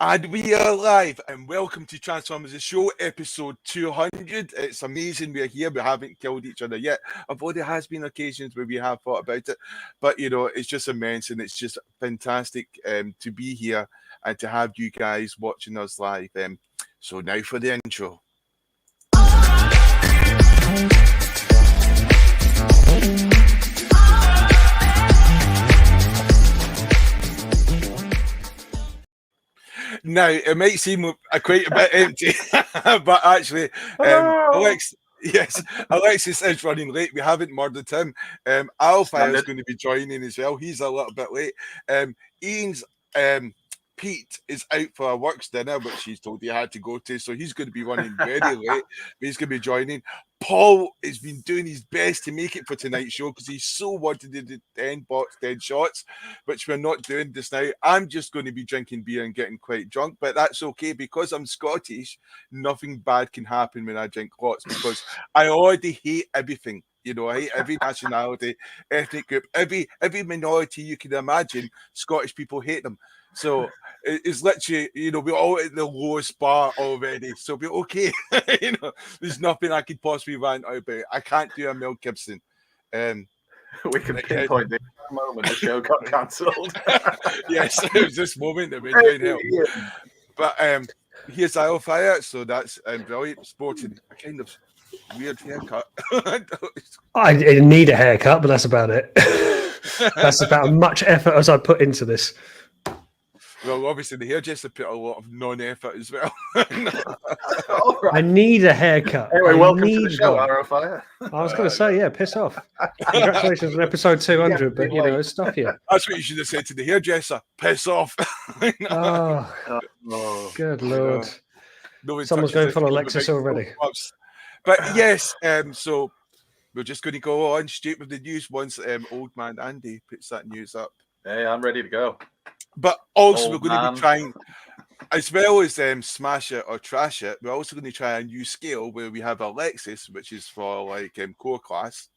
And we are live, and welcome to Transformers the Show, episode 200. It's amazing we're here. We haven't killed each other yet. Although there has been occasions where we have thought about it. But, you know, it's just immense, and it's just fantastic to be here and to have you guys watching us live. So now for the intro. Now, it might seem quite a bit empty, but actually, Alexis is running late. We haven't murdered him. Arrowfyre is going to be joining as well. He's a little bit late. Ian's Pete is out for a works dinner, which he's told he had to go to, so he's going to be running very late, but he's going to be joining. Paul has been doing his best to make it for tonight's show because he's so wanted to do 10 shots, which we're not doing just now. I'm just going to be drinking beer and getting quite drunk, but that's okay because I'm Scottish. Nothing bad can happen when I drink lots because I already hate everything. You know, I hate every nationality, ethnic group, every minority you can imagine. Scottish people hate them. So it's literally, you know, we're all at the lowest bar already. So we're okay. You know, there's nothing I could possibly rant about. I can't do a Mel Gibson. We can pinpoint the moment the show got cancelled. Yes, it was this moment that we're doing hell. But here's Arrowfyre, so that's brilliant. Sporting a kind of weird haircut. I need a haircut, but that's about it. That's about as much effort as I put into this. Well, obviously the hairdresser put a lot of non-effort as well. Right. I need a haircut. Anyway, welcome to the show, Arrowfyre. I was going to say, yeah, piss off. Congratulations on episode 200, but, you know, it's stuff here. That's what you should have said to the hairdresser. Piss off. Good Lord. Someone's going for Alexis already. But yes, so we're just going to go on straight with the news once old man Andy puts that news up. Hey, I'm ready to go. But also we're going to be trying, as well as smash it or trash it, we're also going to try a new scale where we have Alexis, which is for like core class,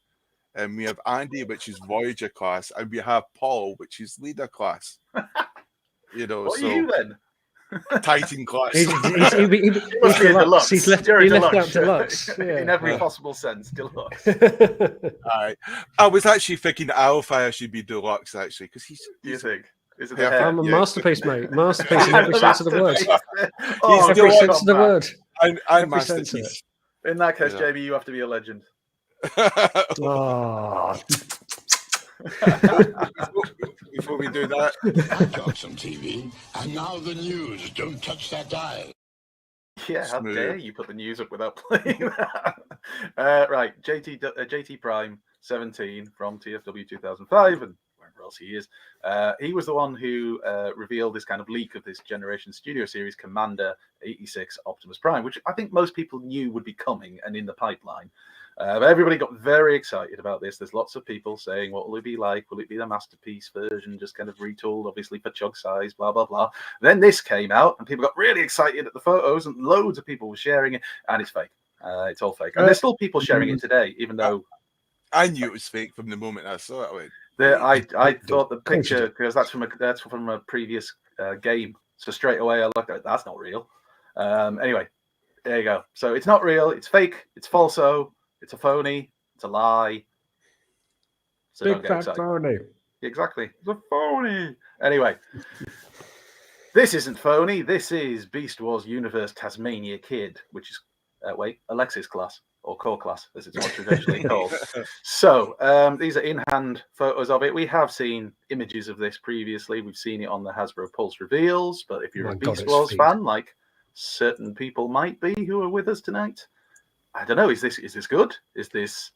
and we have Andy, which is Voyager class, and we have Paul, which is leader class. You know, what are you then? Titan class. He left out deluxe. Yeah. In every possible sense, deluxe. All right. I was actually thinking Arrowfyre should be deluxe, actually, because he's. Do you think? Is it I'm a masterpiece, mate. Masterpiece in every sense of the word. Every sense of the word. I'm masterpiece. In that case, Jamie, you have to be a legend. Before we do that, talk some TV, and now the news. Don't touch that dial. Yeah, how dare you put the news up without playing that? Right, JT Prime 17 from TFW 2005 and wherever else he is. He was the one who revealed this kind of leak of this Generation Studio Series Commander 86 Optimus Prime, which I think most people knew would be coming and in the pipeline. But everybody got very excited about this. There's lots of people saying, what will it be like? Will it be the masterpiece version, just kind of retooled, obviously, for chug size, blah, blah, blah. Then this came out, and people got really excited at the photos, and loads of people were sharing it, and it's fake. It's all fake. And there's still people sharing it today, even though... I knew it was fake from the moment I saw it. I thought the picture, because that's from a previous game, so straight away I looked at it, that's not real. Anyway, there you go. So it's not real, it's fake, it's falso. It's a phony. It's a lie. So big fat phony. Exactly. It's a phony. Anyway, this isn't phony. This is Beast Wars Universe Tasmania Kid, which is, Alexis class, or core class, as it's more traditionally called. So these are in-hand photos of it. We have seen images of this previously. We've seen it on the Hasbro Pulse reveals. But if you're a Beast Wars fan, like certain people might be who are with us tonight, I don't know. Is this good? Is this?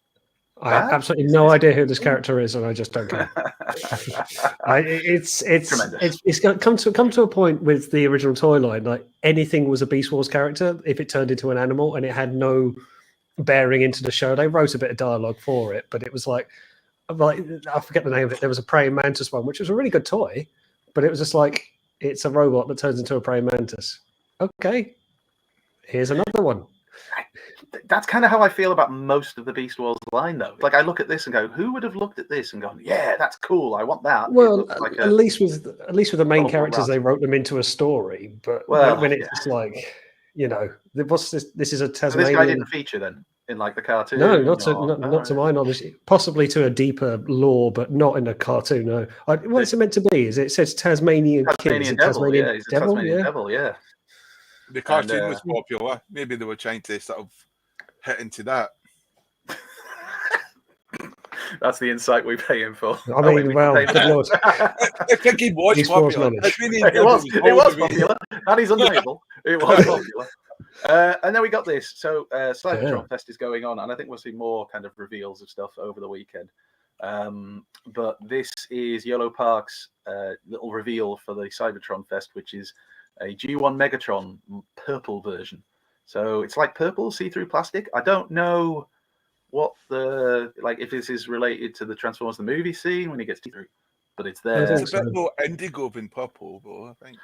I have absolutely no idea who this character is, and I just don't care. It's come to a point with the original toy line. Like anything was a Beast Wars character if it turned into an animal, and it had no bearing into the show. They wrote a bit of dialogue for it, but it was like I forget the name of it. There was a praying mantis one, which was a really good toy, but it was just like it's a robot that turns into a praying mantis. Okay, here's another one. That's kind of how I feel about most of the Beast Wars line, though. Like, I look at this and go, who would have looked at this and gone, yeah, that's cool, I want that. Well, at least with the main characters, rat. they wrote them into a story. But when it's just like, what's this? This is a Tasmanian. So this guy didn't feature then in like the cartoon. No, not to my knowledge. Possibly to a deeper lore, but not in a cartoon. No. What's it meant to be? Is it says Tasmanian Devil? He's a Tasmanian Devil. Yeah. The cartoon was popular. Maybe they were trying to sort of hit into that. That's the insight we pay him for. I mean, good lord. I think he was popular. It was popular. That is undeniable. It was popular. And then we got this. So Cybertron Fest is going on, and I think we'll see more kind of reveals of stuff over the weekend. But this is Yellow Park's little reveal for the Cybertron Fest, which is a G1 Megatron purple version. So it's like purple see-through plastic. I don't know what if this is related to the Transformers the movie scene when he gets through, but it's there. It's a bit more indigo than purple, though. I think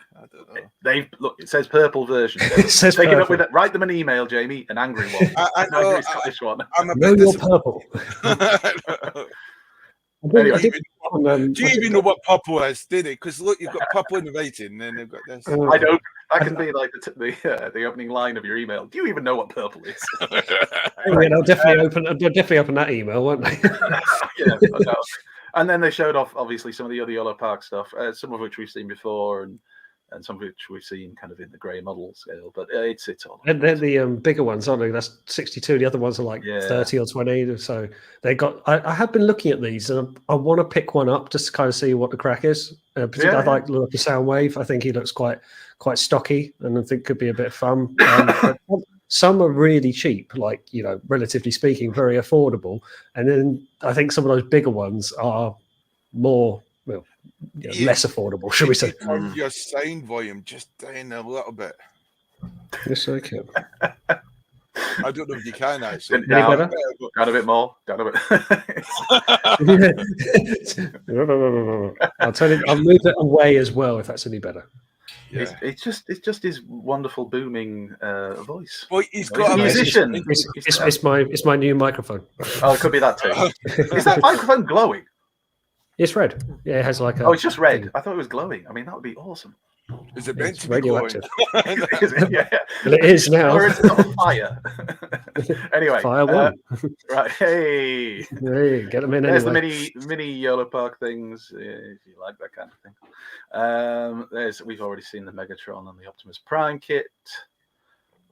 it says purple version. It says take purple. it up with it. Write them an email, Jamie, an angry one. I know. Angry Scottish one. I'm a know bit you're purple. Anyway, do you even know what purple is? Did it? Because look, you've got purple in the writing, and then they've got this. I don't. That can be like the opening line of your email. Do you even know what purple is? They'll definitely open that email, won't they? Yeah, and then they showed off obviously some of the other Yellow Park stuff, some of which we've seen before, and some of which we've seen kind of in the grey model scale. But it's all. And they're the bigger ones, aren't they? That's 62. The other ones are like 30 or 20. So they got. I have been looking at these, and I want to pick one up just to kind of see what the crack is. Particularly, I like the look of Soundwave. I think he looks quite stocky, and I think could be a bit of fun. Some are really cheap, like relatively speaking, very affordable. And then I think some of those bigger ones are more less affordable, should we say? Turn your sound volume just down a little bit. Yes, I can. I don't know if you can actually. Any better? Down a bit more. Down a bit. I'll tell you. I'll move it away as well if that's any better. Yeah. It's just his wonderful booming voice. Well, he's got a musician. It's my new microphone. Oh, it could be that too. Is that microphone glowing? It's red. Yeah, it has like a. Oh, it's just red. I thought it was glowing. I mean, that would be awesome. Is it meant to be radioactive? Yeah. Well, it is now. Or it's not fire. Anyway. Fire one. Right. Hey, get them in there's anyway. the mini Yellow Park things, if you like that kind of thing. We've already seen the Megatron and the Optimus Prime kit.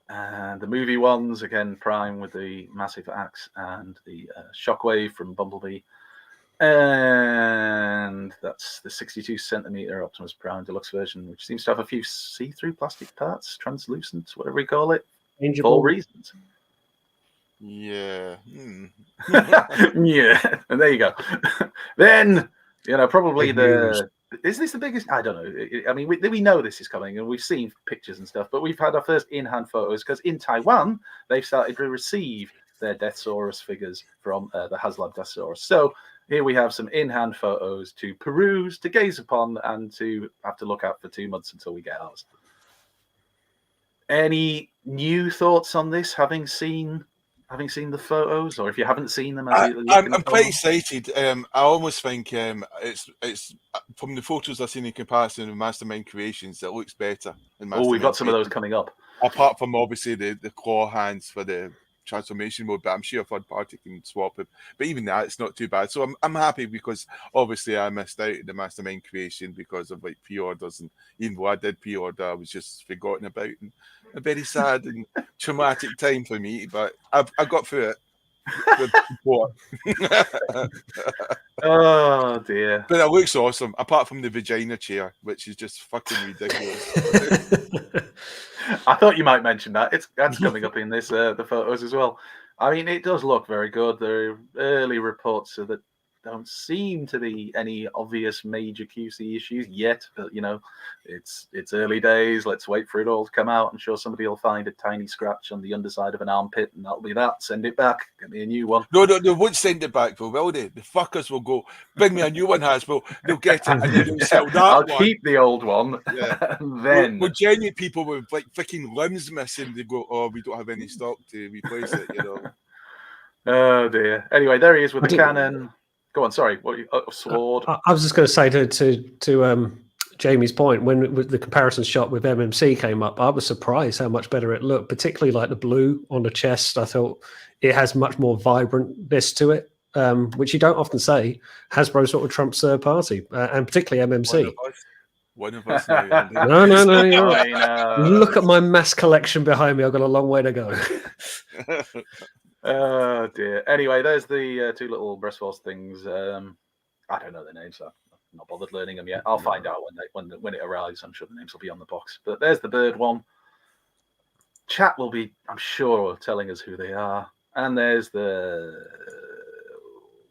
And the movie ones, again, Prime with the massive axe and the Shockwave from Bumblebee. And that's the 62 centimeter Optimus Prime deluxe version, which seems to have a few see-through plastic parts, translucent, whatever we call it, for all reasons. Yeah. Yeah. And there you go. Then, probably is this the biggest? I don't know. I mean, we know this is coming, and we've seen pictures and stuff, but we've had our first in-hand photos because in Taiwan they've started to receive their Deathsaurus figures from the HasLab Deathsaurus. So here we have some in-hand photos to peruse, to gaze upon, and to have to look out for 2 months until we get ours. Any new thoughts on this? Having seen the photos, or if you haven't seen them, I'm quite excited. I almost think it's from the photos I've seen in comparison with Mastermind Creations, it looks better. We've got some of those coming up. Apart from obviously the claw hands for the transformation mode, but I'm sure a third party can swap it. But even that, it's not too bad. So I'm happy because obviously I missed out on the Mastermind Creation because of like pre-orders, and even though I did pre-order, I was just forgotten about, and a very sad and traumatic time for me. But I got through it. Oh dear! But it looks awesome. Apart from the vagina chair, which is just fucking ridiculous. I thought you might mention that. That's coming up in this the photos as well. I mean, it does look very good. There are early reports of that don't seem to be any obvious major QC issues yet, but it's early days. Let's wait for it all to come out. I'm sure somebody will find a tiny scratch on the underside of an armpit, and that'll be that. Send it back. Get me a new one. No, they won't send it back, though, will they? The fuckers will go, bring me a new one, Hasbro. They'll get it, and then they'll sell that I'll one. keep the old one. Yeah. And then Well, genuine people with like freaking limbs missing, they go, oh, we don't have any stock to replace it, Oh dear. Anyway, there he is with the cannon. Go on. Sorry. What? Sword. I was just going to say to Jamie's point, when the comparison shot with MMC came up, I was surprised how much better it looked, particularly like the blue on the chest. I thought it has much more vibrantness to it, which you don't often say. Hasbro sort of trumps third party, and particularly MMC. One of us. No. You're right. Look at my mass collection behind me. I've got a long way to go. Oh dear. Anyway, there's the two little breast force things. I don't know their names, so I'm not bothered learning them yet. I'll find out when it arrives. I'm sure the names will be on the box. But there's the bird one. Chat will be, I'm sure, telling us who they are. And there's the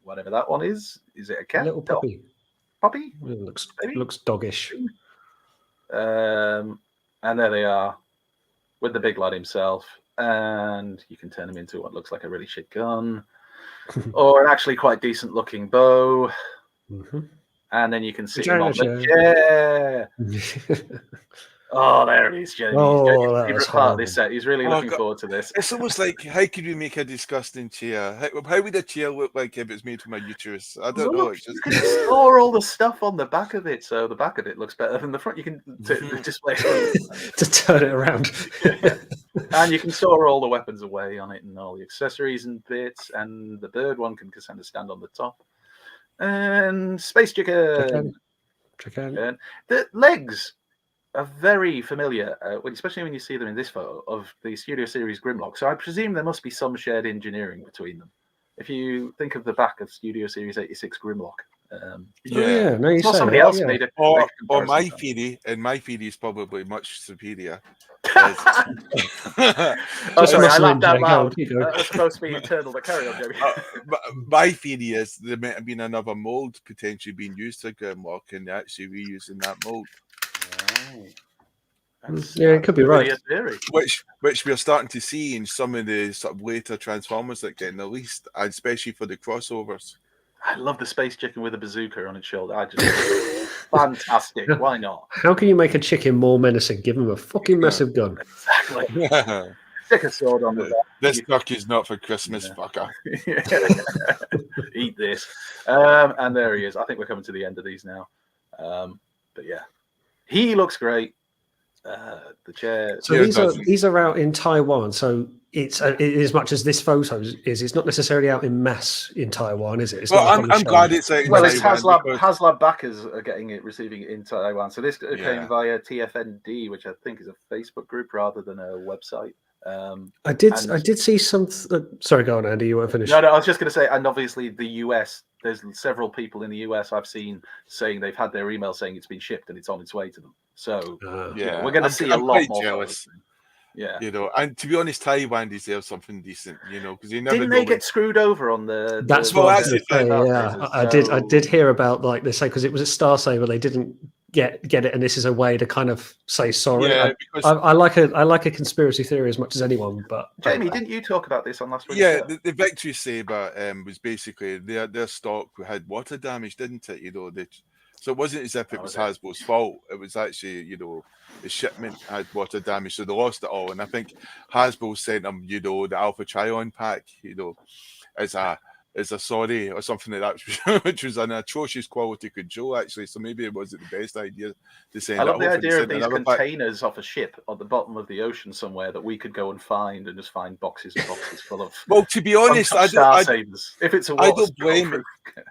whatever that one is. Is it a cat? Little puppy. Puppy? It looks doggish. And there they are with the big lad himself. And you can turn him into what looks like a really shit gun or an actually quite decent looking bow. Mm-hmm. And then you can sit him on the chair. Oh, there he is, Jeremy. His favorite part of this set. He's really looking forward to this. It's almost like, how could we make a disgusting chair? How would a chair look like if it's made from a uterus? I don't know. It's just... You can store all the stuff on the back of it, so the back of it looks better than the front. You can display to turn it around. Yeah. And you can store all the weapons away on it and all the accessories and bits. And the bird one can kind of stand on the top. And Space Chicken. Chicken. The legs are very familiar, especially when you see them in this photo of the Studio Series Grimlock. So I presume there must be some shared engineering between them. If you think of the back of Studio Series 86 Grimlock. Somebody else made it. Or my theory, and my theory is probably much superior. Sorry, I laughed out loud. That's supposed to be internal, but carry on, Jamie. My theory is there might have been another mold potentially being used for Grimlock, and they're actually reusing that mold. It could be right. Which we're starting to see in some of the sort of later Transformers that get released, especially for the crossovers. I love the Space Chicken with a bazooka on its shoulder. Fantastic. Why not? How can you make a chicken more menacing? Give him a fucking massive gun. Exactly. Stick a sword on the back. This turkey's not for Christmas, fucker. Eat this. And there he is. I think we're coming to the end of these now. But yeah, he looks great. The chair. So these are out in Taiwan. So it's as much as this photo is. It's not necessarily out in mass in Taiwan, is it? It's I'm glad it's out in Taiwan. HasLab backers are receiving it in Taiwan. So this came via TFND, which I think is a Facebook group rather than a website. I did see some. Sorry, go on, Andy. You won't finish. No, I was just going to say, and obviously the US. There's several people in the US I've seen saying they've had their email saying it's been shipped and it's on its way to them. So we're going to see a lot more. Jealous. Yeah, and to be honest, Taiwan deserves something decent. Because you never didn't they get screwed over on the. That's what I was saying. Yeah, I did hear about they say because it was a Star Saver they didn't get it, and this is a way to kind of say sorry. Yeah, I like a conspiracy theory as much as anyone. But Jamie, didn't you talk about this on last week? Yeah, the Victory Saber was basically their stock had water damage, didn't it? So it wasn't as if it was Hasbro's fault. It was actually the shipment had water damage, so they lost it all. And I think Hasbro sent them the Alpha Trion pack as a sorry or something like that, which was an atrocious quality control actually. So maybe it wasn't the best idea to send. I love the idea of these containers off a ship on the bottom of the ocean somewhere that we could go and find and just find boxes and boxes full of. Well, to be honest, I don't blame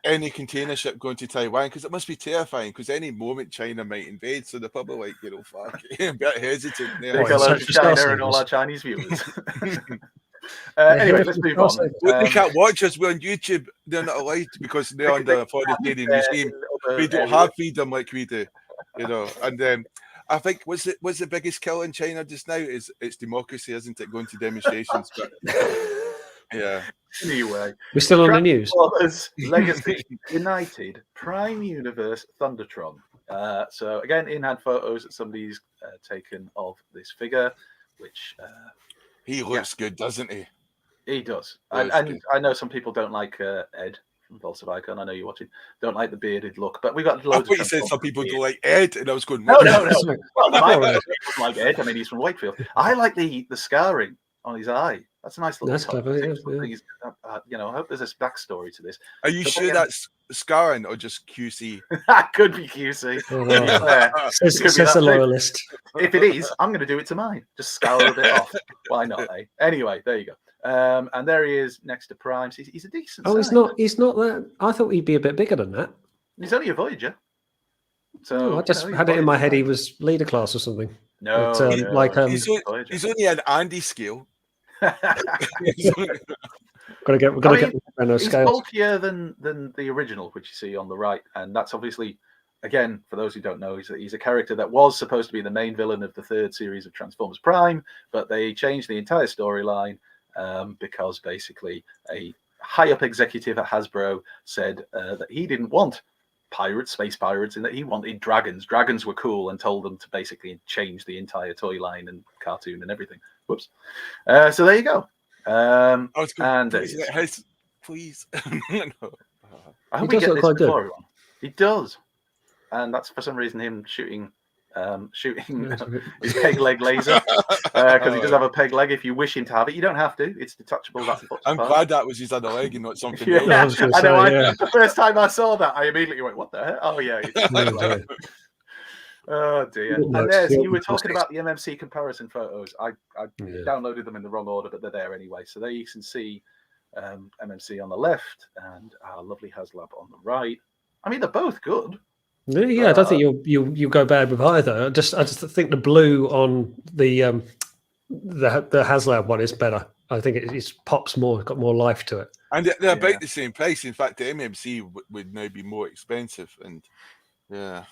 any container ship going to Taiwan because it must be terrifying because any moment China might invade. So they're probably like fuck, a bit hesitant there. Hello to China and all our Chinese viewers. Anyway, let's move on. They can't watch us. We're on YouTube. They're not allowed because they're under a authoritarian regime. We don't have freedom like we do, And I think what's the biggest kill in China just now is it's democracy, isn't it? Going to demonstrations. But Yeah. Anyway, We're still on the news. Transformers Legacy United Prime Universe Thundertron. So again, Ian had photos that somebody's taken of this figure, which he looks good, doesn't he? He does. Looks And good. I know some people don't like Ed from Pulse of Icon. I know you're watching. Don't like the bearded look, but we got I loads thought of you said some people beard. don't like Ed, and I was going, No. Sorry. Well, there might be Ed. people like Ed. I mean, he's from Wakefield. I like the scarring on his eye. That's a nice little That's touch. clever, I think yeah. he's, I hope there's a backstory to this. Are you But sure again- that's scarring or just QC? That could be QC. Oh, To be wow. fair. Says, Could be says that the too. loyalist. If it is, I'm going to do it to mine. Just scour a bit off. Why not, eh? Anyway, there you go. And there he is next to Prime. He's a decent Oh, size. he's not that. I thought he'd be a bit bigger than that. He's only a Voyager. So I just had it in my head he was leader class or something. No, But, no, like, He's only an Andy scale. Gotta get those he's scales. bulkier than the original, which you see on the right, and that's obviously, again, for those who don't know, he's a character that was supposed to be the main villain of the third series of Transformers Prime, but they changed the entire storyline because basically a high-up executive at Hasbro said that he didn't want space pirates, and that he wanted dragons. Dragons were cool, and told them to basically change the entire toy line and cartoon and everything. Whoops. So there you go. I was going, And please. No. I hope He we does get look this quite good. before everyone. He does, and that's for some reason him shooting his peg leg laser because he does have a peg leg. If you wish him to have it, you don't have to. It's detachable. That foot's I'm part. glad that was his other leg and not something Yeah, else. I was gonna I know. say, yeah. The first time I saw that, I immediately went, "What the hell?" Oh yeah. It's Oh dear. It And works. there's It you were works. talking about the MMC comparison photos. I Yeah. downloaded them in the wrong order, but they're there anyway. So there you can see MMC on the left and our lovely HasLab on the right. I mean, they're both good. Yeah, I don't think you go bad with either. I just think the blue on the HasLab one is better. I think it pops more, got more life to it. And they're about the same price. In fact, the MMC would now be more expensive. And yeah.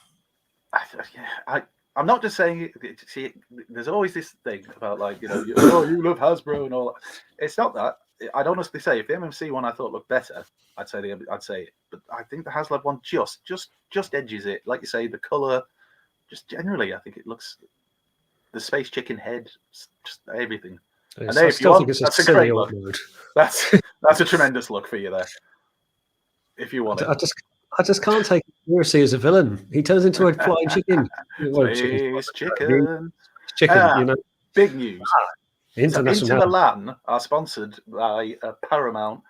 I'm not just saying it. See, there's always this thing about like, you love Hasbro and all that. It's not that. I'd honestly say if the MMC one I thought looked better, I'd say it. But I think the HasLab one just edges it. Like you say, the color, just generally, I think it looks the space chicken head, just everything. And there, if you want, that's a great look. That's a tremendous look for you there. If you want it. I just can't take it seriously as a villain. He turns into a flying chicken. Space chicken. Chicken, Big news. International. So Inter Milan are sponsored by Paramount,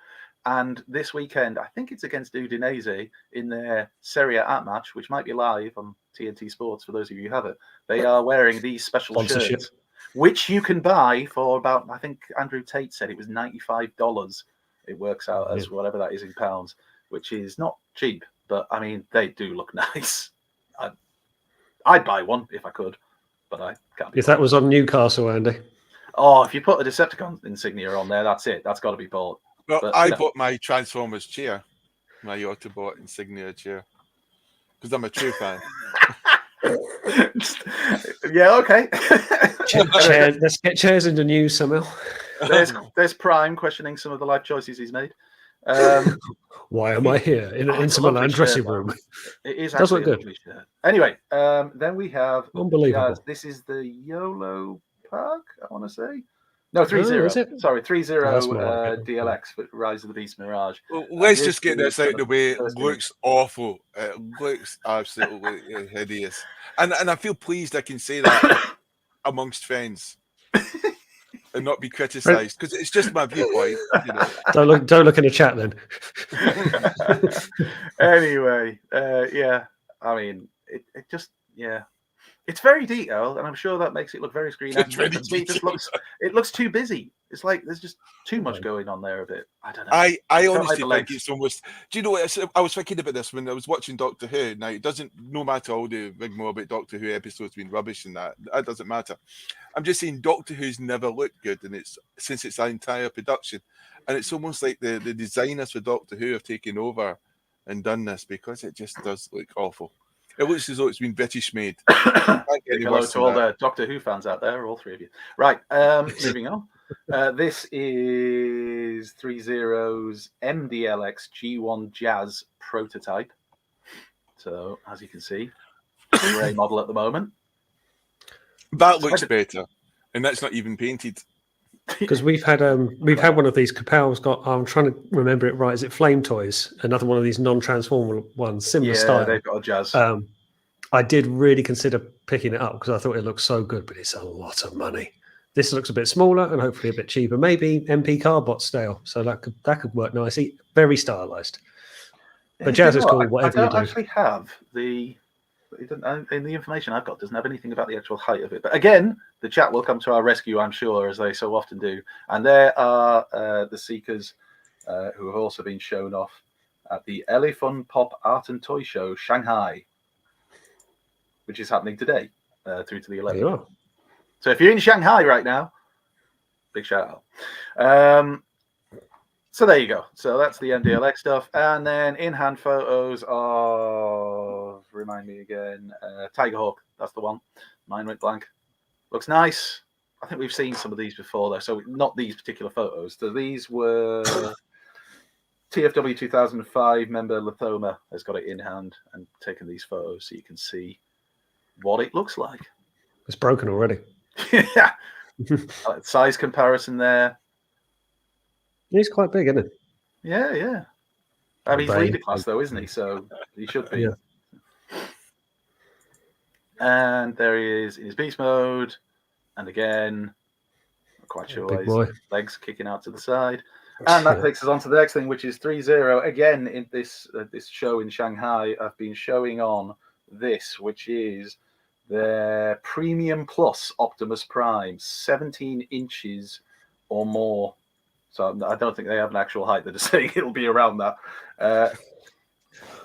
and this weekend, I think it's against Udinese in their Serie A match, which might be live on TNT Sports for those of you who have it. They are wearing these special shirts, which you can buy for about, I think Andrew Tate said it was $95. It works out as whatever that is in pounds, which is not cheap, but I mean, they do look nice. I'd buy one if I could, but I can't. If that was on Newcastle, Andy. Oh, if you put a Decepticon insignia on there, that's it. That's got to be bought. Well, But, I bought my Transformers chair, my Autobot insignia chair, because I'm a true fan. Yeah, okay. Let's get chairs in the news somehow. There's Prime questioning some of the life choices he's made. Why am I here in an Inter Milan dressing room? It is Does actually look a lovely shirt. Anyway, then we have Unbelievable. this is the YOLO Park, I want to say. No, 3-0. Is it? Sorry, 3-0 That's more like it. DLX for Rise of the Beast Mirage. Well, let's this just get is this out of the way. It first looks awful. It looks absolutely hideous. And I feel pleased I can say that amongst friends and not be criticised, because it's just my viewpoint. Don't look in the chat then. Anyway, yeah, I mean, it just, yeah. It's very detailed, and I'm sure that makes it look very screen accurate. It looks too busy. It's like there's just too much going on there a bit. I don't know. I honestly think it's almost. Do you know what? I was thinking about this when I was watching Doctor Who. Now it doesn't. No matter all the rigmarole about Doctor Who episodes being rubbish and that doesn't matter. I'm just saying Doctor Who's never looked good, and it's since it's an entire production, and it's almost like the designers for Doctor Who have taken over and done this because it just does look awful. It looks as though it's been British made. Hello to all the Doctor Who fans out there, all three of you. Right, moving on. This is 30's MDLX G1 Jazz prototype. So, as you can see, grey model at the moment. That looks better, and that's not even painted. Because we've had one of these. Capel's got. I'm trying to remember it right. Is it Flame Toys? Another one of these non-transformable ones, similar style. They've got a Jazz. I did really consider picking it up because I thought it looked so good, but it's a lot of money. This looks a bit smaller and hopefully a bit cheaper. Maybe MP Carbot style, so that could work nicely. Very stylized. But Jazz is cool. Whatever you do. I don't actually have the. In the information I've got, doesn't have anything about the actual height of it. But again, the chat will come to our rescue, I'm sure, as they so often do. And there are the Seekers who have also been shown off at the LA Fun Pop Art and Toy Show Shanghai, which is happening today through to the 11th. So if you're in Shanghai right now, big shout out. So there you go. So that's the MDLX stuff. And then in-hand photos of, remind me again, Tigerhawk. That's the one. Mine went blank. Looks nice. I think we've seen some of these before, though. So not these particular photos. So these were TFW 2005 member Lithoma has got it in hand and taken these photos so you can see what it looks like. It's broken already. Yeah. Size comparison there. He's quite big, isn't he? Yeah. I mean, he's leader class, though, isn't he? So he should be. Yeah. And there he is in his beast mode. And again, not quite sure why his legs kicking out to the side. And that takes us on to the next thing, which is 3-0. Again, in this show in Shanghai, I've been showing on this, which is their Premium Plus Optimus Prime, 17 inches or more. So I don't think they have an actual height. They're just saying it'll be around that.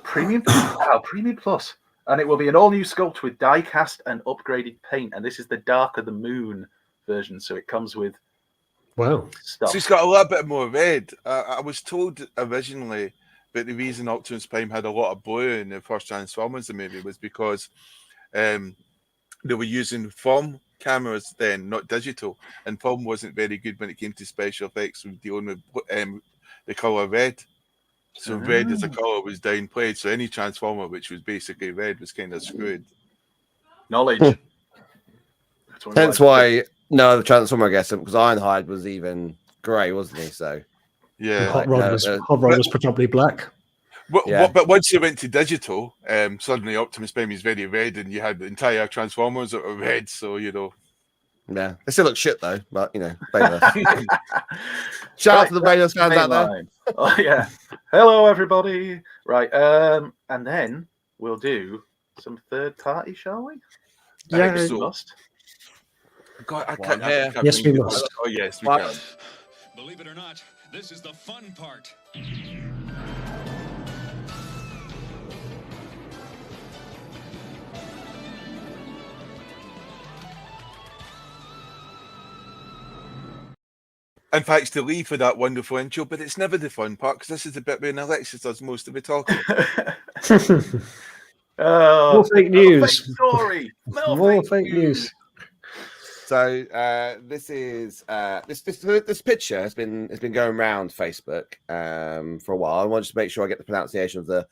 Premium Plus. And it will be an all-new sculpt with die-cast and upgraded paint. And this is the Dark of the Moon version. So it comes with stuff. So it's got a little bit more red. I was told originally that the reason Optimus Prime had a lot of blue in the first Transformers movie was because they were using film cameras then, not digital, and film wasn't very good when it came to special effects with dealing with the colour red. So red as a colour was downplayed. So any Transformer which was basically red was kind of screwed. Knowledge. Hence why no the Transformer, I guess, because Ironhide was even grey, wasn't he? So yeah, Hot Rod was probably black. But once you went to digital, suddenly Optimus Prime is very red, and you had the entire Transformers that were red. So yeah, they still look shit though. But Bayless. Shout out to the Bayless fans out there. Oh yeah, hello everybody. Right, and then we'll do some third party, shall we? Yeah, we must. God, I can't yes, we must. Oh yes, we can. Believe it or not, this is the fun part. In fact, to leave for that wonderful intro, but it's never the fun part because this is the bit when Alexis does most of the talking. More fake news. Fake story. More fake news. So this is this picture has been going around Facebook for a while. I want to make sure I get the pronunciation of the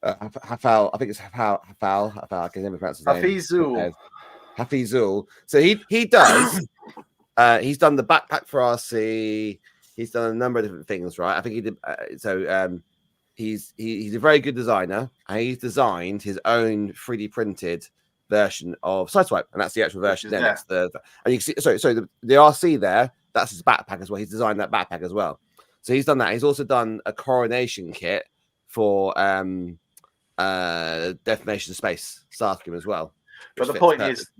Hafal. I think it's Hafal. I can never pronounce his name. Hafizul. So he does. He's done the backpack for RC. He's done a number of different things, right? I think he did. He's a very good designer, and he's designed his own 3D printed version of Sideswipe, and that's the actual version. Then that's and you can see. So the RC there, that's his backpack as well. He's designed that backpack as well. So he's done that. He's also done a coronation kit for Defamation Space Starscream as well. But the point is,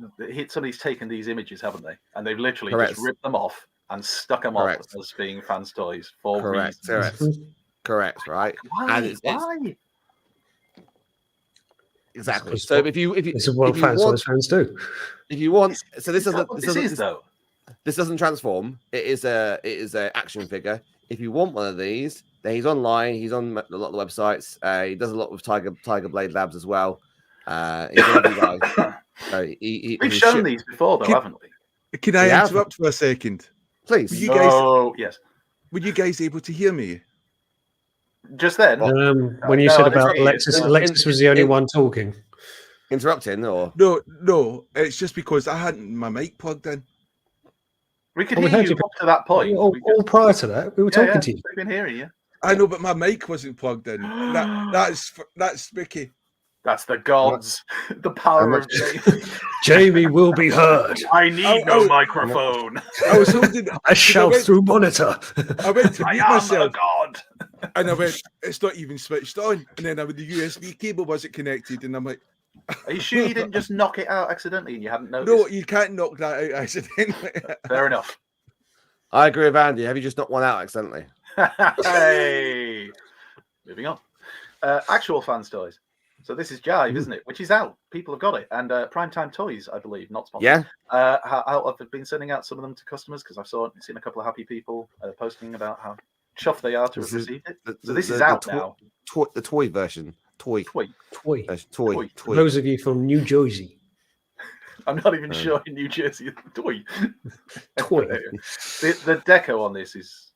somebody's taken these images, haven't they? And they've literally just ripped them off and stuck them off as being fans' toys for reasons. Correct, right? Why? Why? Exactly. So if you this is what fans do. If you want, so this doesn't transform. It is a action figure. If you want one of these, then he's online. He's on a lot of the websites. He does a lot with Tiger Blade Labs as well. He's a lovely guy. So we've shown these before, though, haven't we? Can I interrupt for a second? Please. Were you guys? Yes. Were you guys able to hear me? Just then. When you No, said I didn't about hear you. Alexis was the only one talking. Interrupting or No. It's just because I hadn't my mic plugged in. We could we hear heard you you up to that point. All prior to that, we were talking to you. We've been hearing you. I know, but my mic wasn't plugged in. That's spooky. That's the gods. The power of Jamie. Jamie will be heard. I need no microphone. I was holding. I shout through monitor. I went to I mute am myself, a god. and I went, "It's not even switched on." And then the USB cable wasn't connected, and I'm like, Are you sure you didn't just knock it out accidentally and you hadn't noticed? "No, you can't knock that out accidentally." Fair enough. I agree with Andy. Have you just knocked one out accidentally? Hey. Moving on. Actual fans' toys. So this is Jive, isn't it? Which is out. People have got it. And Primetime Toys, I believe, not sponsored. Yeah. I've been sending out some of them to customers because I've seen a couple of happy people posting about how chuffed they are to have received it. So this is out now. The toy version. Toy. Toy. Toy. For those of you from New Jersey. I'm not even sure in New Jersey. Toy. The deco on this is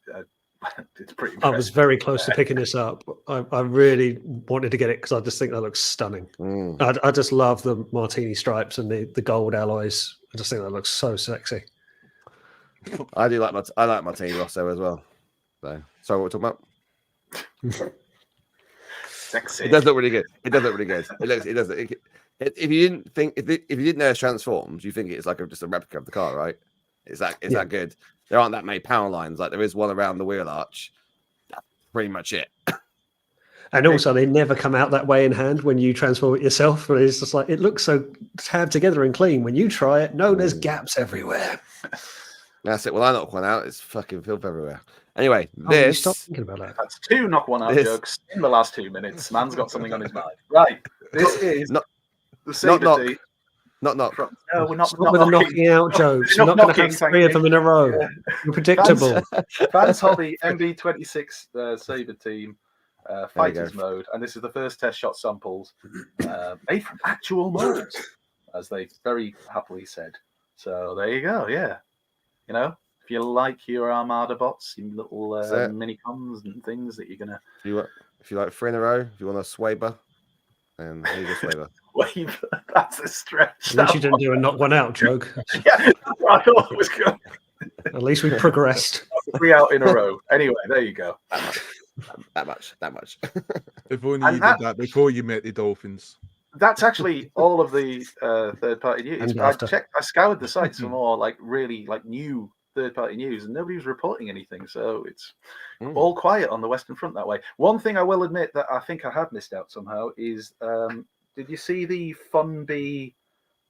it's pretty impressive. I was very close to picking this up. I really wanted to get it because I just think that looks stunning. I just love the martini stripes and the gold alloys. I just think that looks so sexy. I like Martini Rosso as well. So, sorry, what we're talking about? Sexy. It does look really good. It does. If you didn't know it's transformed, you think it's like just a replica of the car, right? It's that good. There aren't that many power lines. Like there is one around the wheel arch. That's pretty much it. And also, they never come out that way in hand when you transform it yourself. But it's just like it looks so tabbed together and clean. When you try it, no, there's gaps everywhere. That's it. Well, I knock one out. It's fucking filth everywhere. Anyway, stop thinking about that. That's 2 knock one out jokes in the last 2 minutes. Man's got something on his mind. Right. This is the Saber team. Knock. No, we're not. Stop with the knocking out jokes. You're not going to have 3 of them in a row. You're predictable. Fans Hobby MB26 Saber team fighters mode, and this is the first test shot samples made from actual models, as they very happily said. So there you go. Yeah, you know, if you like your Armada bots, your little mini cons and things that you're gonna. If you like 3 in a row, if you want a Swaber, then here's a Swaber. Wave, that's a stretch. At least you didn't do a knock one out joke. Yeah, I thought it was good. At least we progressed. 3 out in a row. Anyway, there you go. That much. If only you did that before you met the Dolphins. That's actually all of the third-party news. I scoured the sites for more really new third-party news, and nobody was reporting anything. So it's all quiet on the Western Front that way. One thing I will admit that I think I have missed out somehow is. Did you see the Funby,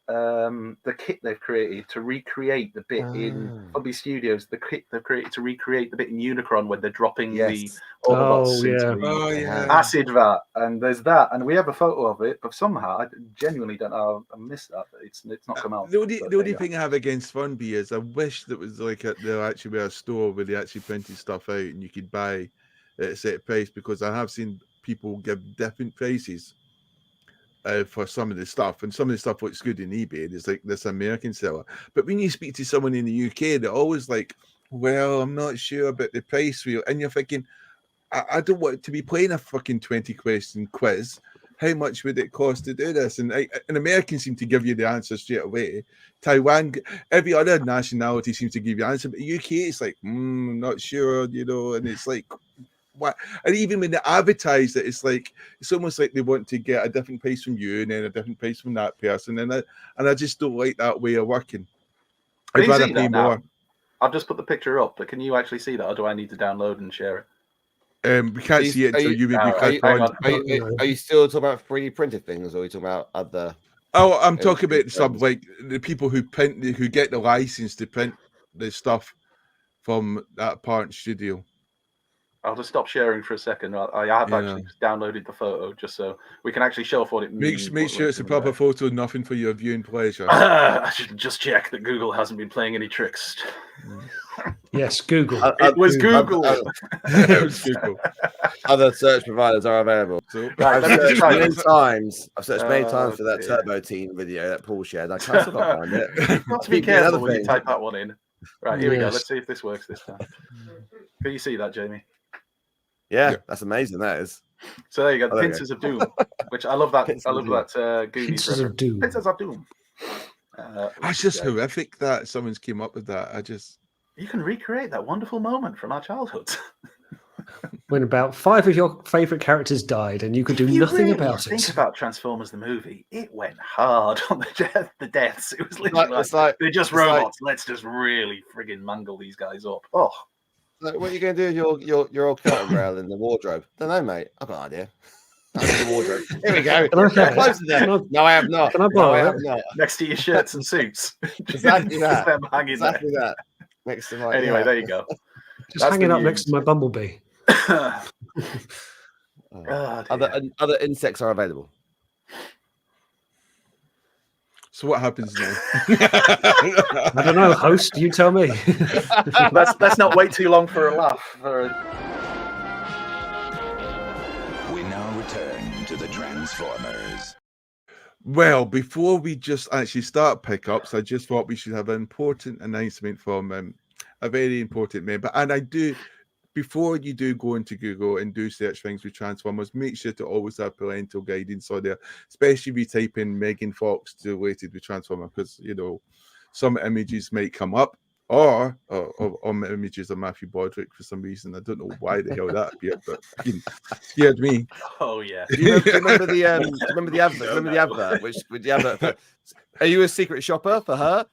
the kit they've created to recreate the bit in Funby Studios? The kit they've created to recreate the bit in Unicron when they're dropping the Autobots into the acid vat, and there's that, and we have a photo of it, but somehow I genuinely don't know. I missed that. It's not come out. The only thing I have against Funby is I wish there was there actually be a store where they actually printed stuff out and you could buy at a set price, because I have seen people give different prices. For some of the stuff, and some of the stuff looks good in eBay. There's like this American seller, but when you speak to someone in the UK, they're always like, "Well, I'm not sure about the price for you," and you're thinking, "I don't want to be playing a fucking 20-question quiz. How much would it cost to do this?" And Americans seem to give you the answer straight away. Taiwan, every other nationality seems to give you the answer, but the UK, it's like, not sure, and it's like. What? And even when they advertise it, it's almost like they want to get a different price from you and then a different price from that person, and I just don't like that way of working. I'd rather pay more. I've just put the picture up, but can you actually see that, or do I need to download and share it? We can't see it until you maybe click on. Are you still talking about 3D printed things, or are you talking about other? Oh, I'm talking about some like the people who get the license to print the stuff from that part studio. I'll just stop sharing for a second. I have actually just downloaded the photo just so we can actually show off what it means. Make sure it's a proper photo, nothing for your viewing pleasure. I should just check that Google hasn't been playing any tricks. Yes, Google. It was Google. It was Google. Other search providers are available. So, I've searched many times for that Turbo Team video that Paul shared. I can't find it. You've got to be careful when you type that one in. Right, here we go. Yes. Let's see if this works this time. Can you see that, Jamie? Yeah, Yeah. that's amazing. That is. So there you go. Oh, there you Pincers of Doom, which I love that. Pincers I of love Doom. that Goonies Pincers of reference. Doom. Pincers of Doom. That's just horrific that someone's came up with that. You can recreate that wonderful moment from our childhoods. When about 5 of your favourite characters died and you could do nothing about Think it. about Transformers the movie. It went hard on the deaths. It was literally they're just robots. Let's just really friggin' mangle these guys up. Oh, Like, what are you going to do with your old curtain rail in the wardrobe? Don't know, mate. I've got an idea. The wardrobe. Here we go. Can I have Close to that. No, I have not. Can I No, borrow I it? have not. next to your shirts and suits. Exactly that. Them hanging Exactly that. Next to my. Anyway, yeah. there you go. Just hanging up next to my bumblebee. Oh, Other insects are available. So what happens now? I don't know, host. You tell me. let's not wait too long for a laugh. We now return to the Transformers. Well, before we just actually start pickups, I just thought we should have an important announcement from a very important member. And I do, before you do go into Google and do search things with Transformers, make sure to always have parental guidance on there, especially if you type in Megan Fox related with Transformers, because, you know, some images might come up, or images of Matthew Broderick for some reason. I don't know why the hell that appeared, but scared me. Oh yeah. Do you remember the advert? Remember the advert? Which the advert for? Are you a secret shopper for her?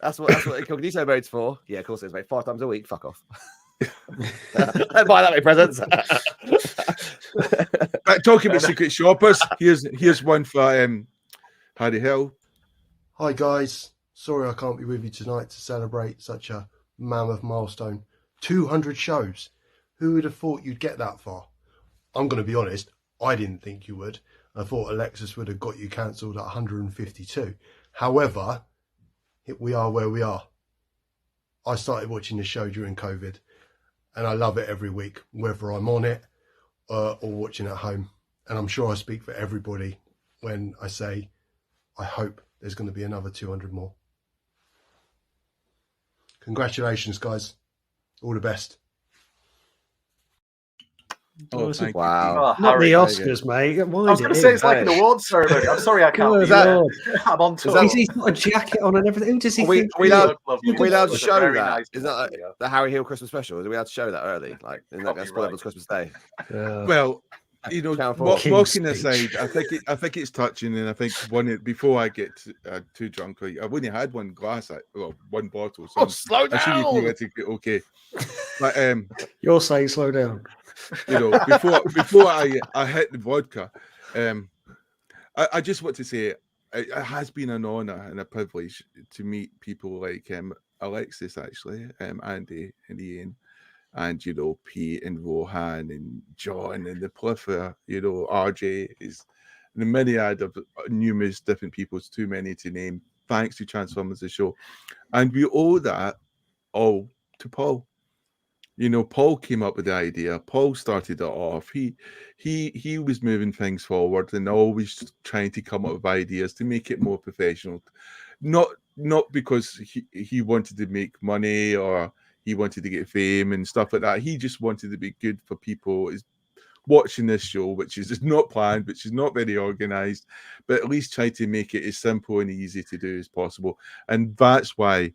That's what Incognito mode's for. Yeah, of course it is, mate. 5 times a week. Fuck off. Don't buy that many presents. Talking about secret shoppers, here's one for Harry Hill. Hi guys, sorry I can't be with you tonight to celebrate such a mammoth milestone. 200 shows. Who would have thought you'd get that far? I'm going to be honest, I didn't think you would. I thought Alexis would have got you cancelled at 152. However, we are where we are. I started watching the show during COVID and I love it every week, whether I'm on it or watching at home. And I'm sure I speak for everybody when I say I hope there's going to be another 200 more. Congratulations, guys. All the best. Oh, thank you. Wow. Oh, Not Harry. the Oscars, mate. Why I was going to say it's like an awards ceremony. I'm sorry I can't Oh, be is that- there. I'm on tour. He's got a jacket on and everything. Who does he Are we think? we he is? allowed, Lovely. are we allowed to It's a show very that? nice Is that like video. the Harry Hill Christmas special? Are we allowed to show that early? Like, isn't that Copyright. spoiled Christmas Day? Yeah. Well, you know, Channel 4. mocking King's aside, I think it's touching, and I think before I get too drunk, I've only had one glass, one bottle. So slow I should be theoretically okay. But You're saying slow down. you know, before I hit the vodka, I just want to say it has been an honor and a privilege to meet people like Alexis, actually, Andy and Ian, and you know, Pete and Rohan and John and the plethora, you know, RJ is the myriad of numerous different people. It's too many to name. Thanks to Transformers the show, and we owe that all to Paul. You know, Paul came up with the idea. Paul started it off. He was moving things forward and always trying to come up with ideas to make it more professional. Not because he wanted to make money or he wanted to get fame and stuff like that. He just wanted to be good for people watching this show, which is not planned, which is not very organized, but at least try to make it as simple and easy to do as possible. And that's why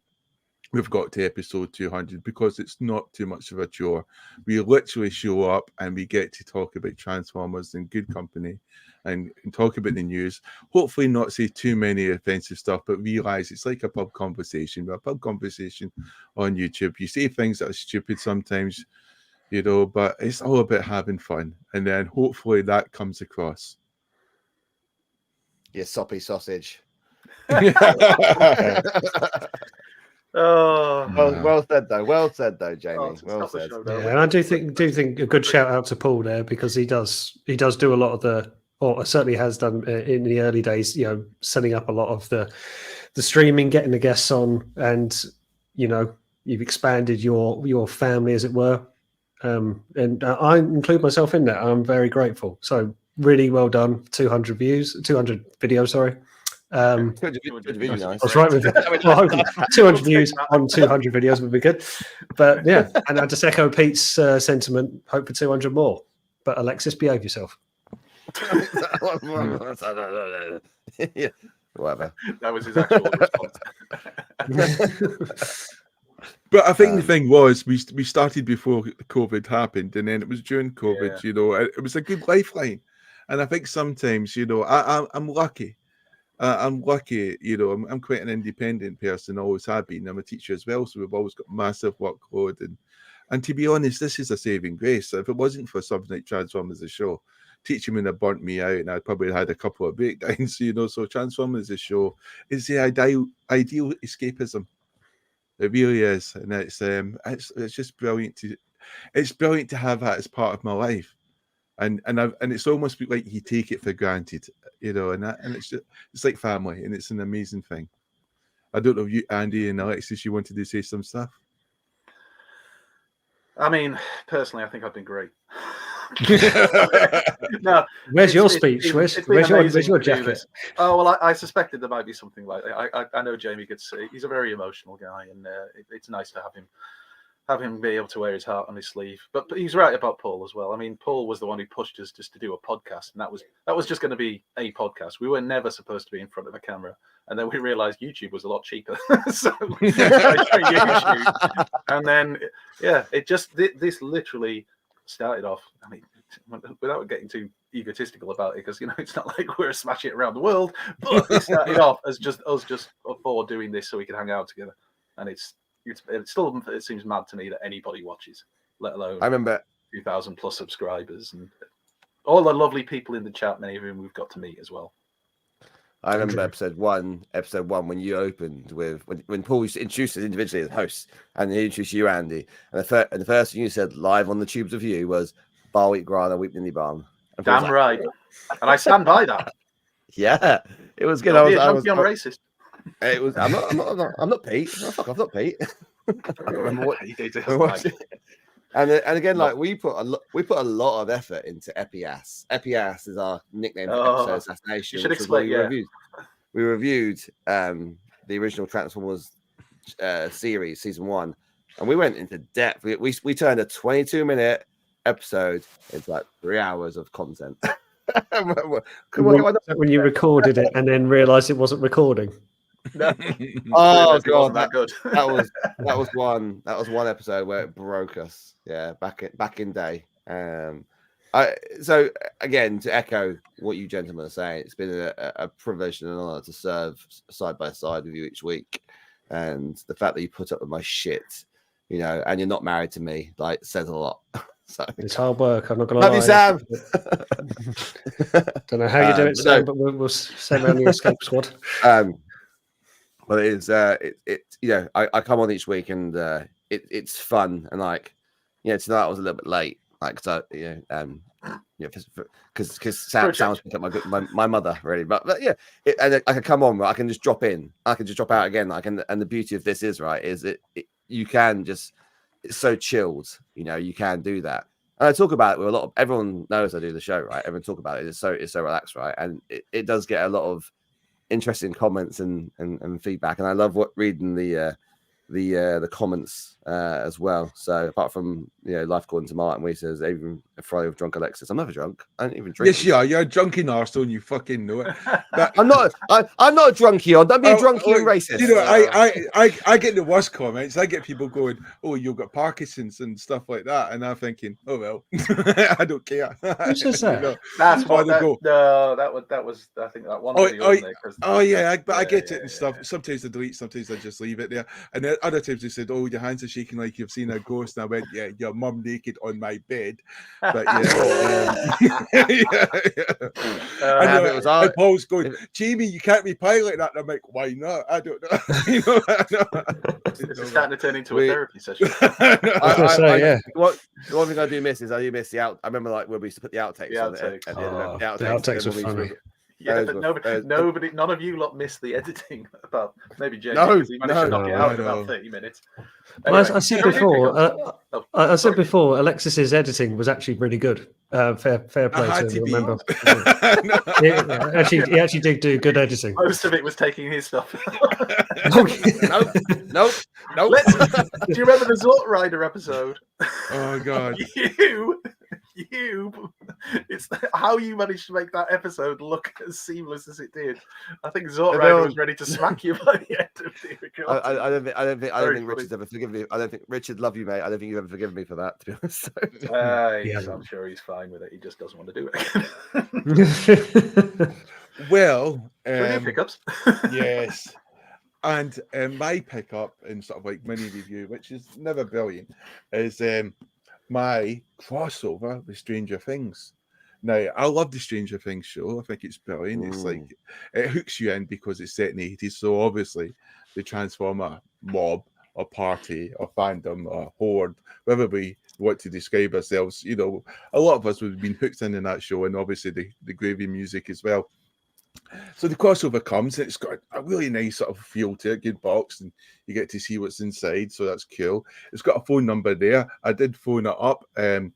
we've got to episode 200, because it's not too much of a chore. We literally show up and we get to talk about Transformers in good company and talk about the news. Hopefully not say too many offensive stuff, but realize it's like a pub conversation. We're a pub conversation on YouTube. You say things that are stupid sometimes, you know, but it's all about having fun. And then hopefully that comes across. You soppy sausage. Oh, Well said though, Jamie. Oh, well stop the said. show, don't Yeah, we? and I do think a good shout out to Paul there, because he does do a lot of the, or certainly has done in the early days, you know, setting up a lot of the streaming, getting the guests on, and you know, you've expanded your family, as it were, and I include myself in that. I'm very grateful. So really well done. 200 videos, sorry. 200 views, nice. I was right with it. Well, hopefully 200 views on 200 videos would be good. But yeah, and I just echo Pete's sentiment. Hope for 200 more. But Alexis, behave yourself. Yeah, whatever. That was his actual response. But I think the thing was, we started before COVID happened, and then it was during COVID. You know, it was a good lifeline. And I think sometimes, you know, I'm lucky. I'm lucky, you know. I'm quite an independent person, always have been. I'm a teacher as well, so we've always got massive workload. And to be honest, this is a saving grace. If it wasn't for something like Transformers the show, teaching would have burnt me out, and I'd probably had a couple of breakdowns, you know. So Transformers the show is the ideal escapism. It really is, and it's just brilliant to have that as part of my life, and it's almost like you take it for granted, you know, and it's like family, and it's an amazing thing. I don't know if you, Andy and Alexis, you wanted to say some stuff. I mean, personally, I think I've been great. No, where's your speech? Where's your jacket? Oh well, I suspected there might be something like that. I know Jamie could see. He's a very emotional guy, and it's nice to have him be able to wear his heart on his sleeve. But he's right about Paul as well. I mean, Paul was the one who pushed us just to do a podcast, and that was just going to be a podcast. We were never supposed to be in front of a camera, and then we realized YouTube was a lot cheaper, so we tried YouTube. And then this literally started off. I mean, without getting too egotistical about it, because you know it's not like we're smashing it around the world, but it started off as just us four doing this so we could hang out together, and it seems mad to me that anybody watches, let alone I remember 2,000 plus subscribers and all the lovely people in the chat, many of whom we've got to meet as well. I remember episode one when you opened with when Paul used to introduce us individually as hosts, and he introduced you, Andy, and the first thing you said live on the tubes of you was "Bar week grana weep in the barn." Damn like, right, and I stand by that. Yeah, it was good. I'm racist. It was. I'm not Pete. Oh, fuck off, not Pete. I remember what. And again, like we put a lot of effort into Epias. Epias is our nickname for episode assassination. You should explain. We reviewed the original Transformers series, season 1, and we went into depth. We turned a 22-minute episode into like 3 hours of content. When you recorded it and then realised it wasn't recording. No. Oh god, that good. that was one episode where it broke us. Yeah, back in day. So again, to echo what you gentlemen are saying, it's been a privilege and an honor to serve side by side with you each week, and the fact that you put up with my shit, you know, and you're not married to me, like, says a lot. So it's hard work. I'm not gonna love lie. you, Sam. Don't know how you do it, Sam, but we'll send around the escape squad. But it's you know, I come on each week and it's fun, and like, you know, tonight I was a little bit late, like, so because Sam was picking up my mother really, but yeah, and I can come on, I can just drop in, I can just drop out again, like, and the beauty of this is, right, is it you can just, it's so chilled, you know, you can do that. And I talk about it with a lot of, everyone knows I do the show, right? Everyone talk about it. It's so relaxed, right? And it does get a lot of interesting comments and feedback, and I love reading the comments as well. So apart from, you know, life according to Martin, where he says even a Friday with drunk Alexis, I'm never drunk. I don't even drink. Yes, you are. You're a drunken arsehole, and you fucking know it. But, I'm not a drunkie. Don't be a drunkie and racist. You know, I get the worst comments. I get people going, "Oh, you've got Parkinson's" and stuff like that, and I'm thinking, "Oh well, I don't care." Who says that? You know, that's what that was. I think that one. I get it and stuff. Sometimes I delete, sometimes I just leave it there, and then other times they said, "Oh, your hands are shaking like you've seen a ghost." And I went, "Yeah, your mum naked on my bed." But and Paul's going, "Jamie, you can't reply like that." And I'm like, "Why not? I don't know." You know, this is starting to turn into a therapy session. One thing I do miss is the out. I remember, like, when we used to put the outtakes on at the end of it. The outtakes were funny. Yeah, but nobody, none of you lot missed the editing. About maybe James, No, because he managed to knock it out in about 30 minutes. Anyway, I said before. I said before, Alexis's editing was actually really good. Fair play had to to be. remember. No. He actually did do good editing. Most of it was taking his stuff. Nope. Do you remember the Zort Rider episode? Oh God. You, it's how you managed to make that episode look as seamless as it did. I think Zort Rider was ready to smack you by the end of the recording. I don't think Richard's ever forgiven me. I don't think Richard, love you, mate. I don't think you've ever forgiven me for that, to be honest. I'm sure he's fine with it. He just doesn't want to do it. Well, pickups. Yes. And my pickup in sort of like mini review, which is never brilliant, is my crossover with Stranger Things. Now, I love the Stranger Things show. I think it's brilliant. It's like it hooks you in because it's set in the 80s. So obviously, the Transformer mob or party or fandom or horde, whatever we want to describe ourselves, you know, a lot of us would have been hooked in that show, and obviously the gravy music as well. So the crossover comes, and it's got a really nice sort of feel to it, good box, and you get to see what's inside, so that's cool. It's got a phone number there. I did phone it up. The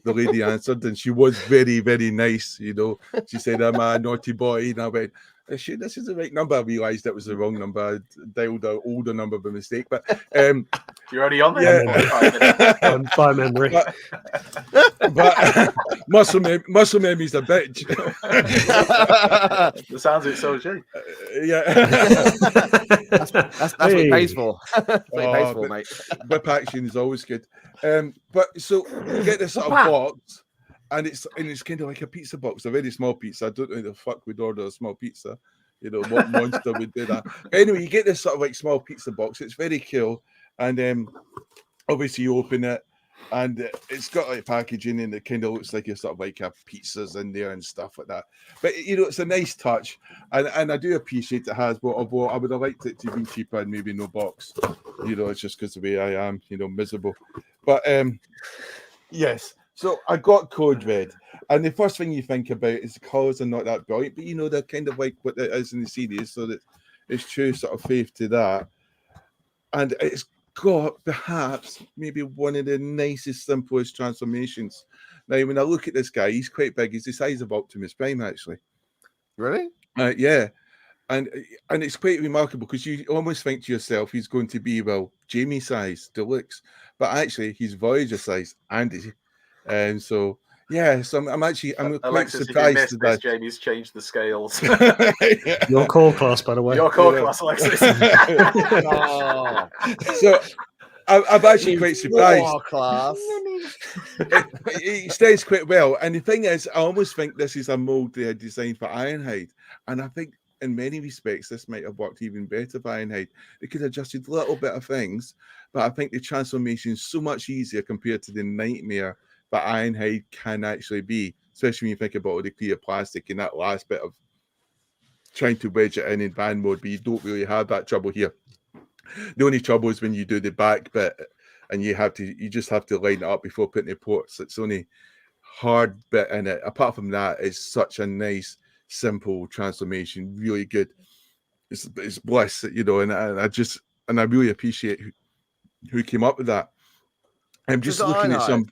lady answered, and she was very, very nice, you know. She said, I'm a naughty boy, and I went, shit, this is the right number. I realised that was the wrong number. I dialed an older number by mistake, but you're already on there. Yeah. By memory. But muscle memory's a bitch. The sounds of it, so is she. Yeah. That's what it pays for. That's what it pays for, mate. Whip action is always good. But so you get this sort of box, and it's kind of like a pizza box, a very small pizza. I don't know who the fuck would order a small pizza. You know, what monster would do that? Anyway, you get this sort of like small pizza box. It's very cool. And obviously you open it, and it's got like packaging, and it kind of looks like it's sort of like a pizzas in there and stuff like that. But you know, it's a nice touch, and I do appreciate it has. But although I would have liked it to be cheaper and maybe no box. You know, it's just because the way I am, you know, miserable. But yes. So I got Code Red, and the first thing you think about is the colours are not that bright, but you know they're kind of like what it is in the series, so that it's true sort of faith to that. And it's got perhaps maybe one of the nicest, simplest transformations. Now, when I look at this guy, he's quite big. He's the size of Optimus Prime, actually. Really? Yeah. And it's quite remarkable because you almost think to yourself he's going to be, well, Jamie size, deluxe, but actually he's Voyager size, Andy. And so, yeah, so I'm quite Alexis, surprised if you missed this, Jamie's changed the scales. Your core class, by the way. Your core class, Alexis. So I'm actually quite surprised. Class. It stays quite well. And the thing is, I almost think this is a mold they had designed for Ironhide. And I think in many respects, this might have worked even better for Ironhide. They could have adjusted a little bit of things, but I think the transformation is so much easier compared to the nightmare that Ironhide can actually be, especially when you think about all the clear plastic and that last bit of trying to wedge it in van mode, but you don't really have that trouble here. The only trouble is when you do the back bit and you just have to line it up before putting the ports. It's only hard bit in it. Apart from that, it's such a nice, simple transformation, really good. It's bliss, you know, and I really appreciate who came up with that. I'm just looking at some.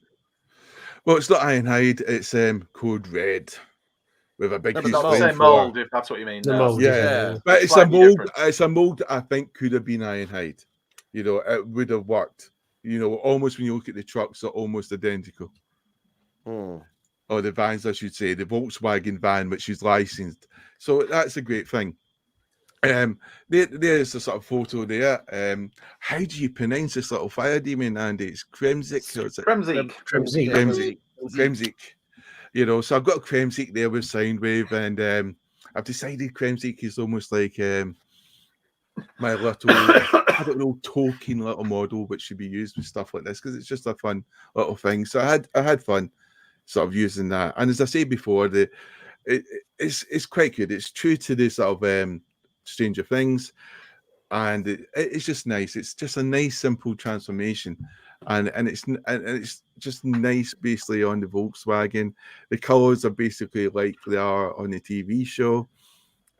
Well, it's not Ironhide, it's Code Red with a big. No, but not the same mold, if that's what you mean. The mold, yeah. But it's a mold. Different. It's a mold that I think could have been Ironhide. You know, it would have worked. You know, almost when you look at the trucks, are almost identical. Or the vans, I should say, the Volkswagen van, which is licensed. So that's a great thing. There's a sort of photo there. How do you pronounce this little fire demon, Andy? It's Kremzik, or is it? Kremzik. You know, so I've got Kremzik there with Soundwave, and I've decided Kremzik is almost like my little, I don't know, token little model which should be used with stuff like this because it's just a fun little thing. So I had fun sort of using that, and as I said before, it's quite good. It's true to this sort of Stranger Things, and it's just nice. It's just a nice, simple transformation, and it's just nice, basically on the Volkswagen. The colors are basically like they are on the TV show.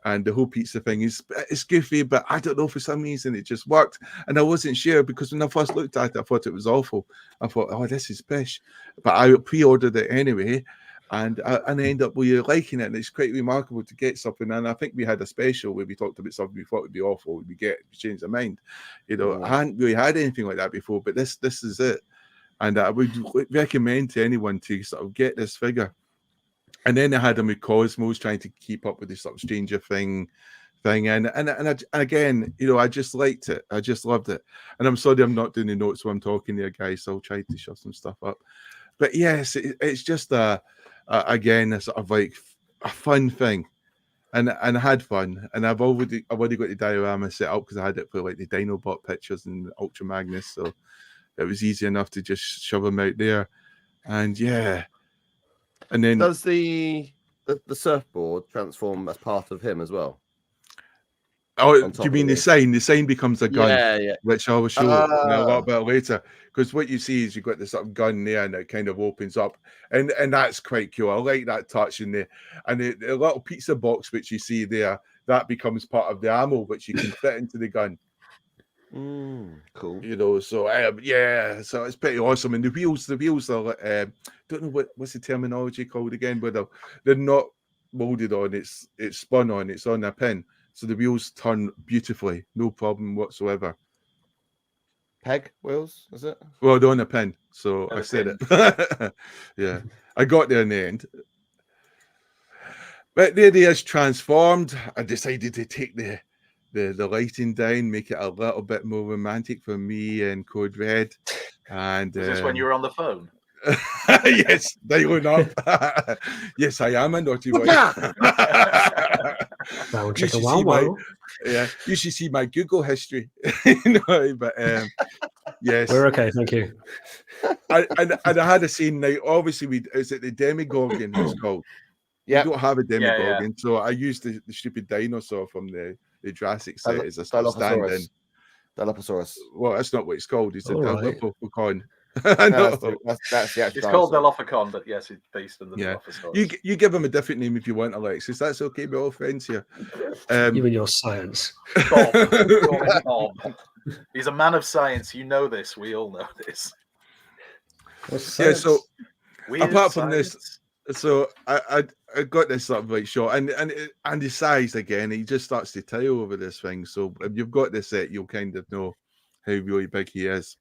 And the whole pizza thing it's goofy, but I don't know, for some reason it just worked. And I wasn't sure, because when I first looked at it, I thought it was awful. I thought, oh, this is pish. But I pre-ordered it anyway, and I end up really liking it. And it's quite remarkable to get something. And I think we had a special where we talked about something we thought would be awful. We changed our mind. I hadn't really had anything like that before, but this is it. And I would recommend to anyone to sort of get this figure. And then I had him with Cosmos, trying to keep up with this sort of Stranger thing, and again, I just liked it. I just loved it. And I'm sorry I'm not doing the notes while I'm talking there, guys. So I'll try to shove some stuff up. But yes, it's just again a sort of like a fun thing, and I had fun. And I've already got the diorama set up because I had it for like the Dinobot pictures and Ultra Magnus, so it was easy enough to just shove them out there. And yeah. And then does the surfboard transform as part of him as well? Oh, do you mean the sign? The sign becomes a gun, which I will show a little bit later. Because what you see is you've got this sort of gun there, and it kind of opens up, and that's quite cool. I like that touch in there. And the little pizza box which you see there, that becomes part of the ammo, which you can fit into the gun. Cool. So so it's pretty awesome. And the wheels are don't know what's the terminology called again, but they're not molded on, it's spun on, it's on a pin, so the wheels turn beautifully, no problem whatsoever. Peg wheels, is it? Well, they're on a pin, so I said it. Yeah, I got there in the end. But there he is, transformed. I decided to take the lighting down, make it a little bit more romantic for me and Code Red. And is this when you were on the phone? Yes, dialing up. Yes, I am a naughty boy. You should see my Google history. But yes, we're okay, thank you. And I had a scene now. Obviously, is it the Demogorgon? It's called. Yeah, we don't have a Demogorgon, so I used the stupid dinosaur from the Jurassic set as a stand-in. Dilophosaurus. Well, that's not what it's called. It's a Dilophosaurus. That's the actual it's called Dilophosaurus, but yes, it's based on the Dilophosaurus. You give him a different name if you want, Alexis. That's okay. We're all friends here. You and your science. Bob. He's a man of science. You know this. We all know this. Yeah. So apart from this, so I got this sort of like shot, and the size again. He just starts to tire over this thing. So if you've got this set, you'll kind of know how really big he is.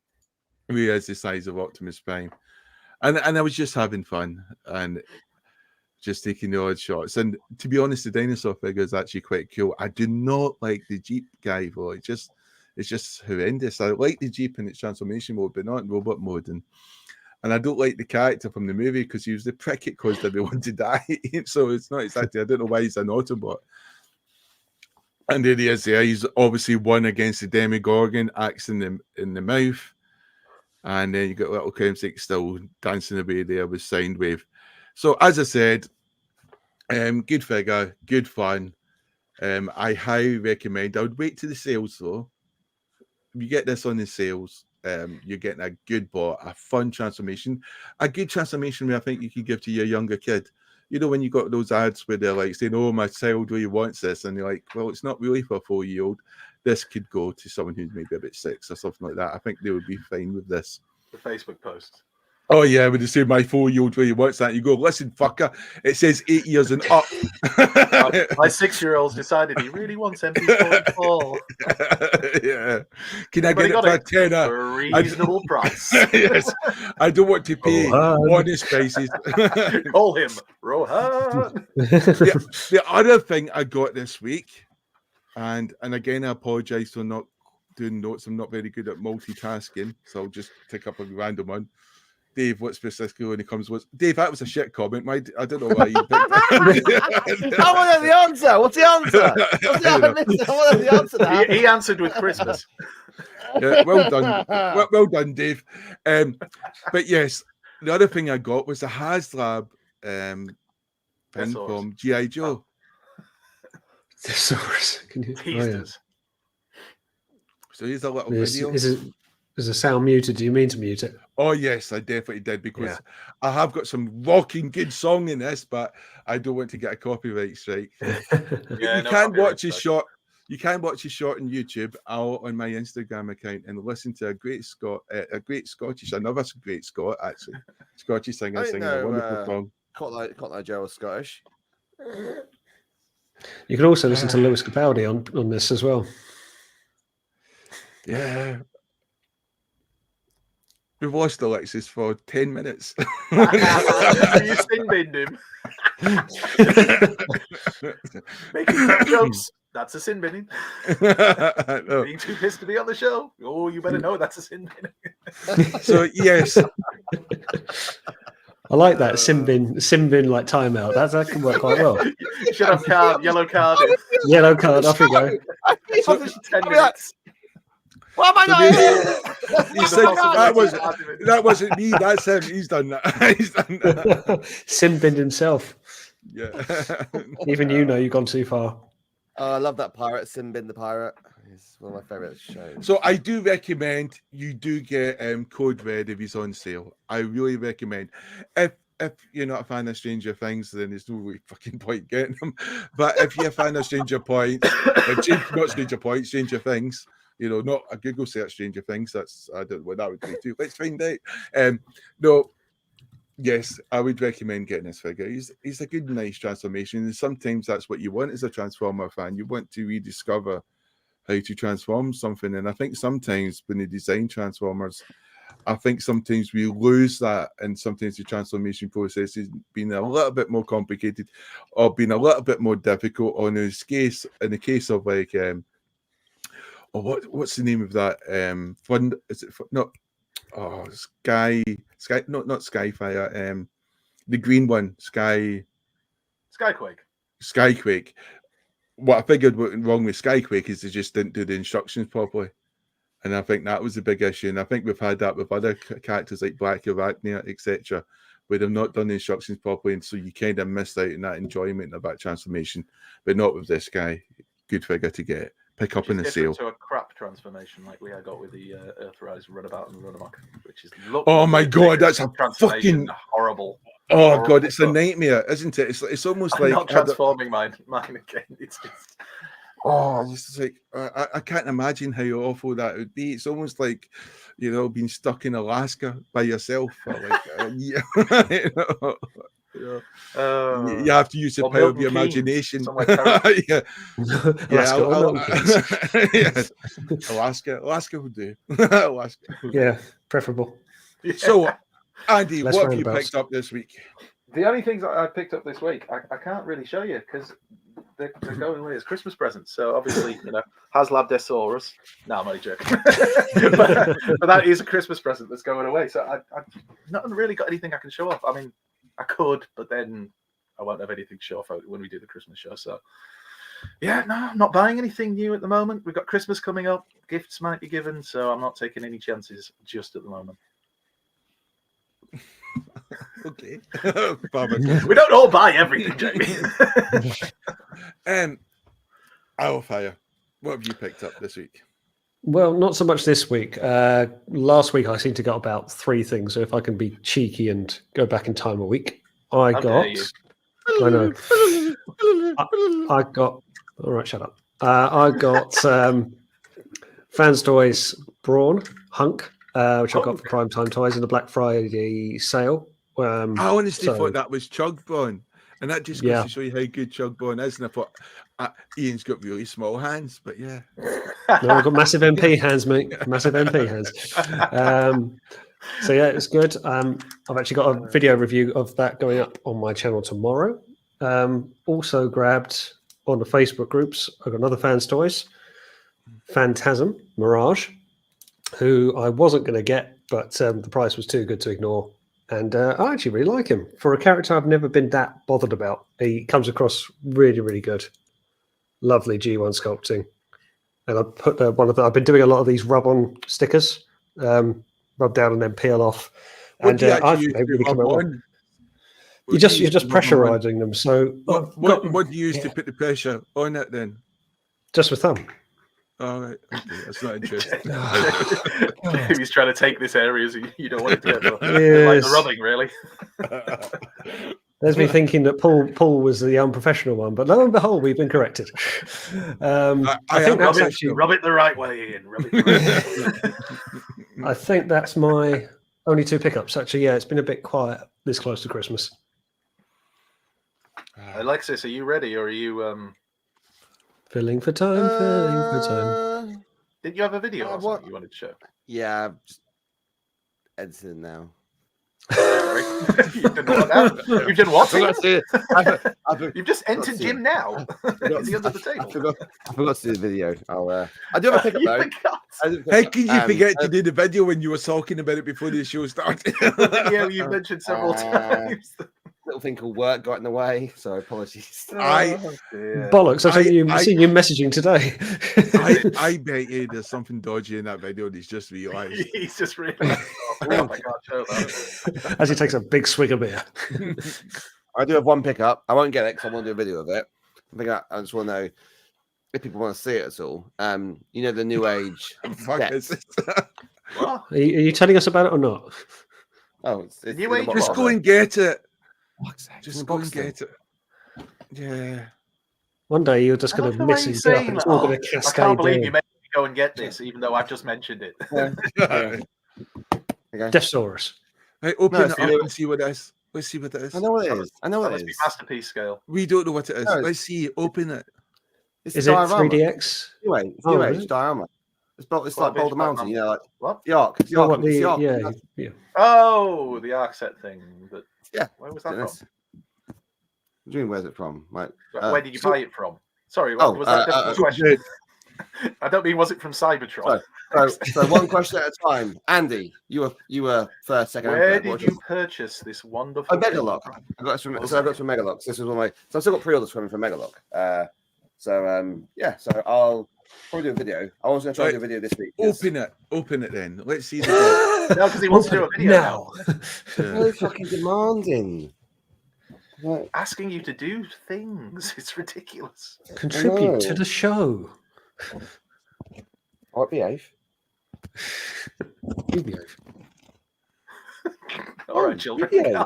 He is the size of Optimus Prime, and I was just having fun and just taking the odd shots. And to be honest, the dinosaur figure is actually quite cool. I do not like the Jeep guy though. It's just horrendous. I like the Jeep in its transformation mode, but not in robot mode. And I don't like the character from the movie because he was the prick it caused everyone to die. So it's not exactly. I don't know why he's an Autobot. And there he is. There, he's obviously won against the Demogorgon, axe in the mouth. And then you got little Kremsick still dancing away there with Soundwave. So as I said, good figure, good fun. I highly recommend. I would wait to the sales though. If you get this on the sales, you're getting a good bot, a fun transformation, a good transformation where I think you can give to your younger kid. When you got those ads where they're like saying, "Oh, my child really wants this," and you're like, "Well, it's not really for a 4-year-old. This could go to someone who's maybe about 6 or something like that." I think they would be fine with this. The Facebook post. Oh yeah, when they say my 4-year-old really wants that, you go, "Listen, fucker, it says 8 years and up." My 6-year-old's decided he really wants MP44. Yeah, can I get it for a tenner? For a reasonable price. Yes, I don't want to pay honest prices. Call him Rohan. The other thing I got this week, and again, I apologize for not doing notes. I'm not very good at multitasking, so I'll just pick up a random one. Dave, what's specifically when it comes with Dave? That was a shit comment. I don't know why you picked it. I want to know the answer. What's the answer? I want to know the answer to that. He answered with Christmas. Yeah, well done. Well done, Dave. But yes, the other thing I got was a HasLab pin from G.I. Joe. Thesaurus. Teased us. So here's a little video. Is the sound muted? Do you mean to mute it? Oh yes, I definitely did, because I have got some rocking good song in this, but I don't want to get a copyright strike. You can watch a short. You can watch a short on YouTube on my Instagram account and listen to a great Scottish, another great Scot actually, Scottish singer singing a wonderful song. Cotton Joe was Scottish. You can also listen to Lewis Capaldi on this as well. Yeah. We've lost Alexis for 10 minutes. You sin binned him. Making jokes. That's a sin binning. No. Being too pissed to be on the show. Oh, you better know that's a sin binning. So yes. I like that sin bin like timeout. That can work quite well. You should have yellow card. Yellow card, off you go. So, 10 minutes. What am I doing? He said that wasn't me. That's him. He's done that. He's done that. Sin binned himself. Yeah. Even you've gone too far. Oh, I love that pirate, Simbin the Pirate. It's one of my favorite shows. So I do recommend you do get Code Red if he's on sale. I really recommend. If you're not a fan of Stranger Things, then there's no really fucking point getting them. But if you're a fan of Stranger Things, not a Google search Stranger Things. I don't know what that would be too. Let's find out. No. Yes, I would recommend getting this figure. He's a good, nice transformation. And sometimes that's what you want as a Transformer fan. You want to rediscover how to transform something. And I think sometimes when they design Transformers, I think sometimes we lose that. And sometimes the transformation process has been a little bit more complicated or been a little bit more difficult. In the case of like, what's the name of that? Fund? Is it not? Oh, Sky, not Skyfire. The green one, Skyquake. What I figured went wrong with Skyquake is they just didn't do the instructions properly, and I think that was the big issue. And I think we've had that with other characters like Black Arachnia, etc., where they've not done the instructions properly, and so you kind of missed out on that enjoyment of that transformation. But not with this guy. Good figure to get. Pick up in the sale. To a crap transformation like we got with the Earthrise Runabout and Runamuck, which is oh my god, that's a fucking horrible. Oh horrible god, it's a nightmare, isn't it? It's almost I'm like not transforming mine again. It's just it's like I can't imagine how awful that would be. It's almost like being stuck in Alaska by yourself for like a year. You have to use the power of your imagination. Alaska would do. Yeah, preferable. So, Andy, what have you picked up this week? The only things I picked up this week, I can't really show you because they're going away as Christmas presents. So obviously, HasLab Desaurus. No, I'm only joking. but that is a Christmas present that's going away. So I've not really got anything I can show off. I mean, I could, but then I won't have anything to show off when we do the Christmas show. So, yeah, no, I'm not buying anything new at the moment. We've got Christmas coming up. Gifts might be given, so I'm not taking any chances just at the moment. Okay. We don't all buy everything, Jamie. Arrowfyre, what have you picked up this week? Well, not so much this week. Last week I seemed to get about 3 things. So if I can be cheeky and go back in time a week, I got. All right, shut up. I got Fans Toys Brawn Hunk, which I got for Primetime Toys in the Black Friday sale. I honestly thought that was Chug Brawn. And that just goes to show you how good Chug Brawn is. And I thought, Ian's got really small hands, but yeah. No, I've got massive MP hands, mate. Massive MP hands. So yeah, it's good. I've actually got a video review of that going up on my channel tomorrow. Also grabbed on the Facebook groups, I've got another Fans Toys, Phantasm Mirage, who I wasn't going to get, but the price was too good to ignore. And I actually really like him. For a character I've never been that bothered about, he comes across really, really good. Lovely G1 sculpting. And I put I've been doing a lot of these rub-on stickers, rub down and then peel off. And I think they really come out. You're just pressurizing them. So what do you use to put the pressure on it then? Just with thumb. All right. Okay. That's not interesting. He's trying to take this area so you don't want it to get like Yes. the rubbing, really. There's me thinking that Paul was the unprofessional one, but lo and behold, we've been corrected. I think that's actually rub it the right way, Ian. Rub it the right way. I think that's my only 2 pickups. Actually, yeah, it's been a bit quiet this close to Christmas. Alexis, are you ready, or are you Filling for time. Did you have a video or something you wanted to show? Yeah, I'm just editing now. Sorry. You've done what now? You've done what? You've just entered Jim now. Is he under the table? I forgot to do the video. I do have a pickup though. How can you forget to do the video when you were talking about it before the show started? The video you mentioned several times. Little thing called work got in the way, so apologies. Bollocks! I've seen you messaging today. I bet you there's something dodgy in that video. And he's just realised. He's just realised. Oh my god! Show that. As he takes a big swig of beer. I do have one pickup. I won't get it because I want to do a video of it. I just want to know if people want to see it at all. You know the new age. Are you telling us about it or not? Oh, it's new age. Just go and get it. Just go and get it. Yeah. One day you're just going to miss it. It's all going to cascade. I can't believe you made me go and get this, even though I've just mentioned it. Deathsaurus. Right, open it up and see what it is. Let's see what it is. I know what it is. Must be masterpiece scale. We don't know what it is. No, let's see. Open it. Is it 3DX? Anyway, it's diorama. It's like Boulder Mountain, you know, like what? The Ark. The Ark. Yeah. Oh, the Ark set thing. But yeah. Where was that from? What do you mean, where's it from? Like, where did you buy it from? Sorry, was that a different question? I don't mean, was it from Cybertron? So one question at a time. Andy, you were first, second. Where did you purchase this wonderful? Megalock. I got it from Megalock. This was one of my. So I've still got pre-orders coming from Megalock. So I'll probably do a video. I was going to try to do a video this week. Open it then. Let's see the no, because he wants to do a video now. So fucking demanding. Right. Asking you to do things. It's ridiculous. Contribute to the show. I'll behave. You behave. All right, children. Yeah.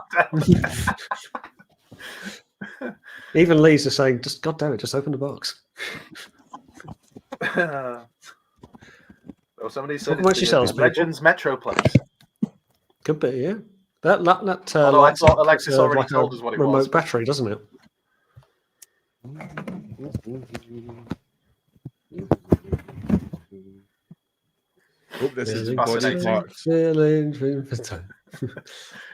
Even Lee's just saying, "Just God damn it, just open the box." Somebody said it's yourselves, Legends Metroplex. Could be, yeah. That although I thought Alexis already like told us what it remote was. battery, doesn't it? Hope this is fascinating. Fascinating.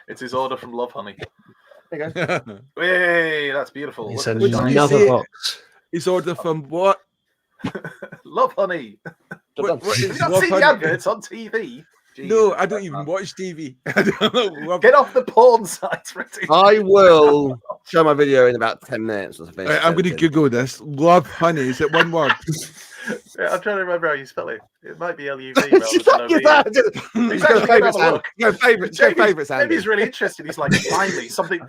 It's his order from Love Honey. There you go. Hey, that's beautiful. He Look sent at the shine. another box. His order from what? Love Honey. What Have is you not Love seen Honey? the adverts on TV? Jesus, No, I don't even watch TV. I don't know. Get off the porn sites, Ricky. I will show my video in about 10 minutes. I'm going to Google this. Love Honey. Is it one word? Yeah, I'm trying to remember how you spell it. It might be L-U-V. He's favourites, Andy. Maybe he's really interested. He's like, finally, something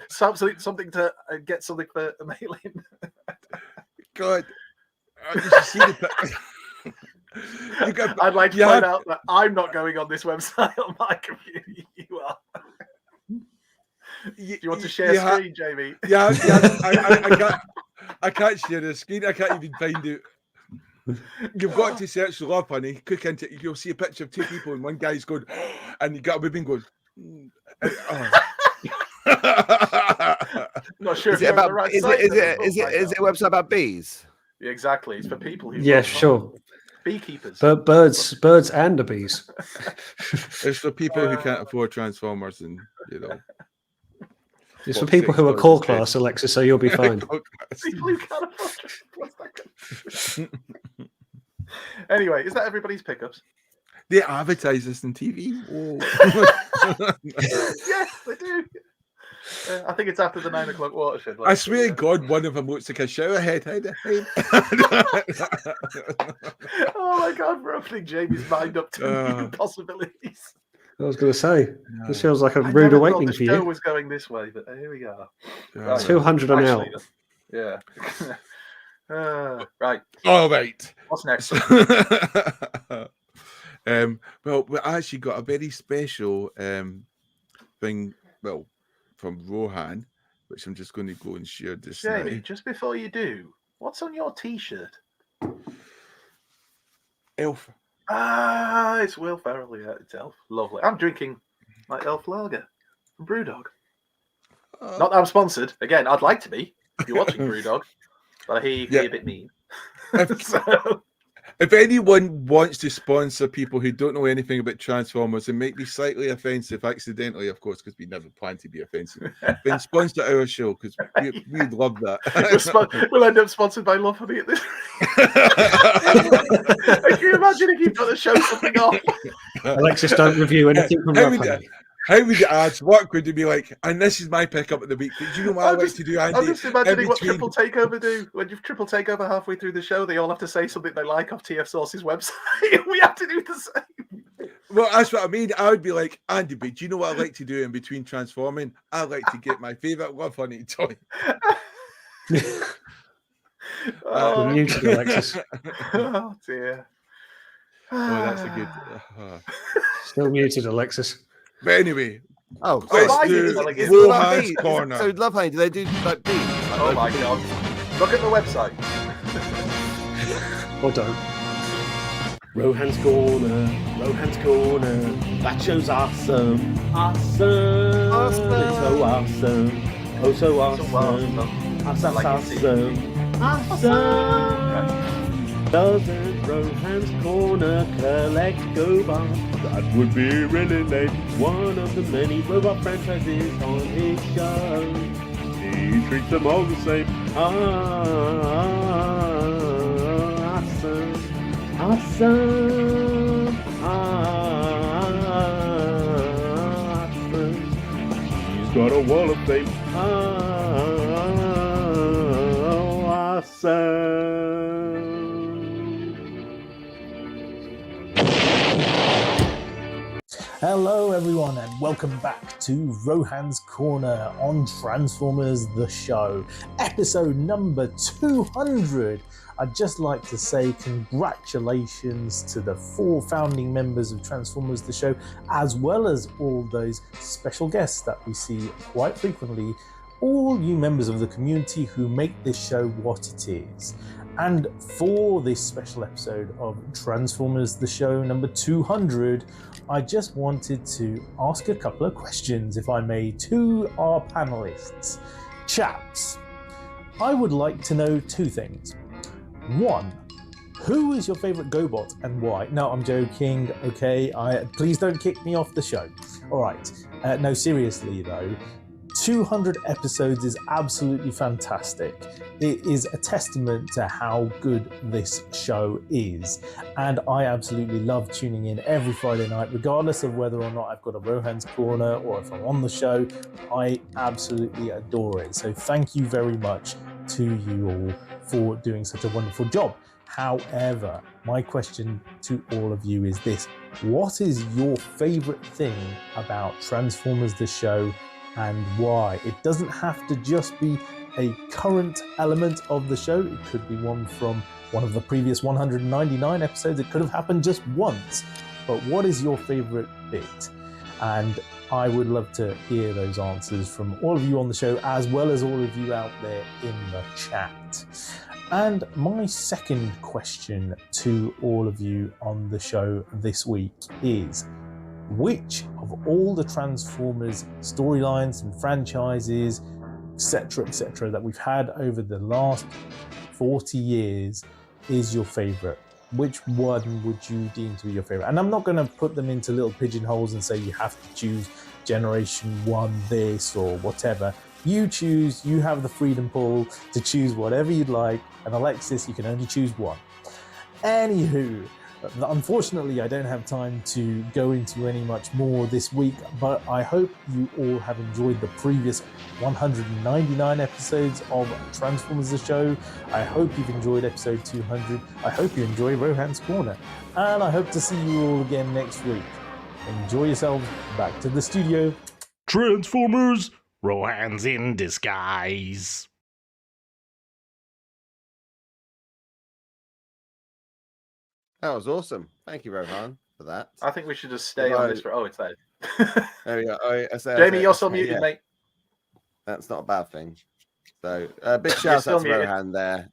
to get something for a mail-in. God. Did you see the I'd like to point out that I'm not going on this website on my computer. You are. Do you want to share screen, Jamie? Yeah. I can't share the screen. I can't even find it. You've got to search Love Honey. Click into it. You'll see a picture of two people, and one guy's going, and you got a woman going. Not sure is it about? Is it a website about bees? Yeah, exactly. It's for people who. Yeah, sure. Beekeepers. Birds and the bees. It's for people who can't afford Transformers, and It's for people who are core class, Alexis, so you'll be fine. People who can't afford Transformers. Anyway, is that everybody's pickups? They advertise this on TV. Yes, they do. I think it's after the 9 o'clock watershed. I swear to God, one of them looks like a shower head. Oh my God, we're opening Jamie's mind up to new possibilities. I was going to say, this feels like a rude awakening for you. The show was going this way, but here we are. Right. 200 an hour. Yeah. Right. All right. What's next? Well, we actually got a very special thing, well, from Rohan, which I'm just going to go and share this Jamie, now. just before you do, what's on your T-shirt? Elf. Ah, it's Will Ferrell. Yeah, it's Elf. Lovely. I'm drinking my Elf lager from Brewdog. Not that I'm sponsored. Again, I'd like to be if you're watching Brewdog, but I hear you can be a bit mean. If anyone wants to sponsor people who don't know anything about Transformers and make me slightly offensive, accidentally, of course, because we never plan to be offensive, then sponsor our show because we'd love that. We'll end up sponsored by Love Honey at this. Can you imagine if you've got to show something off? Alexis, don't review anything from Love Honey. How would the ads work? Would it be like, and this is my pickup of the week? Do you know what I like to do, Andy? I'm just imagining what Triple Takeover do. When you've Triple Takeover halfway through the show, they all have to say something they like off TF Source's website. We have to do the same. Well, that's what I mean. I would be like, Andy, but do you know what I like to do in between transforming? I like to get my favourite Love Honey toy. Muted, Alexis. Oh, dear. Oh, that's a good... Still muted, Alexis. But anyway, let's do do Rohan's Corner. So Love Honey, do they do like beans? Like Oh my god. Look at the website. Or don't. Rohan's Corner, Rohan's Corner. That show's awesome. Awesome. Awesome. It's so awesome. Oh, so awesome. Awesome. Like Awesome. Awesome. Doesn't Rohan's Corner collect GoBots? That would be really lame. One of the many robot franchises on his show. He treats them all the same. Awesome. Awesome. Awesome. He's got a wall of fame. Awesome. Hello everyone and welcome back to Rohan's Corner on Transformers the Show, episode number 200. I'd just like to say congratulations to the 4 founding members of Transformers the Show, as well as all those special guests that we see quite frequently, all you members of the community who make this show what it is. And for this special episode of Transformers the Show number 200, I just wanted to ask a couple of questions, if I may, to our panelists. Chaps, I would like to know 2 things. 1, who is your favourite GoBot and why? No, I'm joking, okay? Please don't kick me off the show. Alright, no, seriously though, 200 episodes is absolutely fantastic. It is a testament to how good this show is. And I absolutely love tuning in every Friday night, regardless of whether or not I've got a Rohan's Corner or if I'm on the show. I absolutely adore it. So thank you very much to you all for doing such a wonderful job. However, my question to all of you is this. What is your favorite thing about Transformers the Show and why? It doesn't have to just be a current element of the show. It could be one from one of the previous 199 episodes. It could have happened just once. But what is your favorite bit? And I would love to hear those answers from all of you on the show, as well as all of you out there in the chat. And my second question to all of you on the show this week is, which of all the Transformers storylines and franchises, etc., that we've had over the last 40 years is your favorite? Which one would you deem to be your favorite? And I'm not going to put them into little pigeonholes and say you have to choose Generation 1 this or whatever. You choose, you have the freedom pool to choose whatever you'd like. And Alexis, you can only choose one. Anywho, unfortunately, I don't have time to go into any much more this week, but I hope you all have enjoyed the previous 199 episodes of Transformers the Show. I hope you've enjoyed episode 200. I hope you enjoy Rohan's Corner. And I hope to see you all again next week. Enjoy yourselves. Back to the studio. Transformers, Rohan's in disguise. That was awesome. Thank you, Rohan, for that. I think we should just stay on this for. Oh, it's there. There we go. Jamie, you're still muted, mate. That's not a bad thing. So, big shout out to Rohan there.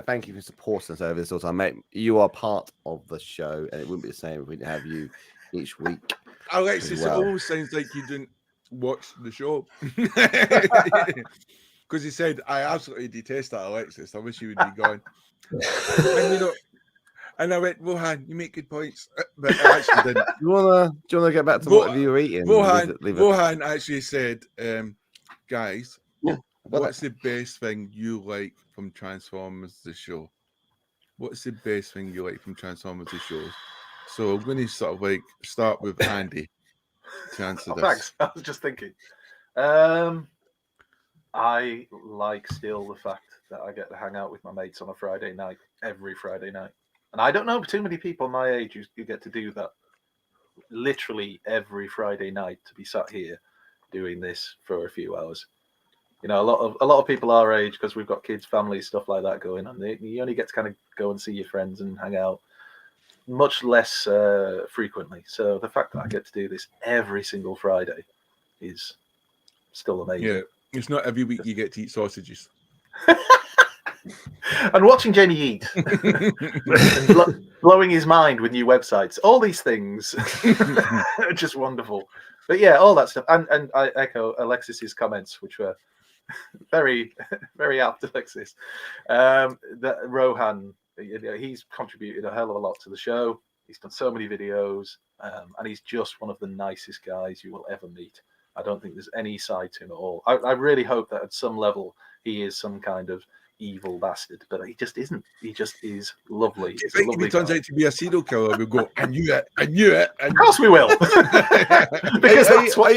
Thank you for supporting us over this whole time, mate. You are part of the show, and it wouldn't be the same if we didn't have you each week. Alexis, it almost sounds like you didn't watch the show. Because he said, I absolutely detest that, Alexis. I wish you would be gone. And I went, Rohan, you make good points. But I actually didn't. Do you wanna get back to what you were eating? Rohan actually said, guys, what's the best thing you like from Transformers the show? What's the best thing you like from Transformers the show? So I'm going to sort of like start with Andy to answer this. Thanks. I was just thinking. I like still the fact that I get to hang out with my mates on a Friday night, every Friday night. And I don't know too many people my age who get to do that literally every Friday night, to be sat here doing this for a few hours. You know, a lot of people our age, because we've got kids, families, stuff like that going on. You only get to kind of go and see your friends and hang out much less frequently. So the fact that I get to do this every single Friday is still amazing. Yeah, it's not every week you get to eat sausages. And watching Jamie eat, and blowing his mind with new websites, all these things are just wonderful. But yeah, all that stuff, and I echo Alexis's comments, which were very, very apt, Alexis. That Rohan, he's contributed a hell of a lot to the show. He's done so many videos, and he's just one of the nicest guys you will ever meet. I don't think there's any side to him at all. I really hope that at some level he is some kind of evil bastard, but he just isn't. He just is lovely. If he turns out to be a serial killer, we'll go, I knew it. Of course we will. Because are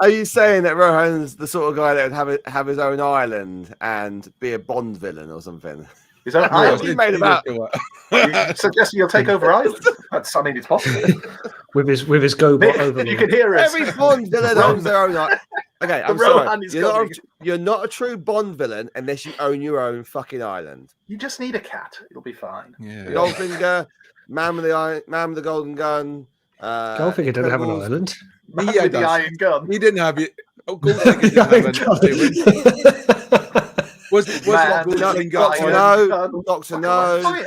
you saying that Rohan's the sort of guy that would have his own island and be a Bond villain or something? His own island? He's made about. Suggesting you'll take over Ireland. I mean, it's possible. with his GoBot over. You can hear us. Every Bond villain owns their own island. Okay, I'm sorry. You're not a true Bond villain unless you own your own fucking island. You just need a cat. It'll be fine. Yeah. Goldfinger, man with the golden gun. Goldfinger didn't have an island. Yeah, the iron gun. He didn't have it. Oh, Goldfinger didn't have an Was Doctor No,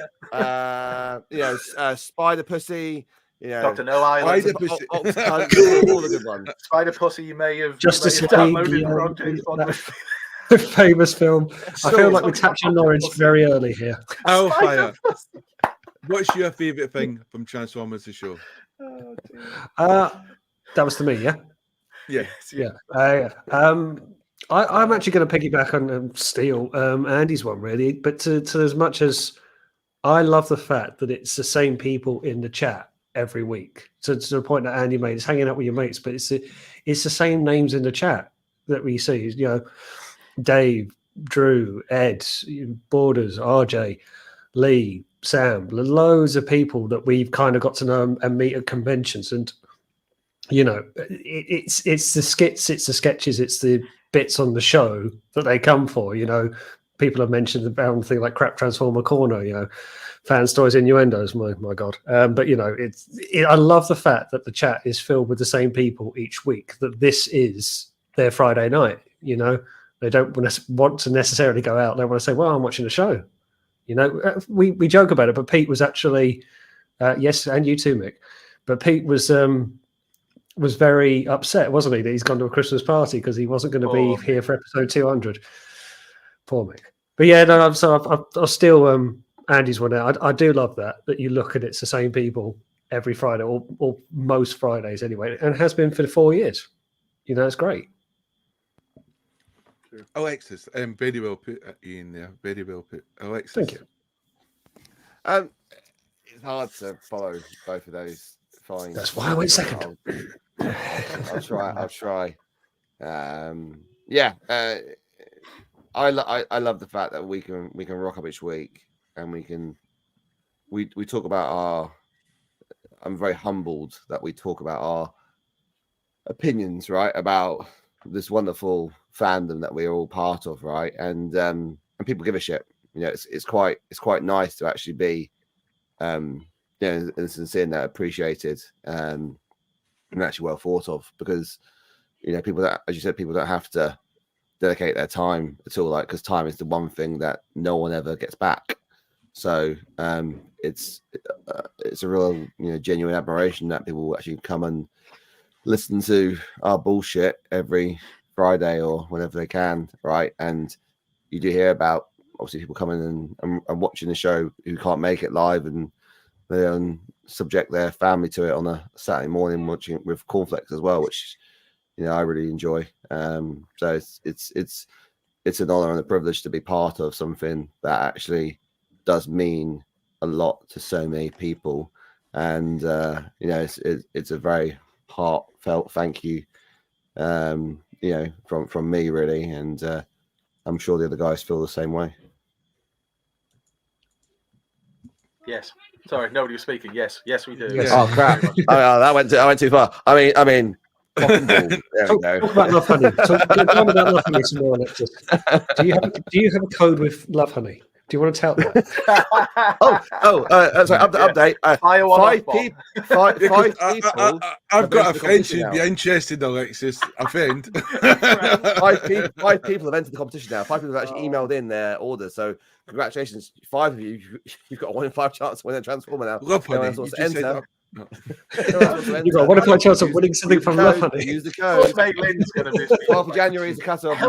Spider Pussy. Dr. No Island, Spider Pussy, all the good ones. Spider Pussy, you may have downloaded the wrong James Bond. Famous film. I feel like we're touching Norwich very early here. Arrowfyre. What's your favourite thing from Transformers the show? That was to me, yeah? Yeah. I'm actually going to piggyback on steal Andy's one, really. But to as much as I love the fact that it's the same people in the chat every week. So to the point that Andy made, it's hanging out with your mates, but it's the same names in the chat that we see. You know, Dave, Drew, Ed, Borders, RJ, Lee, Sam, loads of people that we've kind of got to know and meet at conventions. And you know, it's the skits, it's the sketches, it's the bits on the show that they come for. You know, people have mentioned about things like Crap Transformer Corner, you know, fan stories, innuendos, my God. But, you know, I love the fact that the chat is filled with the same people each week, that this is their Friday night, you know. They don't want to necessarily go out. They want to say, well, I'm watching a show. You know, we joke about it, but Pete was actually, yes, and you too, Mick. But Pete was very upset, wasn't he, that he's gone to a Christmas party because he wasn't going to be here for episode 200. Poor Mick. But yeah, no, I'll steal Andy's one out. I do love that you look at it's the same people every Friday, or most Fridays anyway, and has been for 4 years. You know, it's great. Alexis, very well put, Ian. There, very well put, Alexis. Thank you. It's hard to follow both of those. Fine. That's why I went second. I'll try. I love the fact that we can rock up each week and we talk about I'm very humbled that we talk about our opinions, right, about this wonderful fandom that we're all part of, right, and people give a shit. You know, it's quite nice to actually be and sincere and appreciated, and actually well thought of, because people that, as you said, people don't have to dedicate their time at all, like, because time is the one thing that no one ever gets back. So it's a real genuine admiration that people actually come and listen to our bullshit every Friday or whenever they can, right? And you do hear about obviously people coming and watching the show who can't make it live, and they subject their family to it on a Saturday morning watching it with cornflakes as well, which I really enjoy. So it's an honor and a privilege to be part of something that actually does mean a lot to so many people, and it's a very heartfelt thank you, from me, really, and I'm sure the other guys feel the same way. Yes. Sorry, nobody was speaking. Yes, we do. Yes. Oh crap! I went too far. I mean. There we go. Talk about Love Honey. Go on about Love Honey some more, Alexis. Do you have a code with Love Honey? Do you want to tell that? Sorry, update. Five people. I've got a friend who'd be interested, Alexis. A friend. Five people have entered the competition now. 5 people have actually emailed in their orders. So congratulations, 5 of you. You've got a 1 in 5 chance to win a Transformer now. Love Honey. You've got 1 in 5 chance of winning something from Love Honey. Use the code. Lynn's going to be 12th of January is the cut-off.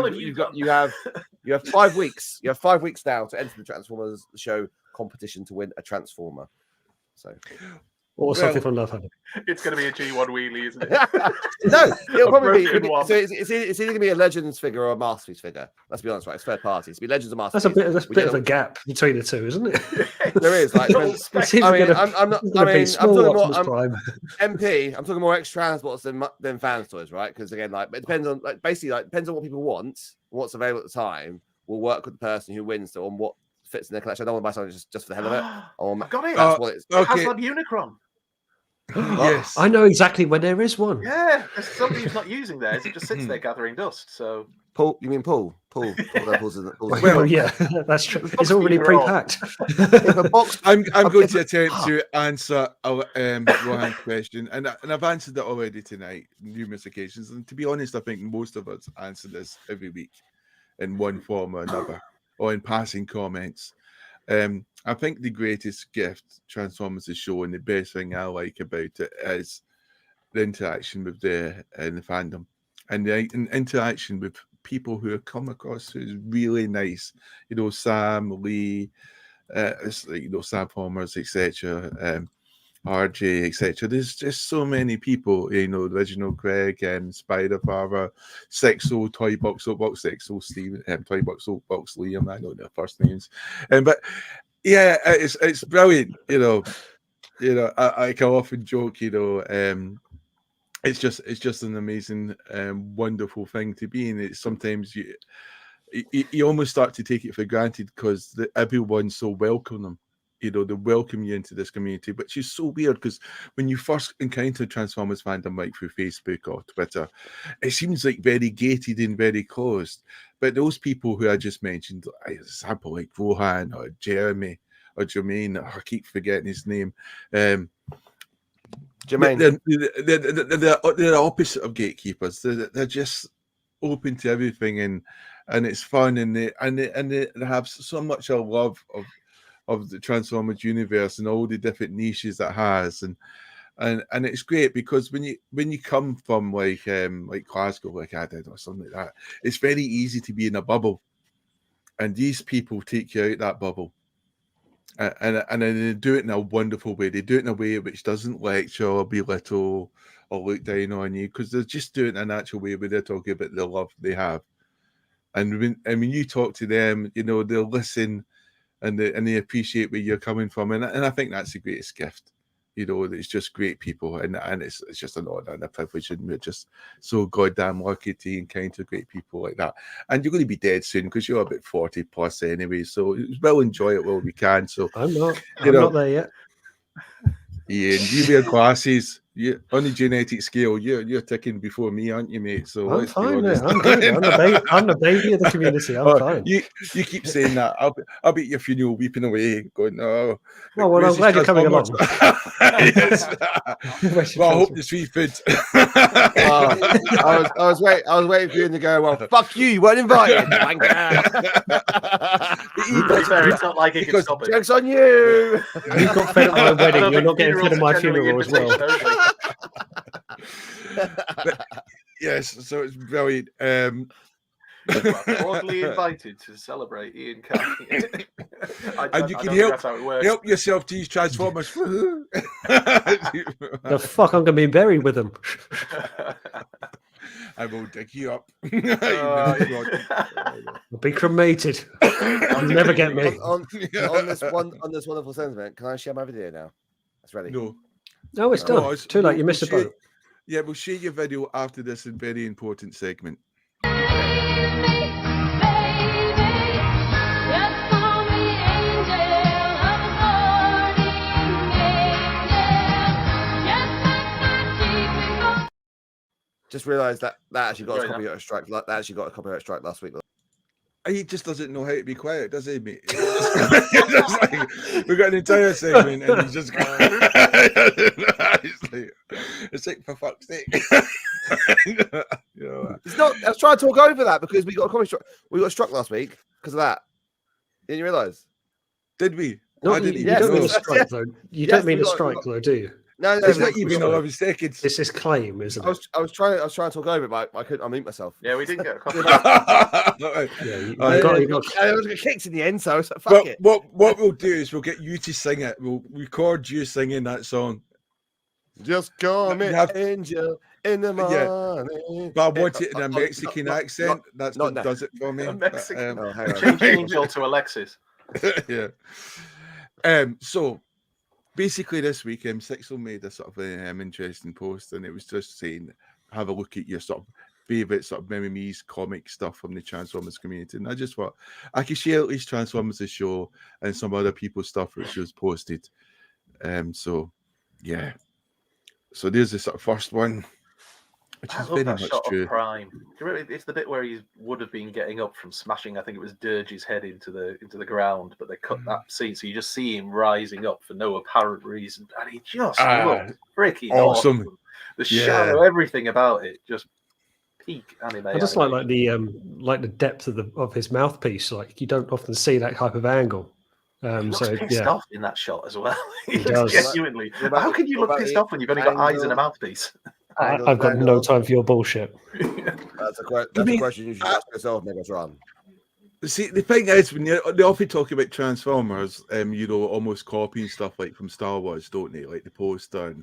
You have 5 weeks. You have 5 weeks now to enter the Transformers show competition to win a Transformer. So, or something from Love Honey. It's going to be a G1 wheelie, isn't it? No, it'll probably be. So it's either going to be a Legends figure or a Masterpiece figure. Let's be honest, right? It's third party. It's be Legends or Masterpiece. That's a bit of a gap between the two, isn't it? There is. Like, I'm talking more MP. I'm talking more X Transports than Fans Toys, right? Because again, like, it depends on, like, basically, like, depends on what people want, what's available at the time. We'll work with the person who wins on what fits in their collection. I don't want to buy something just for the hell of it. I've got it. That's what it's. Okay. Hasbro Unicron. Yes, I know exactly when there is one. Yeah, there's somebody who's not using theirs. It just sits there gathering dust. So Paul, you mean Paul? Paul. Well, yeah, that's true. It's already pre-packed. I'm going to attempt to answer Rohan's question, and I've answered it already tonight, numerous occasions. And to be honest, I think most of us answer this every week in one form or another, or in passing comments. I think the greatest gift Transformers is showing, the best thing I like about it, is the interaction with the fandom, and the interaction with people who have come across who's really nice. Sam, Lee, Sam Palmer's, etc. RJ, etc. There's just so many people, Reginald Craig, Spider-Father, Sexo, Toy Box, Soapbox, Sexo, Steve, Toy Box, Soapbox, Liam, I don't know their first names. But yeah, it's brilliant, I can often joke, it's just an amazing, wonderful thing to be in. It's sometimes you almost start to take it for granted because everyone's so welcoming. They welcome you into this community, which is so weird because when you first encounter Transformers fandom, like through Facebook or Twitter, it seems like very gated and very closed. But those people who I just mentioned, example like Rohan or Jeremy or Jermaine, I keep forgetting his name. Jermaine. They're the opposite of gatekeepers. They're just open to everything, and it's fun, and they have so much a love of the Transformers universe and all the different niches that has, and it's great because when you come from like Glasgow, like I did, or something like that, it's very easy to be in a bubble, and these people take you out that bubble, and they do it in a wonderful way. They do it in a way which doesn't lecture or belittle or look down on you, because they're just doing it in a natural way where they're talking about the love they have, and when you talk to them, they'll listen. And they appreciate where you're coming from, and I think that's the greatest gift. It's just great people, and it's just an honor and a privilege, and we're just so goddamn lucky to encounter great people like that. And you're going to be dead soon because you're about 40 plus anyway, so we'll enjoy it while we can. So I'm not there yet. Ian, you wear glasses. You on the genetic scale, you're ticking before me, aren't you, mate? So I'm let's be fine, mate. honest. I'm good. I'm the baby of the community. I'm fine. You keep saying that. I'll be at your funeral weeping away, going, "Oh, well, I'm glad you're coming along." Yes. Well, I hope there's free food. I was waiting for you to go. Well, fuck you. You weren't invited. It's not like he can stop it. Joke's on you. You got fed at my wedding. You're not getting fed at my funeral as well. Yes, so it's brilliant. Broadly invited to celebrate Ian County. And you can help yourself to these Transformers. The fuck, I'm gonna be buried with them. I will dig you up. I'll be cremated. You'll never get me. On this wonderful sentiment, can I share my video now? It's ready. No, it's done. It's too late. You missed a boat. Yeah, we'll share your video after this very important segment. Just realised that actually got a copyright strike. That actually got a copyright strike last week. He just doesn't know how to be quiet, does he, mate? We've got an entire segment, and he's just. It's like, for fuck's sake. It's not. I was trying to talk over that because we got a copyright strike. We got struck last week because of that. Didn't you realise? Did we? No, I didn't. You don't mean a strike, though. You don't mean a strike, though, do you? No, it's not even 11 seconds. It's his claim, isn't it? I was trying to talk over it, but I couldn't unmute myself. Yeah, we didn't get a copy. I was kicked in the end, so I was like, fuck it. What we'll do is we'll get you to sing it. We'll record you singing that song. Just call me angel in the morning. But I want it in a Mexican accent. That's what does it for me. Change angel to Alexis. Yeah. So basically this week, Sixel made a sort of interesting post, and it was just saying, have a look at your sort of favorite sort of memes, comic stuff from the Transformers community. And I just thought I could share at least Transformers the show and some other people's stuff which was posted. So yeah. So there's the sort of first one, which is very much true. Prime. Do you remember, it's the bit where he would have been getting up from smashing, I think it was Dirge's head into the ground, but they cut that scene, so you just see him rising up for no apparent reason, and he just looked freaking awesome. The shadow, everything about it, just peak anime. I just like the depth of his mouthpiece. Like you don't often see that type of angle. He looks pissed off in that shot as well. He looks genuinely. How can you look pissed off when you've only got eyes and a mouthpiece? I've got no time for your bullshit. That's a question you should ask yourself, Megatron. See, the thing is, when they often talk about Transformers, almost copying stuff like from Star Wars, don't they? Like the poster.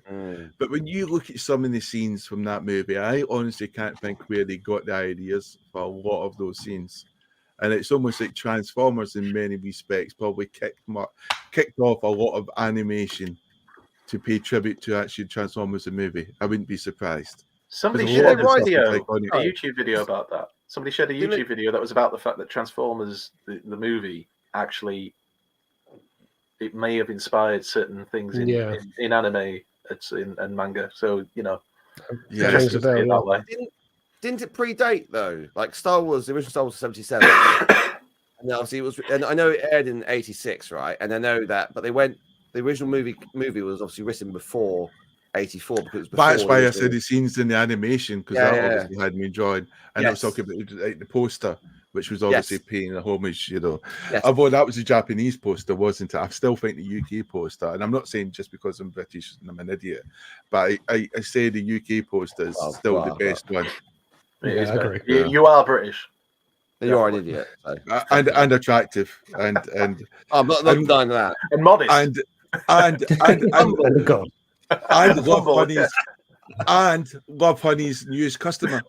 But when you look at some of the scenes from that movie, I honestly can't think where they got the ideas for a lot of those scenes. And it's almost like Transformers, in many respects, probably kicked off a lot of animation to pay tribute to actually Transformers the movie. I wouldn't be surprised. Somebody shared a YouTube video about that. Somebody shared a YouTube video that was about the fact that Transformers, the movie, actually, it may have inspired certain things in anime and manga. So, that way. Didn't it predate though? Like Star Wars, the original Star Wars was 77. And obviously it was, and I know it aired in 86, right? And I know that, but the original movie was obviously written before 84 because it was before. That's why I said the scenes in the animation, because that obviously had me enjoyed. And I was talking about the poster, which was obviously paying a homage, Although that was a Japanese poster, wasn't it? I still think the UK poster, and I'm not saying just because I'm British and I'm an idiot, but I say the UK poster is still the best one. I agree. You are British. You are an idiot. So. And attractive. And I'm not denying that. And modest. And God. And Love Honey's newest customer.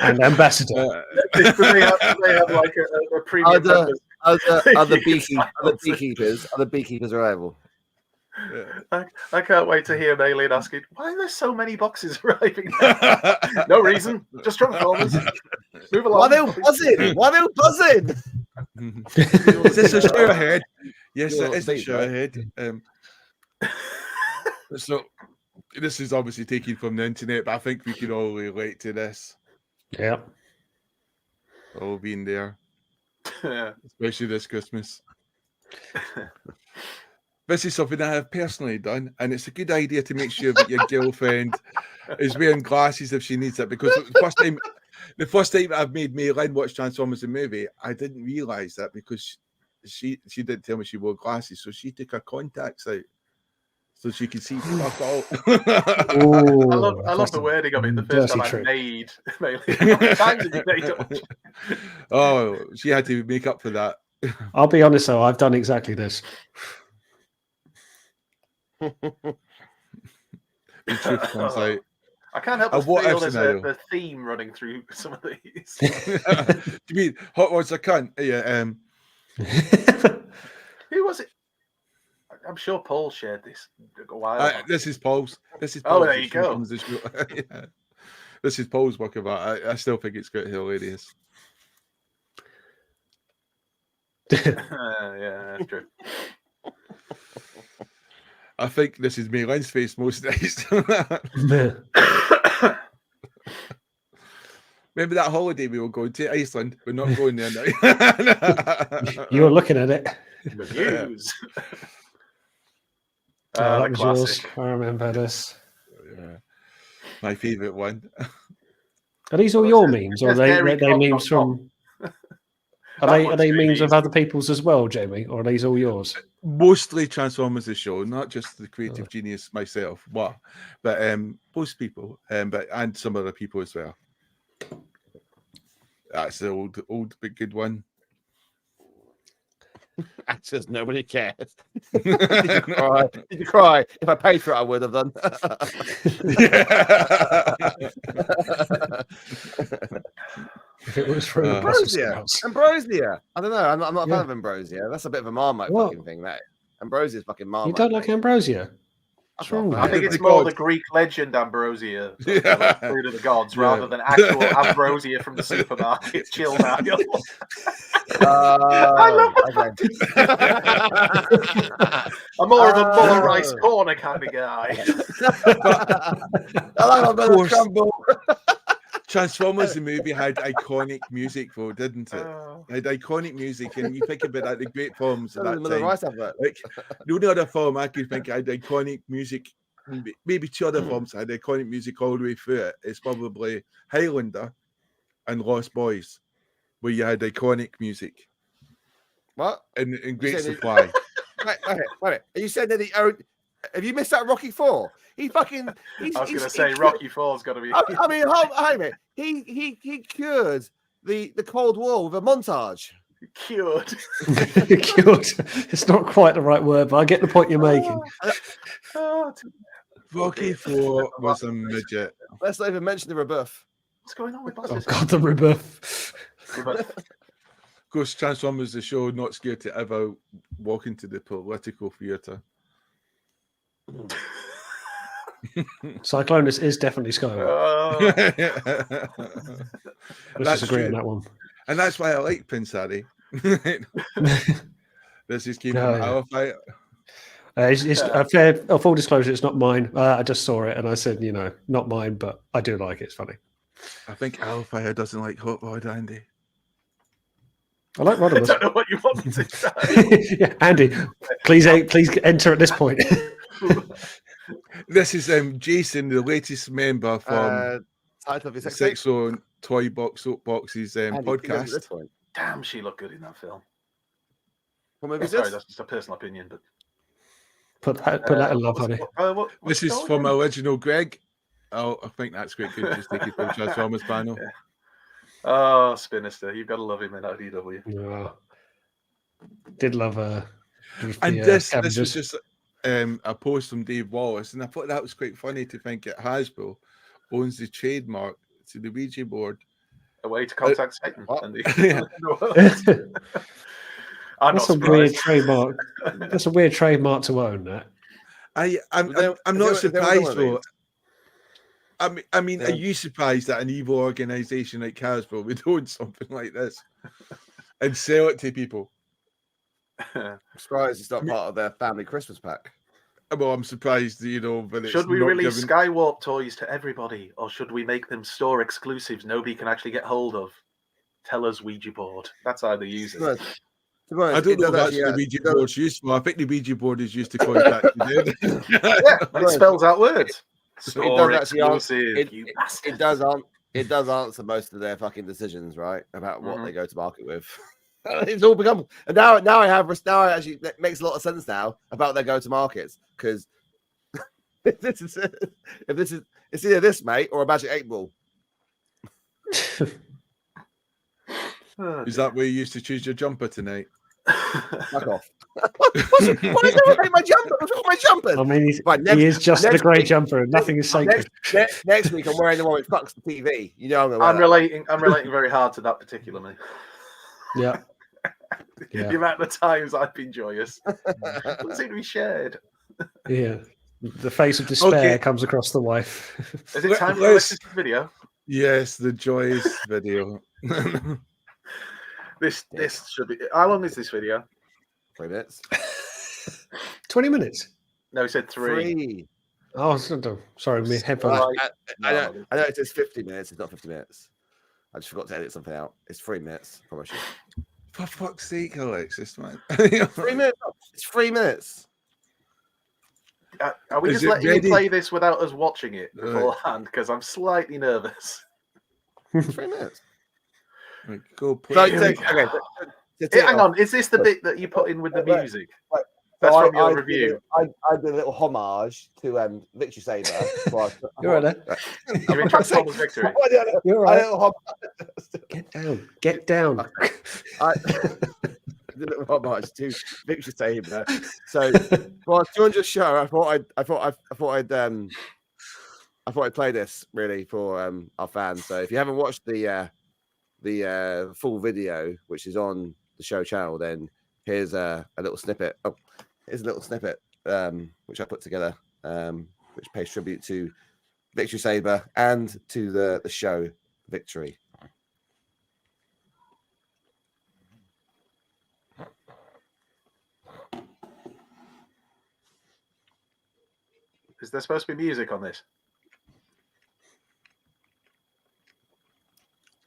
And ambassador. They have like a premium. Other beekeepers are able. I can't wait to hear an alien asking, why are there so many boxes arriving now? No reason, just Transformers. Move along. Why are they all buzzing? Is this a show ahead? Yes, it is a show ahead. So this is obviously taken from the internet, but I think we can all relate to this. Yeah. All being there, Yeah. especially this Christmas. This is something I have personally done, and it's a good idea to make sure that your girlfriend is wearing glasses if she needs it. Because the first time I've made Maylin watch Transformers the movie, I didn't realise that because she didn't tell me she wore glasses, so she took her contacts out so she could see fuck all. I love the wording of it. The first time I made Maylin. How many times did you make it? Oh, she had to make up for that. I'll be honest though, I've done exactly this. The truth comes out. I can't help but feel there's a theme running through some of these. Do you mean Hot Rods a cunt? Yeah. Who was it? I'm sure Paul shared this a while ago. This is Paul's. This is Paul's. Oh, there you go. Yeah. This is Paul's work of art. I still think it's quite hilarious. Yeah, that's true. I think this is Maylin's face most days. Remember that holiday we were going to Iceland? We're not going there now. You were looking at it. The news. That was yours. I remember this. Yeah. My favourite one. Are these all your memes, or are they memes from? Are they memes of other people's as well, Jamie, or are these all yours? Mostly Transformers the show, not just the creative genius myself. But most people, and some other people as well. That's the old but good one. Actors, nobody cares. Did you cry? If I paid for it, I would have done. If it was for Ambrosia. I don't know. I'm not a fan of Ambrosia. That's a bit of a Marmite fucking thing. That Ambrosia's fucking Marmite. You don't like Ambrosia? What's wrong with I think it's more the Greek legend Ambrosia, Food of the Gods, rather than actual Ambrosia from the supermarket. Chill now. I love that. I'm more of a Muller Rice Corner kind of guy. I like a bit of crumble. Transformers the movie had iconic music though, didn't it? It had iconic music, and you think about the great films at that time. Like the only other film I could think had iconic music, maybe two other films had iconic music all the way through it. It's probably Highlander and Lost Boys, where you had iconic music. What? In great supply. Wait. Are you saying that he owned? Have you missed out Rocky 4? I was going to say Rocky 4's got to be. I mean, hold a minute. He cured the Cold War with a montage. Cured. Cured. It's not quite the right word, but I get the point you're making. Rocky 4 was a midget. Let's not even mention the rebuff. What's going on with Oh God, the rebuff. Of course, Transformers the show, not scared to ever walk into the political theatre. Cyclonus is definitely Skywalker. Let's agree on that one. And that's why I like Prince Harry. This is keeping Arrowfyre. It's full disclosure, it's not mine. I just saw it and I said, not mine, but I do like it. It's funny. I think Arrowfyre doesn't like Hot Rod Andy. I like Rodimus. I don't know what you want me to say. Yeah, Andy, please enter at this point. This is Jason, the latest member from Sex Zone Toy Box Soapbox's podcast. Damn, she looked good in that film. What movie is sorry, this? that's just a personal opinion, but put that in love, honey. This is from original Greg. Oh, I think that's quite good. Just take it from Transformers panel. Yeah. Oh, Spinister, you've got to love him in IDW. Yeah. Did love her. And this was just a post from Dave Wallace, and I thought that was quite funny to think that Hasbro owns the trademark to the Ouija board. A way to contact Satan. That's a weird trademark. That's a weird trademark to own. That. I'm not surprised though. I mean, are you surprised that an evil organization like Hasbro would own something like this and sell it to people? I'm surprised it's not part of their family Christmas pack. Well, I'm surprised, but it's should we not release given... Skywarp toys to everybody, or should we make them store exclusives nobody can actually get hold of? Tell us, Ouija board. That's how they use it. I don't know if that's the Ouija board's useful. I think the Ouija board is used to contact you. Yeah, but it spells out words. Store It does exclusive. It does answer most of their fucking decisions, right? About what they go to market with. It's all become now. Now actually it makes a lot of sense now about their go to markets, because it's either this, mate, or a Magic 8 Ball. Is that where you used to choose your jumper tonight? Fuck off. What is my jumper? What's wrong with my jumper? I mean, he is just a great jumper. Nothing is sacred. Next week, I'm wearing the one with fucks the TV. I'm relating very hard to that particular mate. Yeah. The amount of times I've been joyous doesn't seem to be shared. Yeah. The face of despair comes across the wife. Is it time for this video? Yes, the joyous video. This should be. How long is this video? 3 minutes. 20 minutes. No, he said 3. Oh, sorry, my headphones. I know it says 50 minutes. It's not 50 minutes. I just forgot to edit something out. It's 3 minutes. I promise you. For fuck's sake, Alexis, man. 3 minutes. It's 3 minutes. Are we just letting you play this without us watching it beforehand? Because I'm slightly nervous. 3 minutes. Go play. Hang on, is this the bit that you put in with the music? That's from your review. I did a little homage to Victory Saber. You're right there. You're in Transformers Victory. You're right. Get down. I did a little homage to Victory Saber. So for our 200th show, I thought I'd play this really for our fans. So if you haven't watched the full video, which is on the show channel, then here's a little snippet. Oh, here's a little snippet which I put together, which pays tribute to Victory Saber and to the show Victory. Is there supposed to be music on this?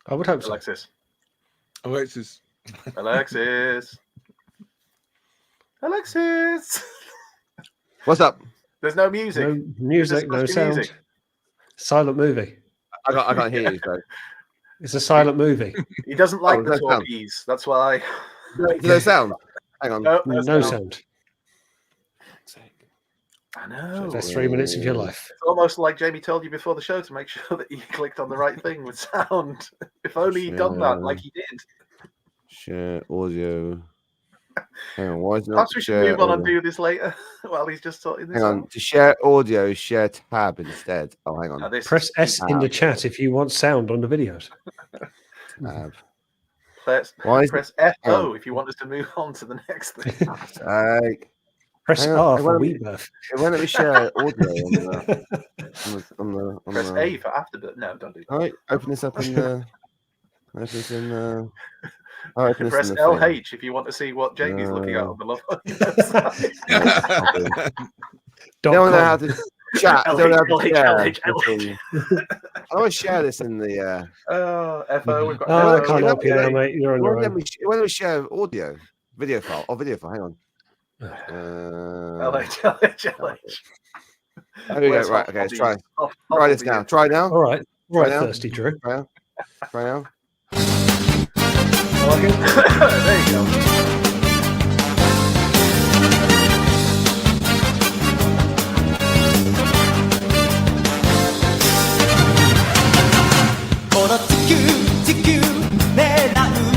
I would hope so. Alexis. What's up? There's no music. No music, no sound. Music. Silent movie. I can't hear you. So. It's a silent movie. He doesn't like the talkies. That's why. No sound. Hang on. No sound. I know. So that's 3 minutes of your life. It's almost like Jamie told you before the show to make sure that you clicked on the right thing with sound. If only he'd done that like he did. Share audio. Hang on, why is it not? Perhaps we should move on and do this later while he's just sorting this out. Hang on, to share audio, share tab instead. Oh, hang on. Press S in the chat if you want sound on the videos. Tab. Press F0 if you want us to move on to the next thing. Press R for rebirth. Why don't we share audio on the Press A for afterbirth. No, don't do that. All right, open this up in the. Press LH if you want to see what Jamie's looking at on the love. Don't know how to chat. I don't know how to share. I always share this in the. FO. We've got. I can't help you now, mate. You're on your own. Why don't we share video file? Hang on. LH. There we go. Right. Okay. Let's try. Try this now. Try now. All right. Right, thirsty Drew. Try now. There you go.この地球狙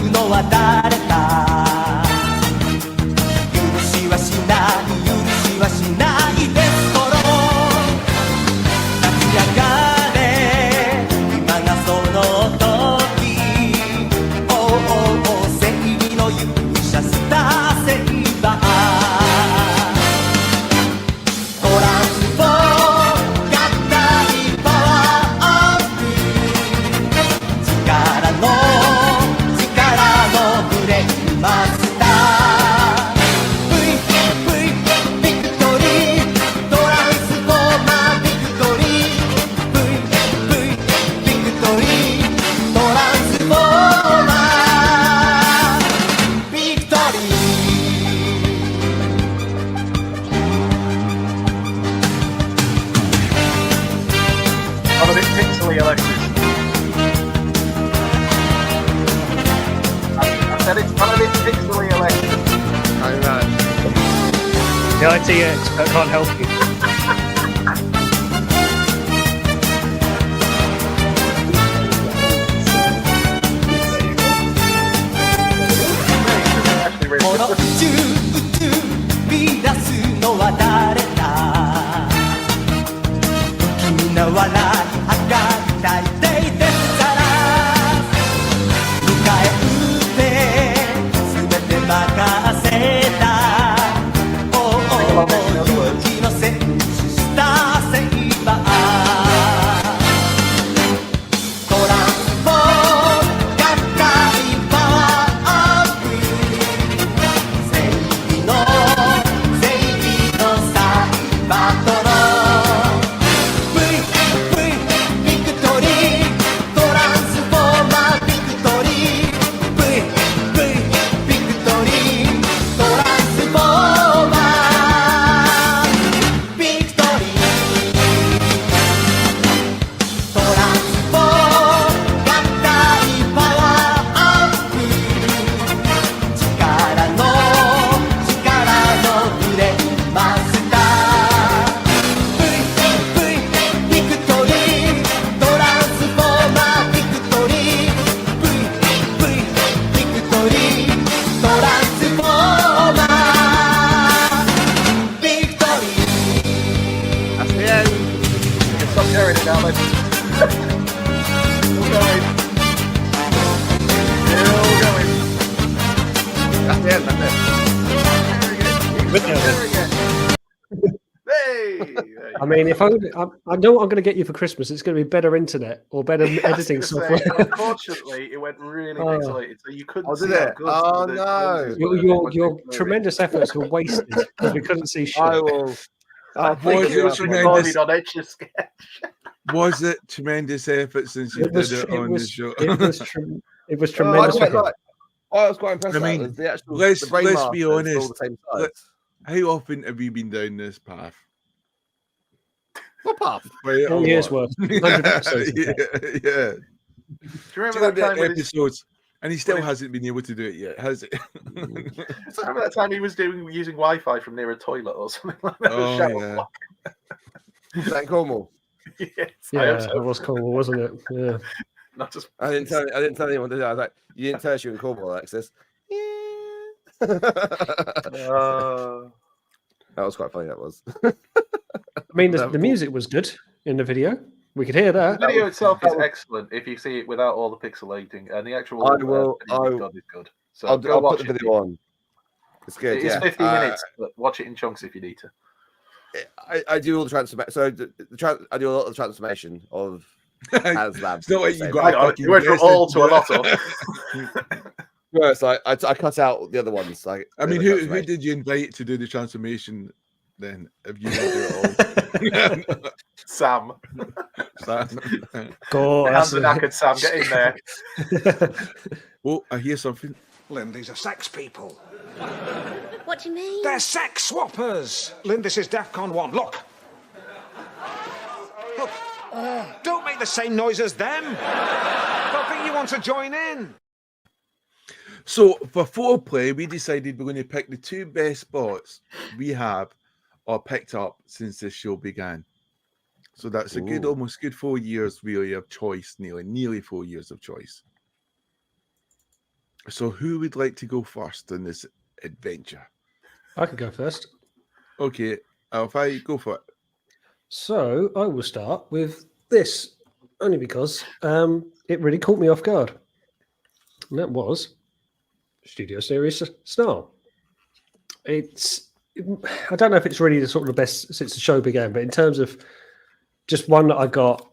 うのは誰か許しはしないですから立ち上がれ今がその時正義の勇者 I'm a bit pixely, Alexis. I said it's not a bit pixely, Alexis. I know. The IT expert can't help you.この宇宙見出すのは誰だ君の笑いはが大抵ですから迎え撃って全て任せたおお勇気の戦士スターセイバートランスフォーム合体パワーアップ正義のサイバトロビクトリートランスフォーマービクトリービクトリートランスフォーマービクトリートランスフォー合体パワーアップ力のブレインマスタービクトリートランスフォーマービクトリービクトリートランスフォーマービクトリー That's the end. Stop hearing it now, mate. Still going. Still going. That's the end. That's it. Hey! I mean, if I know what I'm going to get you for Christmas, it's going to be better internet or better editing software. Unfortunately, it went really pixelated, so you couldn't see did how it? good Oh, the no. lenses were. Your tremendous efforts were wasted because we couldn't see shit. I will. I think Was it it was tremendous? recorded on Etch a Sketch. Was it tremendous effort since you did it on the show? It was I tremendous. was quite impressed. I mean, with the actual, let's the brain be master is all honest. the same size. How often have you been down this path? What path? Quite a 4 years lot. worth. 100 episodes. yeah. Do you remember 200 that time when episodes, and he still hasn't been able to do it yet, has he? remember that time he was using Wi-Fi from near a toilet or something like that? Oh, Shower yeah. block. Is that in Cornwall? Yes, I Yeah, hope so. it was cool, wasn't it? Yeah. Not just I didn't tell anyone to do that. I was like, you didn't tell us you were in Cornwall, Alexis. Yeah. That was quite funny. That was. I mean, the music was good in the video. We could hear that. the video itself is excellent if you see it without all the pixelating, and the actual God is good. So I'll go watch put the it. video on. It's good. It's yeah. 15 minutes, but watch it in chunks if you need to. I do all the transformation. So I do a lot of the transformation of HasLab. It's not like you got You went from all to a lot of. Worse, I cut out the other ones. Like, I mean, who did you invite to do the transformation then? If you didn't do it all, Sam. Go, Hands are knackered, Sam. Get in there. Oh, I hear something. Lynn, these are sex people. What do you mean? They're sex swappers. Lynn, this is DEFCON 1. Look. Look. Don't make the same noise as them. Don't think you want to join in. So for Fourplay, we decided we're going to pick the two best spots we have or picked up since this show began. So that's a good, almost good 4 years really of choice, nearly 4 years of choice. So who would like to go first in this adventure? I could go first. Okay, Arrowfyre, go for it. So I will start with this, only because it really caught me off guard. And that was Studio Series Snarl. I don't know if it's really the sort of the best since the show began, but in terms of just one that I got,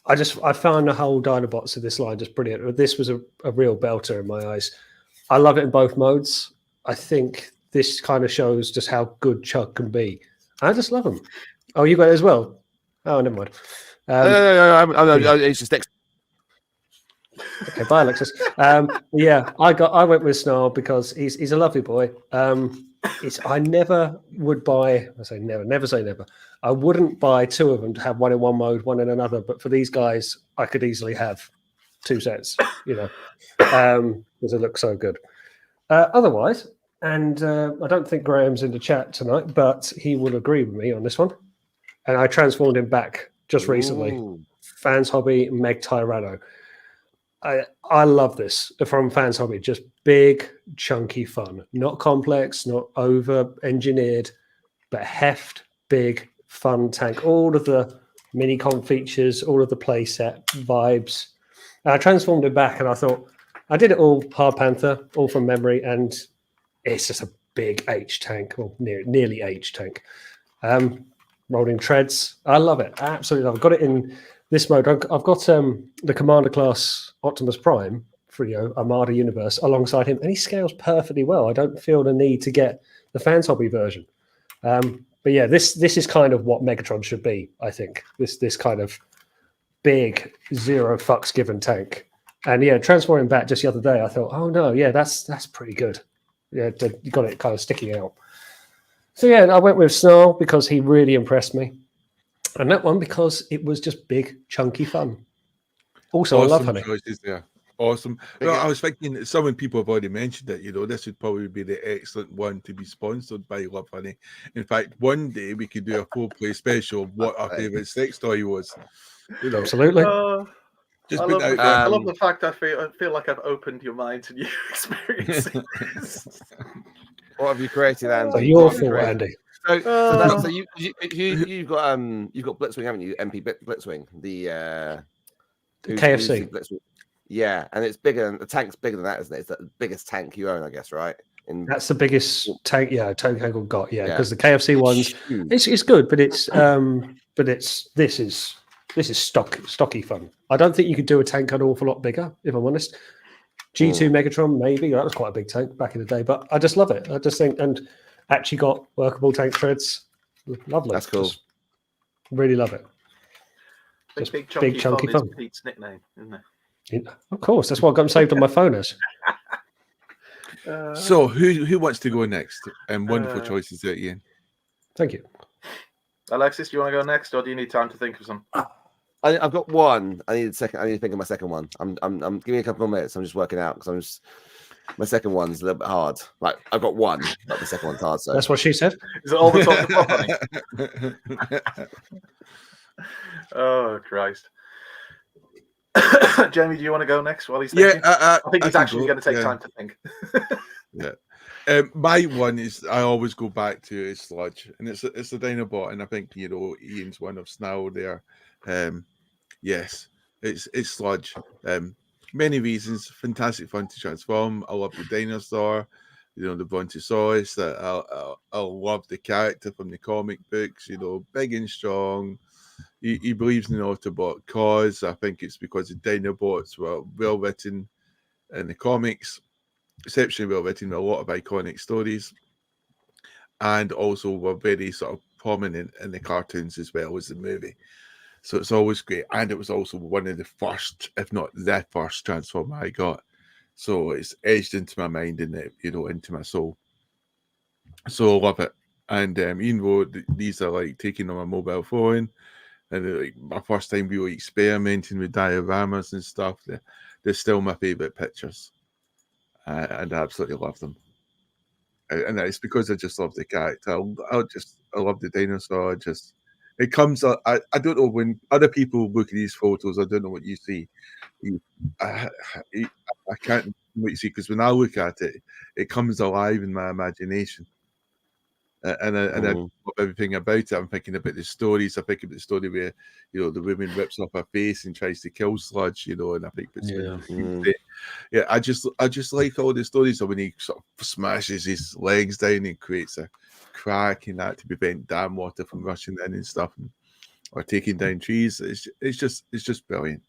I found the whole Dinobots of this line just brilliant. This was a real belter in my eyes. I love it in both modes. I think this kind of shows just how good Chug can be. I just love him. Oh, you got it as well? Oh, never mind. No, it's just next. Okay, bye, Alexis. Yeah, I went with Snarl because he's a lovely boy. I never would buy. I say never say never. I wouldn't buy two of them to have one in one mode, one in another. But for these guys, I could easily have two sets, because it looks so good. Otherwise, and I don't think Graham's in the chat tonight, but he will agree with me on this one. And I transformed him back just recently. Fans Hobby Meg Tyranno. I love this from Fans Hobby. Just big, chunky fun. Not complex, not over-engineered, but heft, big, fun tank. All of the mini-con features, all of the playset vibes. And I transformed it back, and I thought, I did it all Hard Panther, all from memory, and it's just a big H tank, or nearly H tank. Rolling treads. I love it. I absolutely love it. I've got it in this mode. I've got the Commander class Optimus Prime for Armada Universe alongside him, and he scales perfectly well. I don't feel the need to get the Fans Hobby version. But yeah, this is kind of what Megatron should be, I think. This kind of big, zero fucks given tank. And yeah, transforming back just the other day, I thought, oh no, yeah, that's pretty good. Yeah, you got it kind of sticking out. So yeah, I went with Snarl because he really impressed me. And that one because it was just big, chunky fun. Also, awesome, I love Honey. Choices there. Awesome. Well, I was thinking, some people have already mentioned it, this would probably be the excellent one to be sponsored by Love Honey. In fact, one day we could do a Fourplay special of what our favourite sex toy was. Absolutely. Just I put love, out I love the fact I feel like I've opened your mind to new experiences. What have you created, Andy? So your fault, Andy. So you've got Blitzwing, haven't you? MP Blitzwing, the KFC. Blitzwing. Yeah, and it's bigger. The tank's bigger than that, isn't it? It's the biggest tank you own, I guess, right? That's the biggest tank. Yeah, tank I've got. Yeah, because the KFC ones, it's good, but this is stocky fun. I don't think you could do a tank an awful lot bigger, if I'm honest. G2 Megatron, maybe. That was quite a big tank back in the day, but I just love it. I just think, and actually got workable tank treads. Lovely. That's cool. Just really love it. Just big chunky fun. Is Pete's nickname, isn't it? Of course, that's what I've got them saved on my phone as. So who wants to go next? Wonderful choices there, Ian. Thank you. Alexis, do you want to go next, or do you need time to think of some? I've got one. I need to think of my second one. I'm give me a couple more minutes. I'm just working out because my second one's a little bit hard. Like I've got one, but the second one's hard. So that's what she said. Is it all the talk? Oh Christ. Jamie, do you want to go next while he's thinking? Yeah, I think he's actually going to take time to think. Yeah. My one is I always go back to is Sludge, and it's a Dinobot, and I think Ian's one of Snarl there. Yes, it's Sludge. Many reasons. Fantastic fun to transform. I love the dinosaur, the Brontosaurus. I love the character from the comic books. Big and strong. He believes in the Autobot cause. I think it's because the Dinobots were well written in the comics, exceptionally well written with a lot of iconic stories, and also were very sort of prominent in the cartoons as well as the movie. So it's always great, and it was also one of the first, if not the first, Transformer I got. So it's edged into my mind and into my soul. So I love it. And even though these are like taken on my mobile phone, and like my first time really experimenting with dioramas and stuff, they're still my favourite pictures, and I absolutely love them. And it's because I just love the character. I love the dinosaur. It comes. I don't know, when other people look at these photos, I don't know what you see. I can't know what you see, because when I look at it, it comes alive in my imagination. And I love everything about it. I'm thinking about the stories. I think about the story where the woman rips off her face and tries to kill Sludge, and I think I just like all the stories of when he sort of smashes his legs down and creates a crack in that to prevent dam water from rushing in and stuff, or taking down trees. It's just brilliant.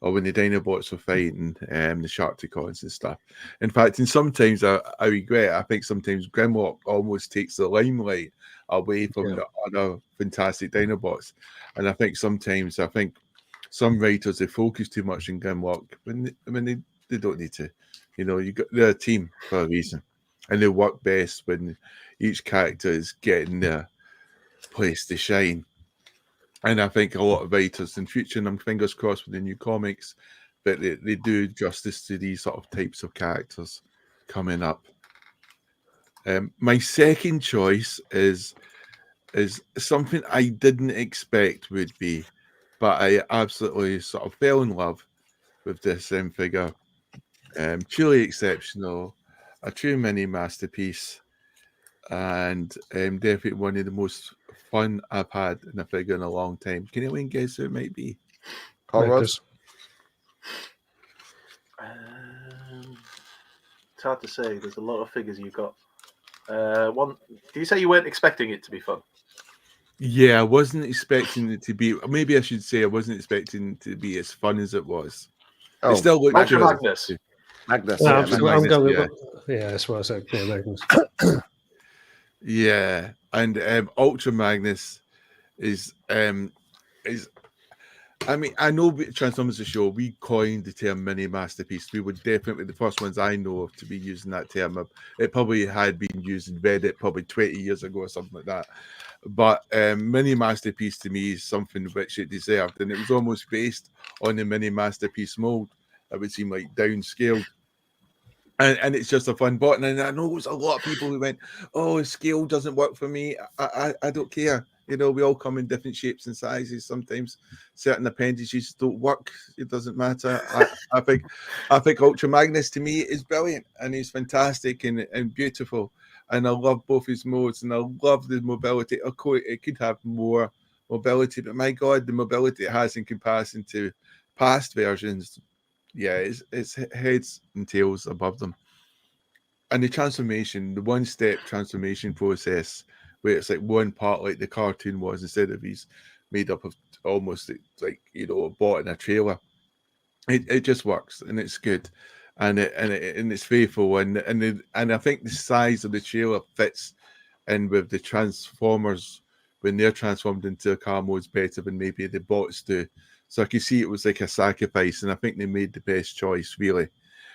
Or when the Dinobots were fighting the Sharkticons and stuff. In fact, and sometimes I regret, I think sometimes Grimlock almost takes the limelight away from the other fantastic Dinobots. And I think sometimes, some writers, they focus too much on Grimlock when they don't need to. They're a team for a reason. And they work best when each character is getting their place to shine. And I think a lot of writers in future, and I'm fingers crossed with the new comics, that they do justice to these sort of types of characters coming up. My second choice is something I didn't expect would be, but I absolutely sort of fell in love with this figure. Truly exceptional, a true mini masterpiece, and definitely one of the most fun I've had in a figure in a long time. Can anyone guess who it might be? It's hard to say. There's a lot of figures you've got. One. Do you say you weren't expecting it to be fun? Yeah, I wasn't expecting it to be. Maybe I should say I wasn't expecting it to be as fun as it was. It still looked good. Magnus. Magnus. No, Yeah, I'm going with yeah. that's what I said. Yeah, Magnus. Yeah, and Ultra Magnus is. I mean, I know Transformers the show, we coined the term mini masterpiece. We were definitely the first ones I know of to be using that term. It probably had been used in Reddit probably 20 years ago or something like that. But mini masterpiece to me is something which it deserved, and it was almost based on the mini masterpiece mold. It would seem like downscaled. And it's just a fun button. And I know there's a lot of people who went, "Oh, scale doesn't work for me." I don't care. You know, we all come in different shapes and sizes. Sometimes certain appendages don't work. It doesn't matter. I think Ultra Magnus to me is brilliant, and he's fantastic and beautiful. And I love both his modes, and I love the mobility. Of course, it could have more mobility, but my God, the mobility it has in comparison to past versions, yeah, it's heads and tails above them. And the transformation, the one-step transformation process, where it's like one part like the cartoon was, instead of he's made up of almost like, you know, bought in a trailer. It just works, and it's good, and it's faithful, and I think the size of the trailer fits in with the Transformers when they're transformed into a car modes better than maybe the bots do. So I can see it was like a sacrifice, and I think they made the best choice, really.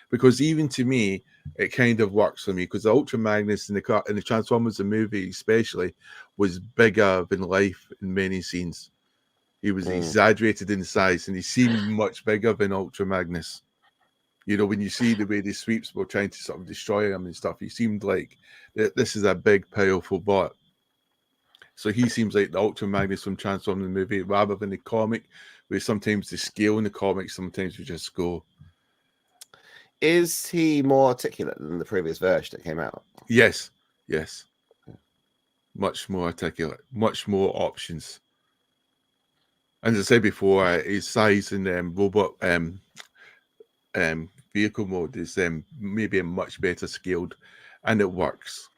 Because even to me, it kind of works for me, because the Ultra Magnus in the Transformers the movie especially was bigger than life in many scenes. He was exaggerated in size, and he seemed much bigger than Ultra Magnus. You know, when you see the way the sweeps were trying to sort of destroy him and stuff, he seemed like this is a big, powerful bot. So he seems like the Ultra Magnus from Transformers the movie, rather than the comic, where sometimes the scale in the comic, sometimes we just go. Is he more articulate than the previous version that came out? Yes. Much more articulate, much more options. And as I said before, his size in robot vehicle mode is maybe a much better scaled, and it works.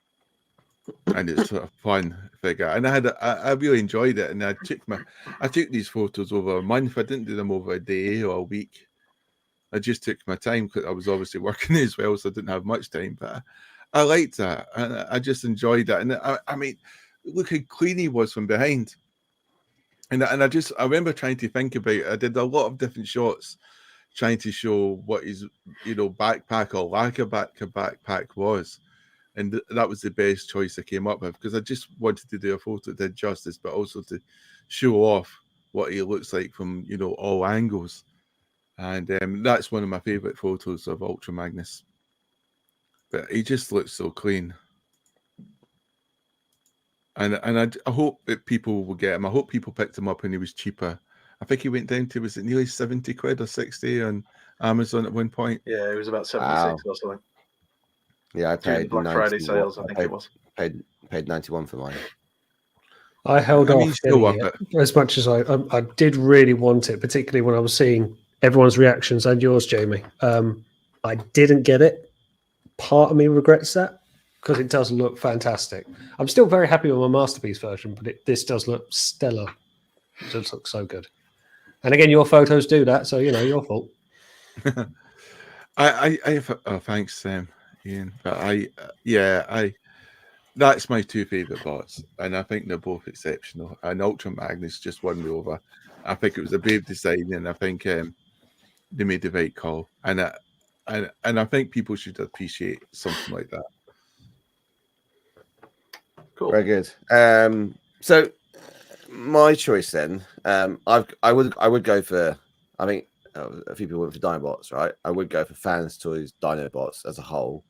And it's a fun figure, and I really enjoyed it. And I took these photos over a month. I didn't do them over a day or a week. I just took my time because I was obviously working as well, so I didn't have much time. But I liked that, and I just enjoyed that. And I mean, look how clean he was from behind. And I remember trying to think about it. I did a lot of different shots trying to show what his, you know, backpack or lack of backpack was. And that was the best choice I came up with, because I just wanted to do a photo that did justice, but also to show off what he looks like from, you know, all angles. And that's one of my favorite photos of Ultra Magnus. But he just looks so clean. And I hope that people will get him. I hope people picked him up when he was cheaper. I think he went down to, was it nearly 70 quid or 60 on Amazon at one point? Yeah, it was about 76 or something. Yeah, I paid Black Friday sales, I think it was. Paid 91 for mine. I held off as much as I did really want it, particularly when I was seeing everyone's reactions and yours, Jamie. I didn't get it. Part of me regrets that, because it does look fantastic. I'm still very happy with my Masterpiece version, but this does look stellar. It does look so good. And again, your photos do that, so, you know, your fault. Thanks, Ian. But that's my two favorite bots, and I think they're both exceptional. And Ultra Magnus just won me over. I think it was a brave design, and I think they made the right call. And I think people should appreciate something like that. Cool. Very good. So my choice then, I would go for. I think a few people went for Dinobots, right? I would go for Fans Toys Dinobots as a whole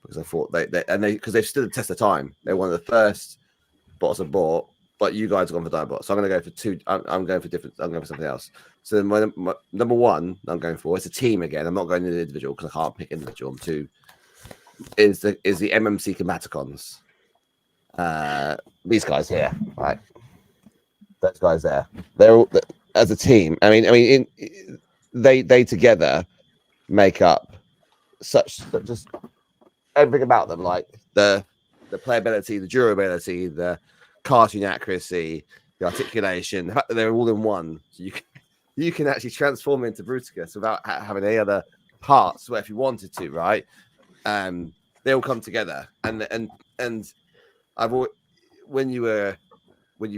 because I thought because they've stood the test of time. They're one of the first bots I bought, but you guys have gone for Dinobots, so I'm going to go for two. I'm going for different. I'm going for something else. So my number one I'm going for, it's a team again. I'm not going to the individual because I can't pick individual. Two is the MMC Combaticons. These guys here, right? Those guys there. They're all as a team. I mean, they together make up such just everything about them, like the playability, the durability, the cartoon accuracy, the articulation, the fact that they're all in one. So you can actually transform into Bruticus without having any other parts. Where if you wanted to, right? They all come together, and I've always, when you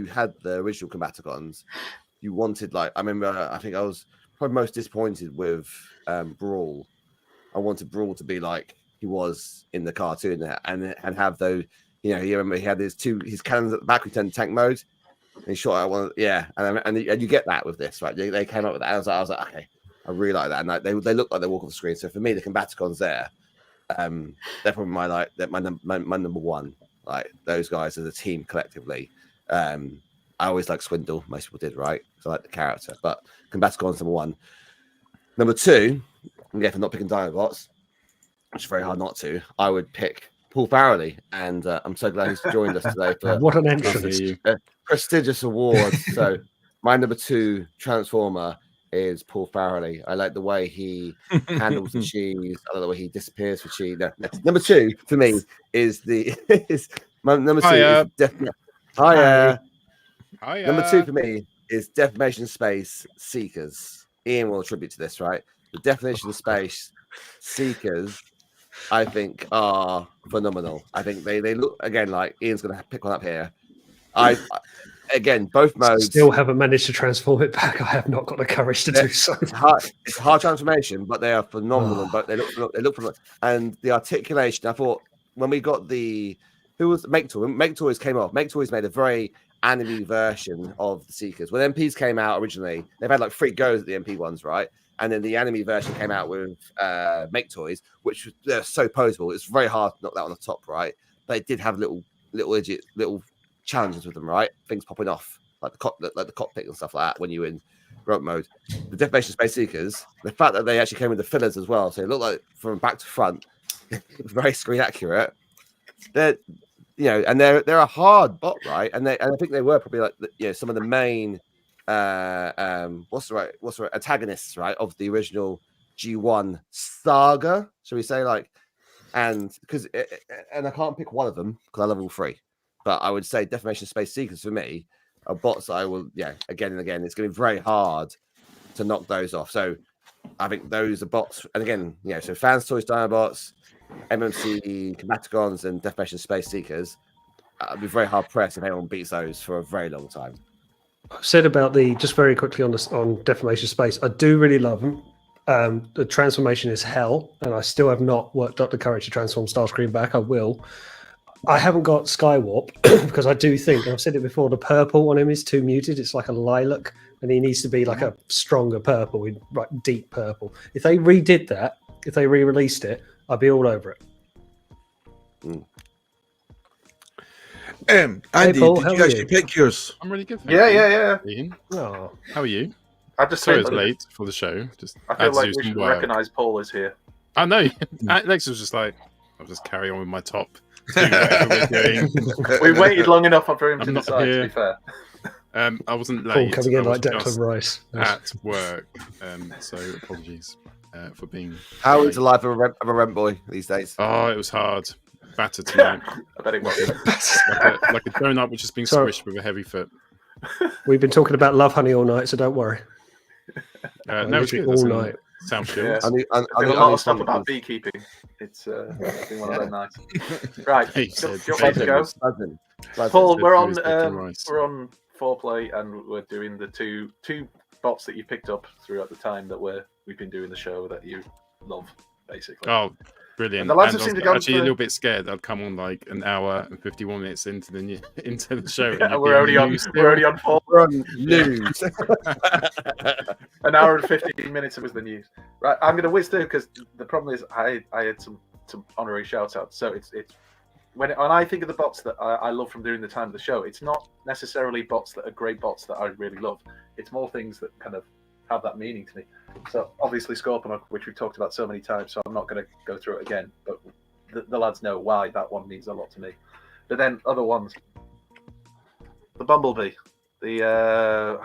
had the original Combaticons, you wanted, like, I remember, I think I was probably most disappointed with Brawl. I wanted Brawl to be like he was in the cartoon and have those, you remember he had his cannons at the back, we turned tank mode, and he shot out one, and you get that with this, right? They came up with that. I was like, okay, I really like that, and like, they look like they walk off the screen. So for me, the Combaticons there, they're probably my number one. Like those guys as a team collectively. I always like Swindle. Most people did, right? So I like the character. But Combaticons number one. Number two, I'm for not picking Dinobots, which is very hard not to. I would pick Paul Farrelly, and I'm so glad he's joined us today for what an entrance! A prestigious award. So my number two Transformer is Paul Farrelly. I like the way he handles the cheese. I like the way he disappears for cheese. No. Number two for me is my number two is definitely. Hiya. Number two for me is Defamation Space Seekers. Ian will attribute to this, right? The Defamation Space Seekers, I think, are phenomenal. I think they look, again, like Ian's going to pick one up here. Again, both modes. Still haven't managed to transform it back. I have not got the courage to do so. It's a hard transformation, but they are phenomenal. But they look phenomenal. And the articulation, I thought, when we got who was Make Toys? Make Toys came off. Make Toys made a very anime version of the Seekers. When MPs came out originally, they've had like 3 goes at the MP ones, right? And then the anime version came out with Make Toys, which they're so posable. It's very hard to knock that on the top, right? They did have little challenges with them, right? Things popping off, like the cockpit and stuff like that when you were in rope mode. The Defamation Space Seekers, the fact that they actually came with the fillers as well, so it looked like from back to front, very screen accurate. They're and they're a hard bot, right? And I think they were probably like some of the main what's the right antagonists, right, of the original G1 saga, shall we say, like, and I can't pick one of them because I love all 3. But I would say Defamation Space Seekers for me are bots that I will, again and again, it's going to be very hard to knock those off. So I think those are bots. And again, so Fans Toys Dinobots, MMC Combaticons, and Defamation Space Seekers, I'd be very hard pressed if anyone beats those for a very long time. I've said about just very quickly on Defamation Space, I do really love them. The transformation is hell, and I still have not worked up the courage to transform Starscream back. I will. I haven't got Skywarp because I do think, and I've said it before, the purple on him is too muted. It's like a lilac, and he needs to be like a stronger purple, with deep purple. If they redid that, if they re-released it, I'd be all over it. Andy, Paul, did you actually pick yours? I'm really good. Yeah. Ian, oh. How are you? I just sorry it's late for the show. I feel like we should recognise Paul is here. I know. Alex was just like, I'll just carry on with my top. We're doing. We waited long enough for him to decide. To be fair, I wasn't late. Paul coming in like Declan Rice at work. So apologies for being. How is the life of a rent boy these days? Oh, it was hard. Battered tonight. I bet it was. like a donut which has been squished with a heavy foot. We've been talking about Love Honey all night, so don't worry. No, it's good. All night. Sound good. Yes. I a lot of stuff about beekeeping. It's been one of those nights. Right. Do you want me to go? Paul, we're on Fourplay, and we're doing the two bots that you picked up throughout the time that we've been doing the show that you love, basically. Oh, Brilliant. And the lads And have I seemed was to go actually for- a little bit scared. I'd come on like an hour and 51 minutes into the show. and Yeah, you'd we're be only on news we're only still. on 4 We're on news. an hour and 15 minutes. It was the news. Right, I'm going to whiz through because the problem is I had some honorary shout outs. So it's when I think of the bots that I love from during the time of the show, it's not necessarily bots that are great bots that I really love. It's more things that kind of have that meaning to me. So obviously Scorponok, which we've talked about so many times, so I'm not going to go through it again, but the lads know why that one means a lot to me. But then other ones, the Bumblebee, the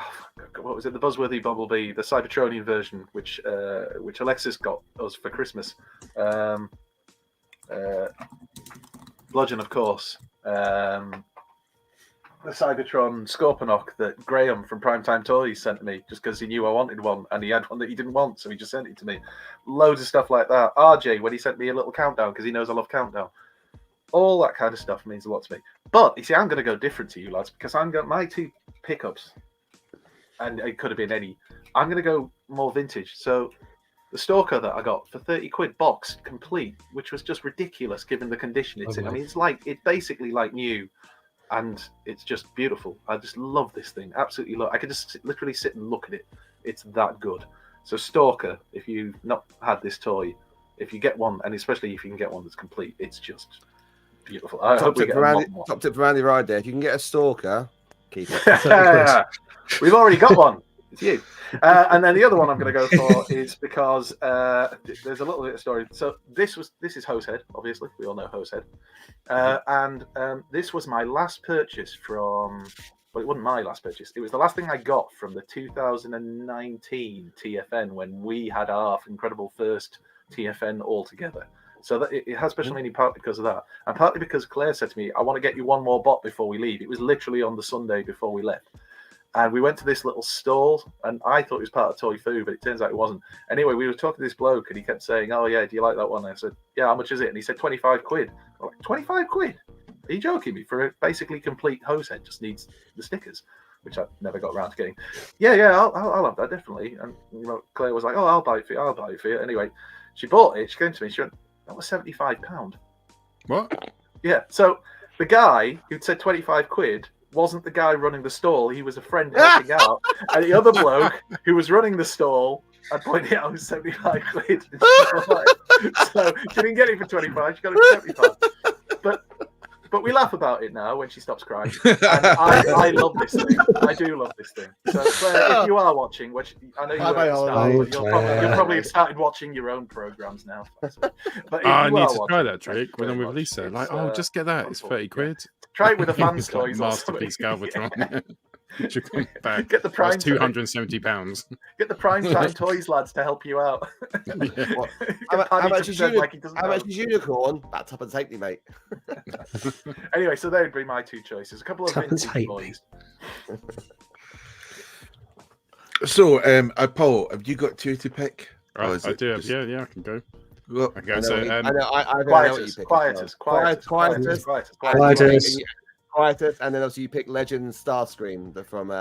what was it, the Buzzworthy Bumblebee, the Cybertronian version, which Alexis got us for Christmas. Bludgeon, of course. The Cybertron Scorponok that Graham from Primetime Toys sent me just because he knew I wanted one and he had one that he didn't want, so he just sent it to me. Loads of stuff like that. RJ, when he sent me a little countdown because he knows I love countdown. All that kind of stuff means a lot to me. But you see, I'm going to go different to you lads because I'm going my 2 pickups, and it could have been any. I'm going to go more vintage. So the Stalker that I got for 30 quid boxed complete, which was just ridiculous given the condition it's in. I mean, it's basically like new. And it's just beautiful. I just love this thing. Absolutely love. I could just literally sit and look at it. It's that good. So Stalker, if you've not had this toy, if you get one, and especially if you can get one that's complete, it's just beautiful. I hope we get Top tip for Randy Ride there. If you can get a Stalker, keep it. We've already got one. It's you. And then the other one I'm going to go for is because there's a little bit of story. So this is Hosehead, obviously. We all know Hosehead. And this was my last purchase from... Well, it wasn't my last purchase. It was the last thing I got from the 2019 TFN when we had our incredible first TFN all together. So that it has special meaning partly because of that. And partly because Claire said to me, I want to get you one more bot before we leave. It was literally on the Sunday before we left. And we went to this little stall, and I thought it was part of Toy Food, but it turns out it wasn't. Anyway, we were talking to this bloke, and he kept saying, "Oh yeah, do you like that one?" And I said, "Yeah, how much is it?" And he said, 25 quid. I'm like, 25 quid? Are you joking me? For a basically complete hose head, just needs the stickers, which I never got around to getting. Yeah, I'll have that, definitely. And Claire was like, "Oh, I'll buy it for you, Anyway, she bought it. She came to me, she went, "That was £75. What? Yeah, so the guy who'd said 25 quid wasn't the guy running the stall. He was a friend helping out. And the other bloke who was running the stall, I pointed out, was 75 quid. So she didn't get it for 25, she got it for 75. But we laugh about it now when she stops crying. And I love this thing. I do love this thing. So Claire, if you are watching, which I know you won't start, you'll probably have started watching your own programs now. But I need to try that trick when I'm with Lisa. Like, just get that. It's 30 quid. Try it with a fan's toys. Masterpiece Galvatron. Should come back. Get the prime. £270. Get the prime time toys lads to help you out. How much is Unicorn? About £2 halfpenny, mate. Anyway, so they'd be my 2 choices. A couple of vintage toys. So, Paul, have you got 2 to pick? Right, I do have. Yeah, I can go. Well, okay, so Quietus, and then obviously you pick Legend Starscream from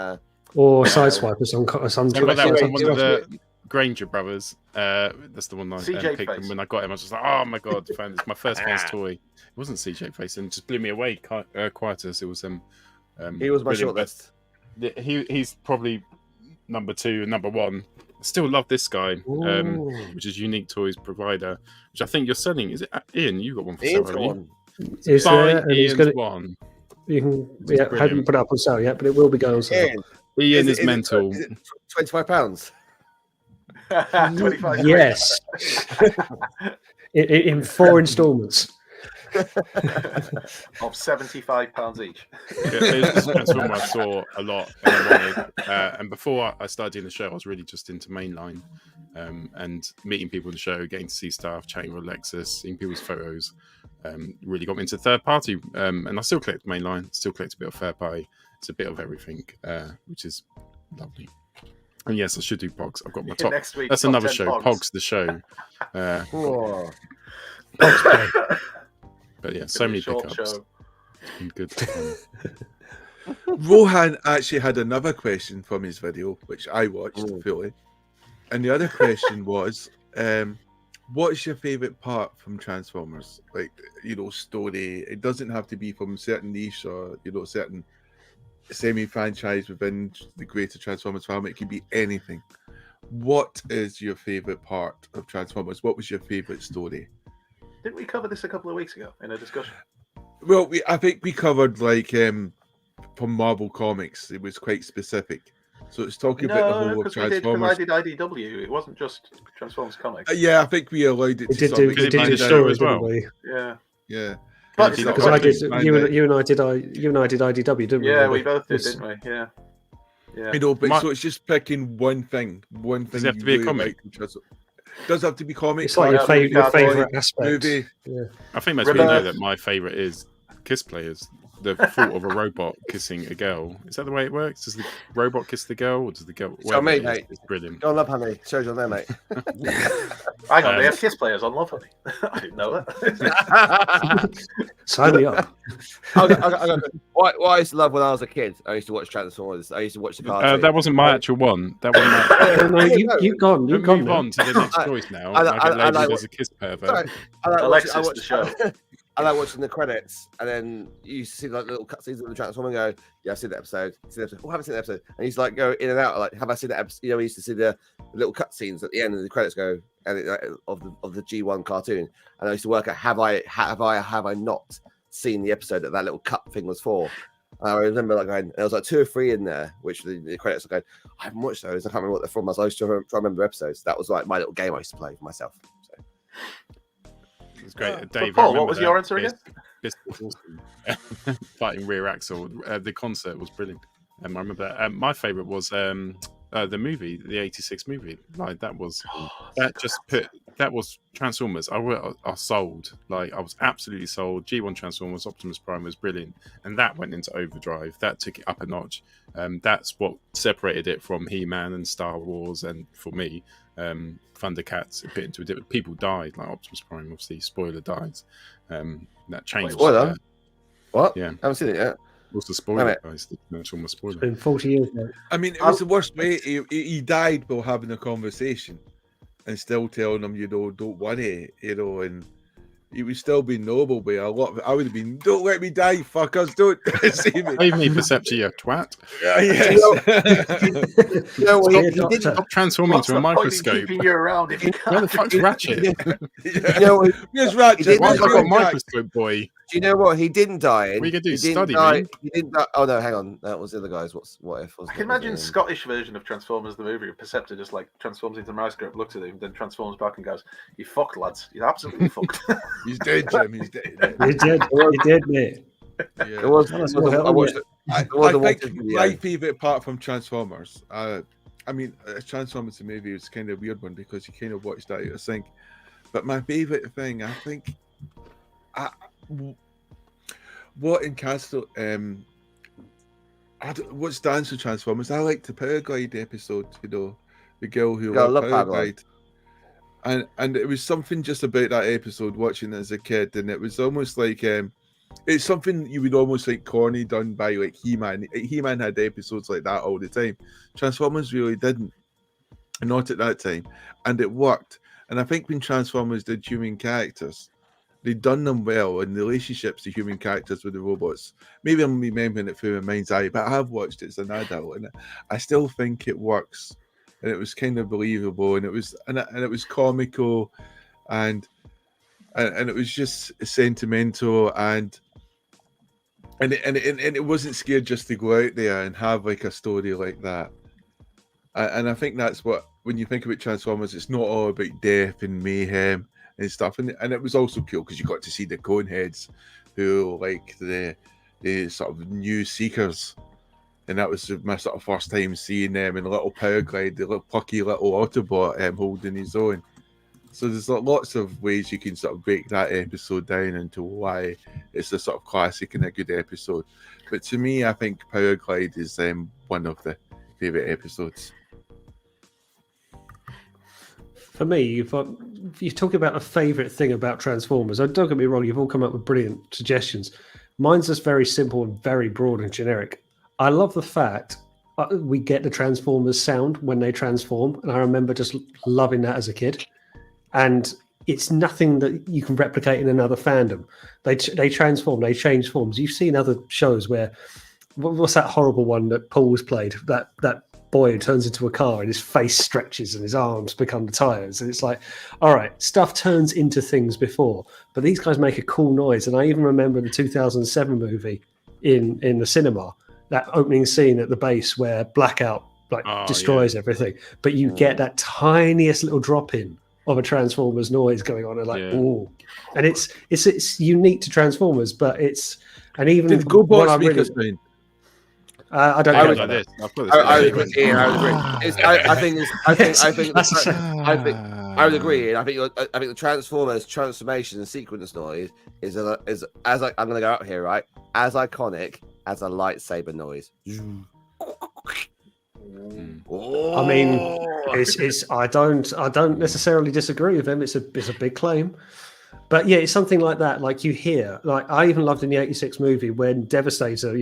or Sideswiper. Some remember that was one of the Granger brothers. That's the one I picked. And when I got him, I was just like, "Oh my god, it's my first fans toy." It wasn't CJ Face, and it just blew me away. Quietus. It was he was my shortlist. He's probably number 2 and number 1. I still love this guy, which is Unique Toys Provider, which I think you're selling. Is it Ian? You got one for sale, haven't you? Is there? Ian's one. You can, haven't put it up on sale yet, but it will be going on sale. Ian is mental. Is it £25? 25. Yes. in 4 instalments. Of £75 each. That's one I saw a lot, and I wanted. And before I started doing the show, I was really just into mainline, and meeting people in the show, getting to see stuff, chatting with Alexis, seeing people's photos. Really got me into third party, and I still collect mainline, still collect a bit of third party. It's a bit of everything, which is lovely. And yes, I should do Pogs. I've got my top. Next week, that's top another 10 show, Pogs the show. But yeah, so many pickups. Good. Rohan actually had another question from his video, which I watched fully. And the other question was, What's your favorite part from Transformers? Like, story. It doesn't have to be from certain niche or certain semi-franchise within the greater Transformers family. It could be anything. What is your favorite part of Transformers? What was your favorite story? Didn't we cover this a couple of weeks ago in a discussion? Well, I think we covered like from Marvel Comics. It was quite specific. So it's talking about the whole of Transformers. I did IDW. It wasn't just Transformers comics. Yeah, I think we allowed it We to did do the story as well. Yeah. Yeah. But Because I did. You and I did IDW, didn't we? Yeah, we both did, didn't we? Yeah. Yeah. But so it's just picking one thing. One thing. Does it have to be a comic? Does have to be comics. It's like your favorite aspect. Movie. Yeah. I think most people know that my favorite is Kiss Players. The thought of a robot kissing a girl. Is that the way it works? Does the robot kiss the girl, or does the girl? Tell me, mate. It's brilliant. Go on, Love Honey. Shows on there, mate. Hang on, they have Kiss Players on Love Honey. I didn't know that. Sign me up. What I used to love when I was a kid, I used to watch Transformers. I used to watch the cartoon. That wasn't my actual one. That wasn't my you've gone. You've gone. Move on to the next choice now. I get labelled as a kiss pervert. Alexis, the show. I like watching the credits, and then you see like little cutscenes of the Transformer and go, "Yeah, I've seen that episode. Oh, I haven't seen that episode." And he's like, go in and out, like, "Have I seen that episode?" You know, we used to see the little cutscenes at the end, and the credits go, and of the G1 cartoon. And I used to work out, have I not seen the episode that little cut thing was for? And I remember like going, there was like 2 or 3 in there, which the credits are going, I haven't watched those. I can't remember what they're from. I used to try to remember episodes. That was like my little game I used to play for myself. So. It's great. Dave, Paul, what was your answer again? This was awesome. Fighting rear axle. The concert was brilliant. I remember that. My favourite was the movie, the '86 movie. Like that was that was Transformers. I sold. Like I was absolutely sold. G1 Transformers, Optimus Prime was brilliant, and that went into overdrive. That took it up a notch. That's what separated it from He-Man and Star Wars, and for me, Thundercats. It put into a different. People died. Like Optimus Prime, obviously, spoiler dies. That changed. Spoiler? What? Yeah, I haven't seen it yet. What's the spoiler, guys? It's almost spoiler. It's been 40 years now. I mean, it was the worst way. He died while having a conversation, and still telling him, don't worry, and he would still be noble. But a lot of it, I would have been, don't let me die, fuckers, don't see me. Leave me, Perception, you twat. Yes. Stop transforming into a microscope. Keeping you around if you can't. Where the fuck's Ratchet? Where's Ratchet? Why have I got a microscope, boy? Do you know what? He didn't die. What are you gonna do? He Study die. me? He didn't die. Oh no, hang on. That was the other guys. What if? I can imagine Scottish version of Transformers the movie. Perceptor just like transforms into a microscope, looks at him, then transforms back and goes, "You fucked, lads. You're absolutely fucked." He's dead, Jim. He's dead. He did, mate. Yeah. It was. I watched it. I think my favourite part from Transformers, I mean, Transformers the movie was kind of a weird one because you kind of watched that out of sync. But my favourite thing, I think, what what stands for Transformers? I like the Paraglide episode, the girl who loved Paraglide. And it was something just about that episode, watching it as a kid, and it was almost like it's something you would almost like corny done by like He-Man. He-Man had episodes like that all the time. Transformers really didn't, not at that time, and it worked. And I think when Transformers did human characters, they'd done them well, and the relationships to human characters with the robots. Maybe I'm remembering it through my mind's eye, but I have watched it as an adult, and I still think it works. And it was kind of believable, and it was comical, and it was just sentimental, and it wasn't scared just to go out there and have like a story like that. And I think that's what, when you think about Transformers, it's not all about death and mayhem and stuff. And it was also cool because you got to see the Coneheads, who like the sort of new Seekers. And that was my sort of first time seeing them in a little Paraglide, the little plucky little Autobot holding his own. So there's lots of ways you can sort of break that episode down into why it's a sort of classic and a good episode. But to me, I think Paraglide is one of the favourite episodes. For me, if you talk about a favourite thing about Transformers, don't get me wrong, you've all come up with brilliant suggestions. Mine's just very simple and very broad and generic. I love the fact we get the Transformers sound when they transform, and I remember just loving that as a kid. And it's nothing that you can replicate in another fandom. They transform, they change forms. You've seen other shows where what's that horrible one that Paul's played? That boy who turns into a car and his face stretches and his arms become the tires, and it's like, all right, stuff turns into things before, but these guys make a cool noise. And I even remember the 2007 movie in the cinema, that opening scene at the base where Blackout destroys everything, but you get that tiniest little drop in of a Transformers noise going on, and like, ooh, and it's unique to Transformers, but it's, and even did GoBot speakers mean? I don't know. I would agree. Ian, I would agree. I would agree. And I think the Transformers transformation and sequence noise is as I'm going to go out here, right? As iconic as a lightsaber noise. I mean, it's I don't necessarily disagree with him. It's a big claim, but yeah, it's something like that. Like you hear, like I even loved in the '86 movie when Devastator,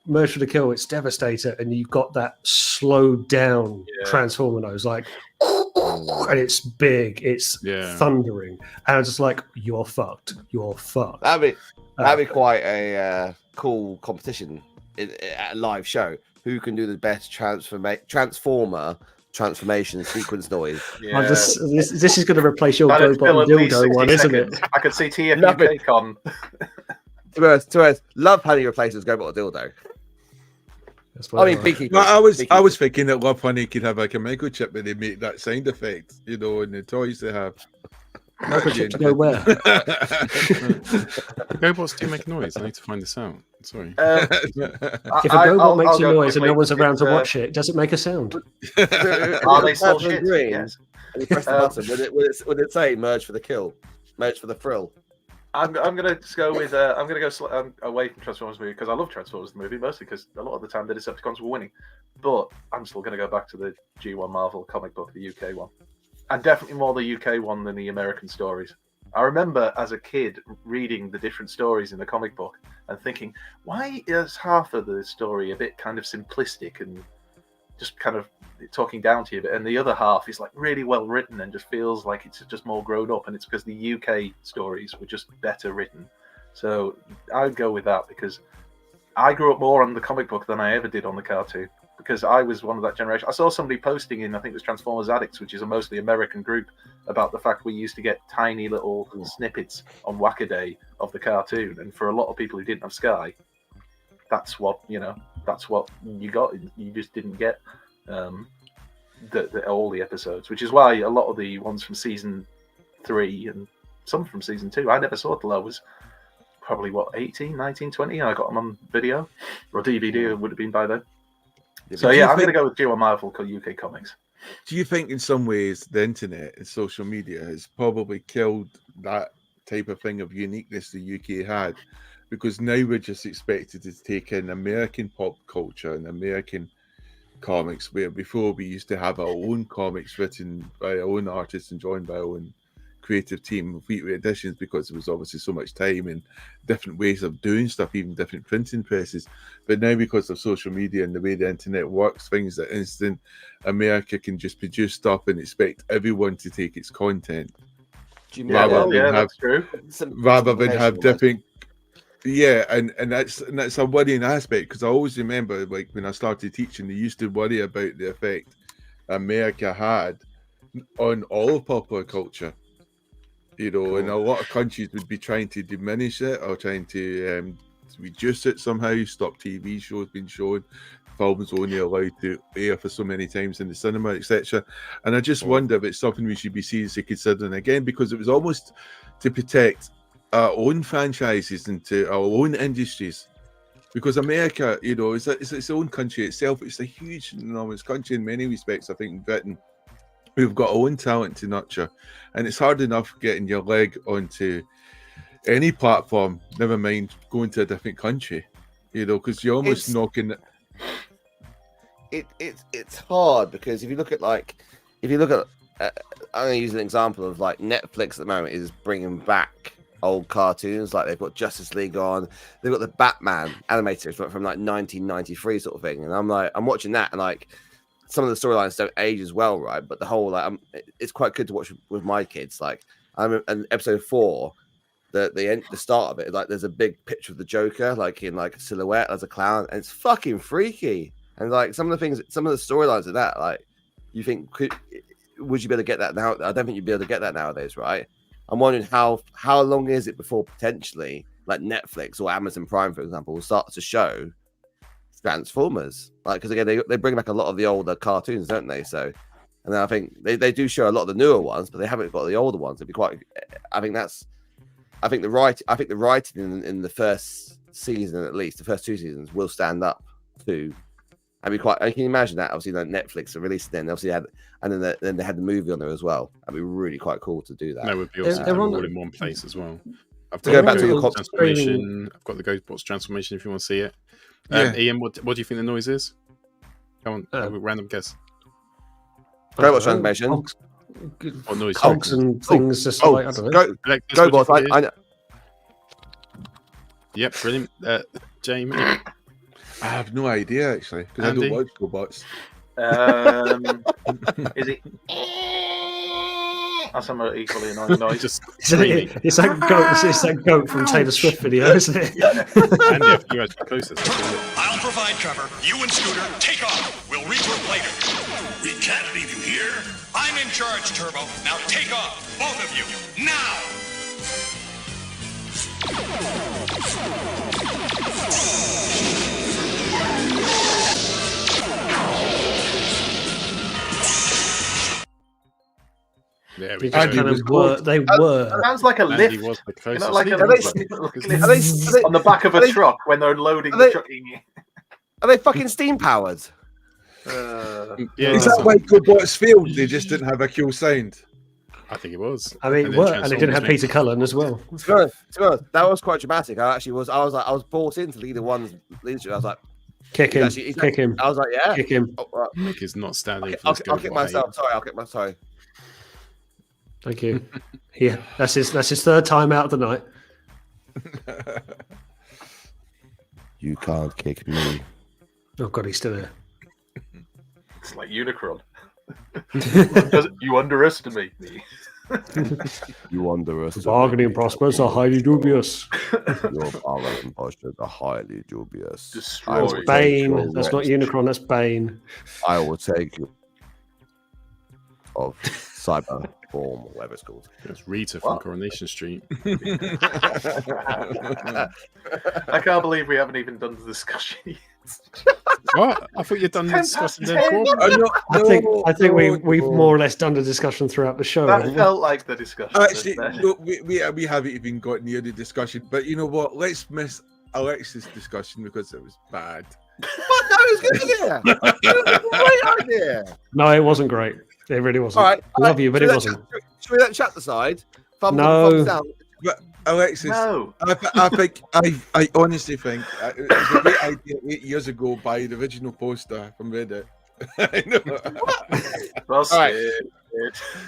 Merge for the Kill, it's Devastator, and you've got that slowed down Transformer nose, like, and it's big, it's thundering, and I was just like, you're fucked. That'd be quite a cool competition at a live show. Who can do the best Transformer transformation sequence noise? Yeah. This is going to replace your GoBot dildo one, isn't it? I could see TFUK on. To us, love how he replaces GoBot dildo. I mean, I was thinking that Love Honey could have like a microchip where they make that sound effect, in the toys they have. Microchip to go where? GoBots do make noise. I need to find this out. Sorry. If a GoBot makes a noise and no one's around to watch it, does it make a sound? Are they still shit? Yes. And you press the button. Would it say merge for the kill? Merge for the thrill? I'm gonna just go with I'm gonna go away from Transformers movie because I love Transformers the movie, mostly because a lot of the time the Decepticons were winning, but I'm still gonna go back to the G1 Marvel comic book, the UK one, and definitely more the UK one than the American stories. I remember as a kid reading the different stories in the comic book and thinking, why is half of the story a bit kind of simplistic and just kind of talking down to you, and the other half is like really well written and just feels like it's just more grown up, and it's because the UK stories were just better written. So I'd go with that because I grew up more on the comic book than I ever did on the cartoon, because I was one of that generation. I saw somebody posting in, I think it was Transformers Addicts, which is a mostly American group, about the fact we used to get tiny little snippets on Whackaday of the cartoon, and for a lot of people who didn't have Sky, that's what you got. You just didn't get all the episodes, which is why a lot of the ones from season 3 and some from season 2 I never saw till I was probably 18, 19, 20. I got them on video or DVD. It would have been by then. So yeah, I'm going to go with G1 Marvel UK Comics. Do you think in some ways the internet and social media has probably killed that type of thing of uniqueness the UK had? Because now we're just expected to take in American pop culture and American comics, where before we used to have our own comics written by our own artists and drawn by our own creative team of weekly editions, because there was obviously so much time and different ways of doing stuff, even different printing presses. But now, because of social media and the way the internet works, things are instant. America can just produce stuff and expect everyone to take its content. That's true. Rather than have different. Yeah, and that's a worrying aspect, because I always remember, like, when I started teaching, they used to worry about the effect America had on all of popular culture, and a lot of countries would be trying to diminish it or trying to reduce it somehow, stop TV shows being shown, films only allowed to air for so many times in the cinema, etc. And I just wonder if it's something we should be seriously considering again, because it was almost to protect our own franchises and to our own industries, because America, it's its own country itself. It's a huge, enormous country in many respects. I think in Britain, we've got our own talent to nurture, and it's hard enough getting your leg onto any platform, never mind going to a different country, because you're almost knocking it. It's hard, because if you look at I'm going to use an example of like Netflix at the moment is bringing back old cartoons, like they've got Justice League on, they've got the Batman animated from like 1993 sort of thing, and I'm watching that, and like some of the storylines don't age as well, right? But the whole it's quite good to watch with my kids. Like I'm in episode 4, the start of it, like there's a big picture of the Joker, like in like a silhouette as a clown, and it's fucking freaky. And like some of the storylines of that, like you think would you be able to get that now? I don't think you'd be able to get that nowadays, right? I'm wondering how long is it before potentially like Netflix or Amazon Prime, for example, will start to show Transformers, like because again they bring back a lot of the older cartoons, don't they? So, and then I think they do show a lot of the newer ones, but they haven't got the older ones. It'd be quite. I think the writing in the first season, at least the first 2 seasons, will stand up to. I'd be quite. I can imagine that. Obviously, like Netflix released it, and obviously then they had the movie on there as well. That'd be really quite cool to do that. That would be awesome. All in one place as well. I've got the GoBots transformation if you want to see it. Ian, what do you think the noise is? Come on, a random guess. GoBots transformation. What noise? Cogs and things. Just like I don't know. GoBots. I know. Yep, brilliant. Jamie. I have no idea actually because I don't watch GoBots. Is it? That's an equally annoying noise. It's that goat from Taylor Swift video, isn't it? Andy, you actually closest. I'll provide cover. You and Scooter, take off. We'll regroup later. We can't leave you here. I'm in charge, Turbo. Now take off, both of you, now! There we go. They were. Sounds like a lift. Was the closest. Like a lift on the back of a truck when they're loading the truck. Are they fucking steam powered? Is that why GoBots failed? They just didn't have a cool sound. I think it was. I mean, and they didn't have Peter Cullen as well. To be honest, that was quite dramatic. I was bought into leader one's leadership. I was like, kick him. I was like, yeah, kick him. Oh, right. Nick is not standing. I'll kick myself. Sorry. Thank you. Yeah, that's his 3rd time out of the night. You can't kick me. Oh God, he's still there. It's like Unicron. You underestimate me. You underestimate. Bargaining prospects are highly dubious. Your bargaining prospects are highly dubious. That's Bane. That's not Unicron. That's Bane. I will take you of cyber form, or whatever it's called. It's Rita from Coronation Street. I can't believe we haven't even done the discussion yet. What? I thought you'd done the discussion then. I think we've more or less done the discussion throughout the show. That felt like the discussion. Actually, look, we haven't even got near the discussion. But you know what? Let's miss Alexis' discussion because it was bad. What? No, it was good. It was a great idea. No, it wasn't great. It really wasn't. All right, love you, but it wasn't. Should we let chat aside? No. But Alexis, no. I think I honestly think it was a great idea 8 years ago by the original poster from Reddit. I know.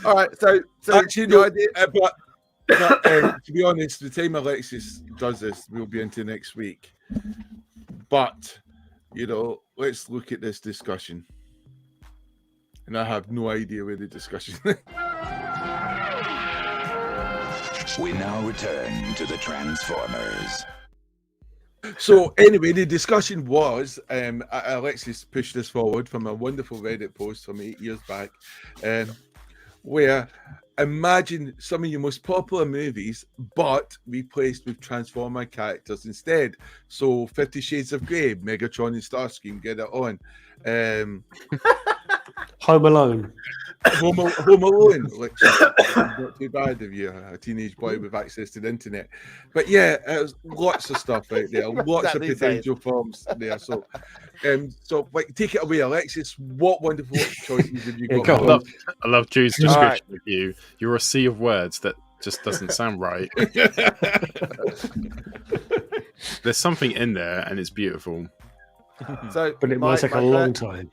All right. So actually, no, idea, but to be honest, the time Alexis does this, we'll be into next week. But let's look at this discussion. And I have no idea where the discussion is. We now return to the Transformers. So anyway, the discussion was, Alexis pushed this forward from a wonderful Reddit post from 8 years back, where imagine some of your most popular movies, but replaced with Transformer characters instead. So 50 Shades of Grey, Megatron and Starscream, get it on. Home Alone. Home Alone. Not too bad if you're a teenage boy with access to the internet. But yeah, there's lots of stuff out there, lots of potential forms there. So, take it away, Alexis. What wonderful choices have you got? I love Drew's description of you. You're a sea of words that just doesn't sound right. There's something in there, and it's beautiful. But it might take a long time.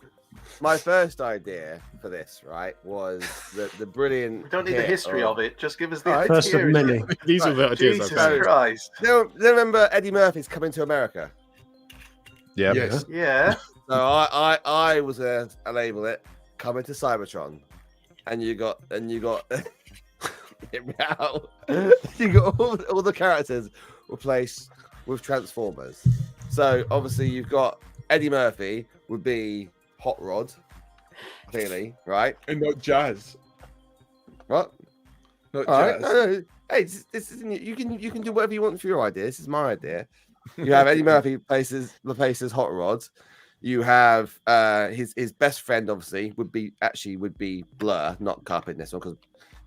My first idea for this, right, was the brilliant. We don't need the history of it. Just give us the idea. First of many. These are the ideas. Jesus Christ! Do you remember Eddie Murphy's Coming to America? Yeah. Yes. Yeah. So I was gonna label it coming to Cybertron, and you got hear me out. You got all the characters replaced with Transformers. So obviously you've got Eddie Murphy would be Hot Rod, clearly, right? And not Jazz. What? Not All Jazz. right. No. Hey, this isn't you can do whatever you want for your idea. This is my idea. You have Eddie Murphy replaces Hot Rod. You have his best friend obviously would be Blur, not Cup in this one, because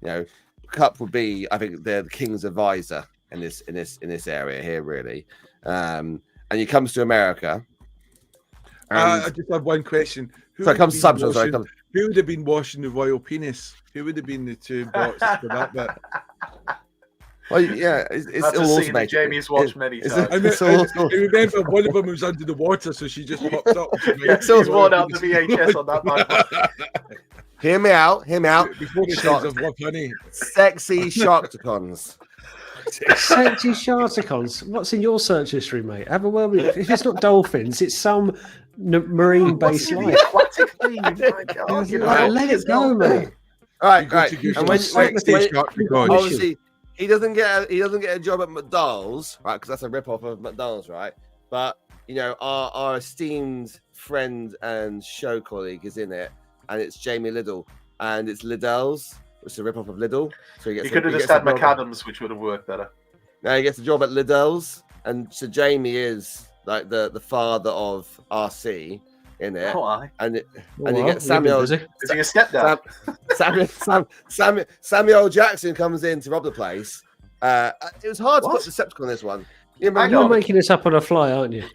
you know Cup would be, I think, they're the King's advisor in this area here, really. And he comes to America. I just have one question. Who So it comes to Cybertron. Who would have been washing the royal penis? Who would have been the two bots for that bit? Well, yeah, it's That's all a scene that automated. Jamie's watched many times. I remember one of them was under the water, so she just popped up. Yeah, someone's worn out the VHS on that man. Hear me out. Before the days of Love Honey. Sexy Sharkticons. Sexy Sharkticons. What's in your search history, mate? Have a word with it. If it's not dolphins, it's some marine-based life. Aquatic thing. My God, you know, Let it go, mate. All right. And Obviously, he doesn't get a job at McDonald's, right? Because that's a rip-off of McDonald's, right? But you know, our esteemed friend and show colleague is in it, and it's Jamie Liddell, and it's Liddell's, which is a rip-off of Liddell. So you could have just had McAdams, which would have worked better. Now he gets a job at Liddell's, and so Jamie is like the father of RC in it, and you get Samuel. Is he a stepdad? Samuel Jackson comes in to rob the place. It was hard to put Decepticon on this one. You're making this up on a fly, aren't you?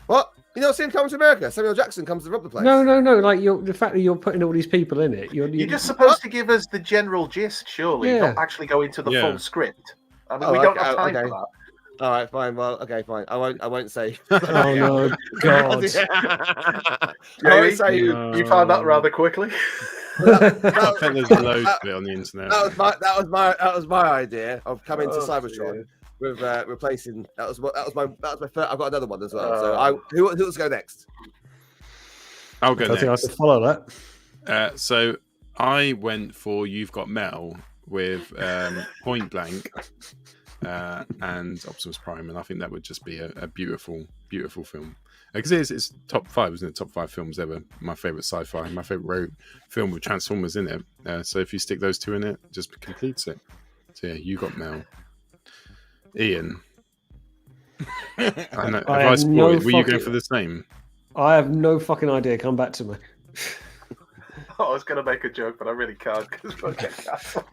What? You not seen Coming to America? Samuel Jackson comes to rob the place. No. Like the fact that you're putting all these people in it. You're just supposed to give us the general gist, surely, not actually go into the full script. I mean, we don't have time for that. All right, fine. Well, okay, fine. I won't say. Oh no, God! Jamie, you found that rather quickly. I think there's loads of it on the internet. That was my idea of coming to Cybertron with replacing. That was my first. I've got another one as well. So who's go next? I'll go next. I think I can follow that. So I went for You've Got Mel with Point Blank. And Optimus Prime, and I think that would just be a beautiful, beautiful film. Because it's top 5, isn't it? Top 5 films ever. My favorite sci-fi, my favorite film with Transformers in it. So if you stick those two in it, it just completes it. So yeah, You Got Mel. Ian. Were you going for the same? I have no fucking idea. Come back to me. I was going to make a joke, but I really can't because we'll get cancelled.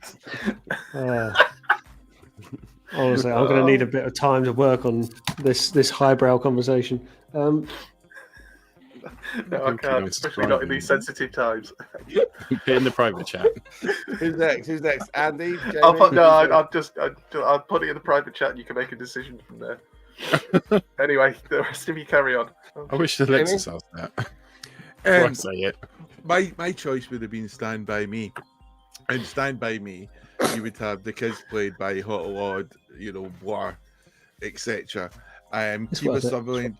Honestly, I'm going to need a bit of time to work on this highbrow conversation. No, I can't, especially not in these sensitive times. In the private chat. Who's next? Andy? I'll put it in the private chat and you can make a decision from there. Anyway, the rest of you carry on. I wish Alexis asked that. Before I say it. My choice would have been Stand By Me. And Stand By Me, you would have the kids played by Hot Lord, War, etc. Kiva Sutherland,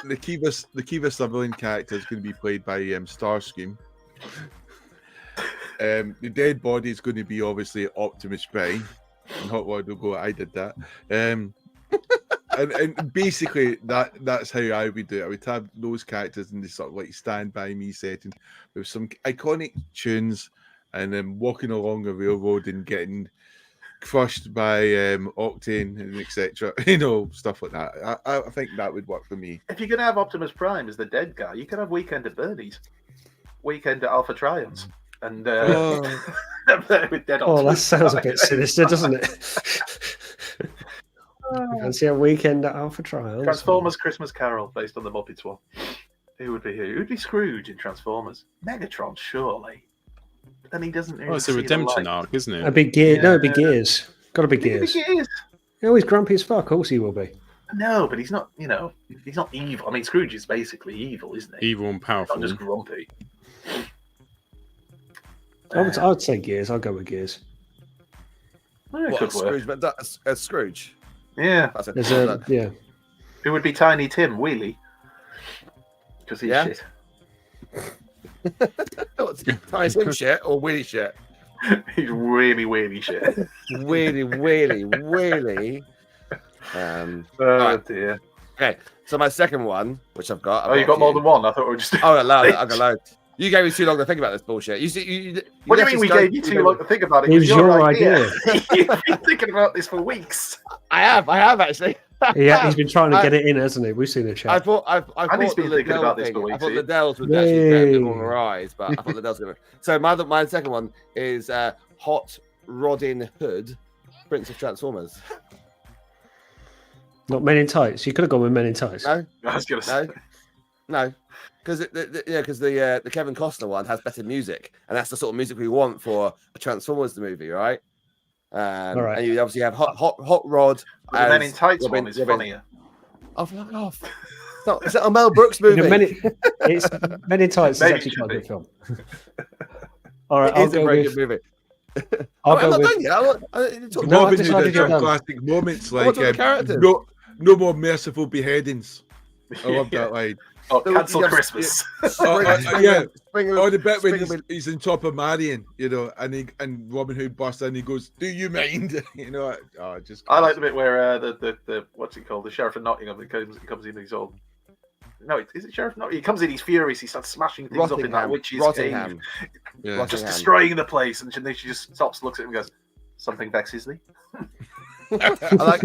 the Kiva Sutherland character is going to be played by Starscream. The dead body is going to be obviously Optimus Prime, and Hot Lord will go, I did that. And basically that's how I would do it. I would have those characters in this sort of like Stand By Me setting with some iconic tunes, and then walking along a railroad and getting crushed by Octane and etc. Stuff like that. I think that would work for me. If you're going to have Optimus Prime as the dead guy, you could have Weekend at Bernie's, Weekend at Alpha Triumphs, and with dead that sounds a bit sinister, doesn't it? You can see a Weekend at Alpha Triumphs. Transformers Christmas Carol, based on the Muppets one. Who would be here? Who would be Scrooge in Transformers? Megatron, surely. And he doesn't. Oh, it's a redemption arc, isn't it? A big gear. No, it'd be Gears. Got to be Gears. Gears. He's grumpy as fuck. Of course he will be. No, but he's not. He's not evil. I mean, Scrooge is basically evil, isn't he? Evil and powerful. Not just grumpy. I'd say Gears. I'll go with Gears. What, Scrooge? But that's Scrooge. Yeah. Who would be Tiny Tim? Wheelie. Because he's shit. Is him shit or Willy shit? He's really shit. Really. Right. Dear. Okay, so my second one, which I've got. You got more than one? I thought we were just. Oh, I got loads. You gave me too long to think about this bullshit. What do you mean we gave you too long to think about it? It was your idea. You've been thinking about this for weeks. I have actually. Yeah, he's been trying to get it in, hasn't he? We've seen it. I thought he's been thinking about this for weeks. I thought Liddell's would actually get a bit on the rise, but I thought Liddell's going to. So my second one is Hot Rodin Hood, Prince of Transformers. Not Men in Tights. You could have gone with Men in Tights. No, I was going to say. No, because the Kevin Costner one has better music, and that's the sort of music we want for a Transformers movie, right? All right. And you obviously have Hot Rod. The Men in Tights one is funnier. Oh, fuck off! Is that a Mel Brooks movie? Men in Tights is actually quite a good film. All right, It's a very good movie. I'll go with. Done yet. Robin Hood had some classic moments like no more merciful beheadings. I love that line. Oh, cancel Christmas. The bit when he's on top of Marion, and Robin Hood busts in, he goes, "Do you mind?" I like the bit where the what's it called, the Sheriff of Nottingham, comes in, he's all. No, is it Sheriff Nottingham? He comes in, he's furious, he starts smashing things up in that witch's cave, just destroying the place, and then she just stops, looks at him, and goes, "Something vexes thee." I like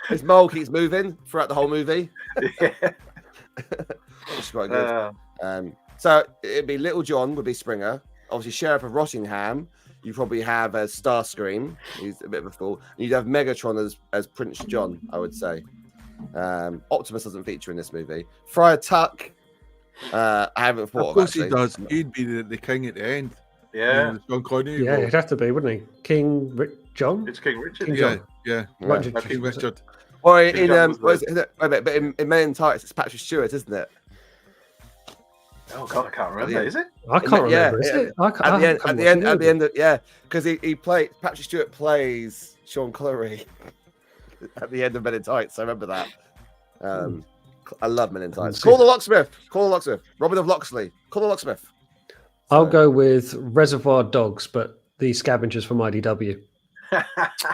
his mole keeps moving throughout the whole movie. Yeah. It's quite good. So it'd be Little John would be Springer. Obviously, Sheriff of Rottingham. You probably have Starscream. He's a bit of a fool. And you'd have Megatron as Prince John, I would say. Optimus doesn't feature in this movie. Friar Tuck. I haven't thought of course actually. He does. He'd be the king at the end. Yeah. John Connery. Yeah, it'd have to be, wouldn't he? King John. It's King Richard. King John. Yeah. King Richard. Or in Men in Tights, it's Patrick Stewart, isn't it? Oh God, I can't remember. Is it? I can't remember. Is it? At the end, because Patrick Stewart plays Sean Connery at the end of Men in Tights. I remember that. I love Men in Tights. Call the Locksmith. Robin of Locksley. Call the Locksmith. I'll go with Reservoir Dogs, but the Scavengers from IDW.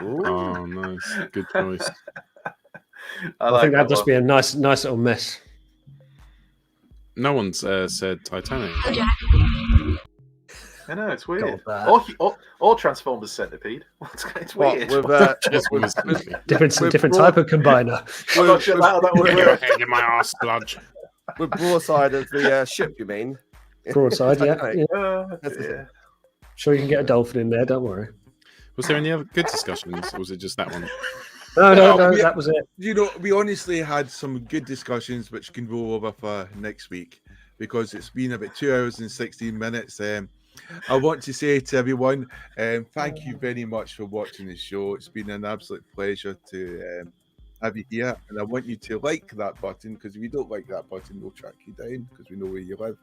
Oh, nice. Good choice. I think that'd just be a nice little mess. No one's said Titanic. I know, it's weird. Or Transformers Centipede. It's weird. Different type of combiner. I'm not sure that would work. In my arse, sludge. With Broadside as the ship, you mean? Broadside, yeah. Sure, you can get a dolphin in there. Don't worry. Was there any other good discussions, or was it just that one? No, that was it. We honestly had some good discussions which can roll over for next week because it's been about 2 hours and 16 minutes. I want to say to everyone, thank you very much for watching the show. It's been an absolute pleasure to have you here, and I want you to like that button, because if you don't like that button, we'll track you down because we know where you live.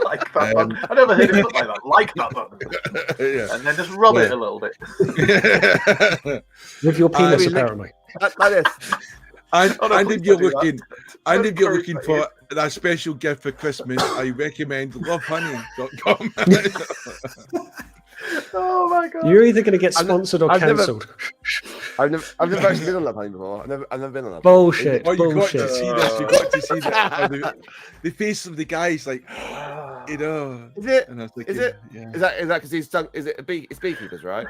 Like that button. I never heard it put like that. Like that button. Yeah. And then just rub it a little bit. With your penis, apparently. And if you're looking for that special gift for Christmas, I recommend lovehoney.com. Oh my God! You're either going to get sponsored or cancelled. I've never actually been on Love Honey before. I've never been on that. Bullshit. Oh, you got to see this. You got to see that. The face of the guy is like, Is it? And I was thinking, Is it? Yeah. Is that because he's done? Is it it's beekeepers, right?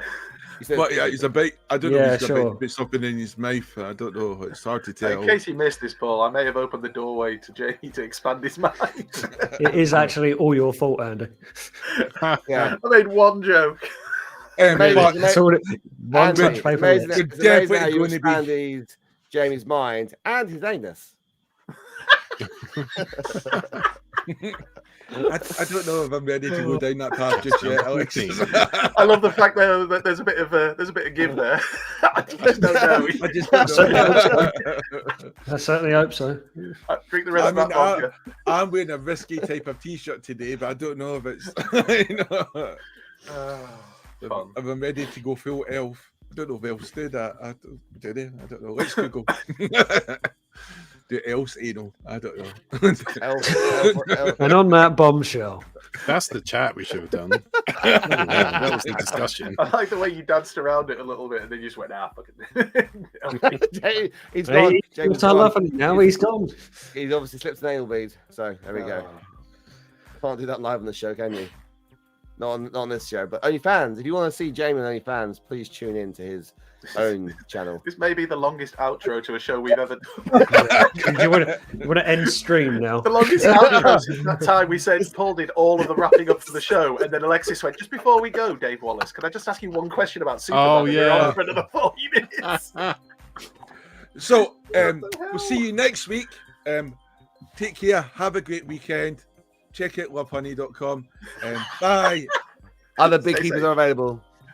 But yeah, he's a bit. I don't know if he's a bit something in his mouth. I don't know. It's hard to tell. In case you missed this, Paul, I may have opened the doorway to Jamie to expand his mind. It is actually all your fault, Andy. Yeah, I made one joke. That's all it. One touch paper. It's amazing how you expand Jamie's mind and his anus. I don't know if I'm ready to go down that path just yet, Alex. I love the fact that there's a bit of give there. I just don't know. I certainly hope so. Drink the rest of that vodka. I'm wearing a risky type of t-shirt today, but I don't know if it's if I'm ready to go full elf. I don't know if elves do that. Do they? I don't know. Let's Google. Do else anal. I don't know. And on that bombshell. That's the chat we should have done. That was the discussion. I like the way you danced around it a little bit and then you just went, fuck it. He's gone. He's laughing now. He's gone. He's obviously slipped an anal bead. So there we go. Can't do that live on the show, can you? Not on this show. But OnlyFans, if you want to see Jamie on OnlyFans, please tune in to his own channel. This may be the longest outro to a show we've ever done. You want to end stream now? The longest outro since that time we said Paul did all of the wrapping up for the show, and then Alexis went, just before we go, Dave Wallace, can I just ask you one question about Superman? Oh, yeah. For another 40 minutes. So we'll see you next week. Take care. Have a great weekend. Check out lovehoney.com. Bye. Other big keepers are available.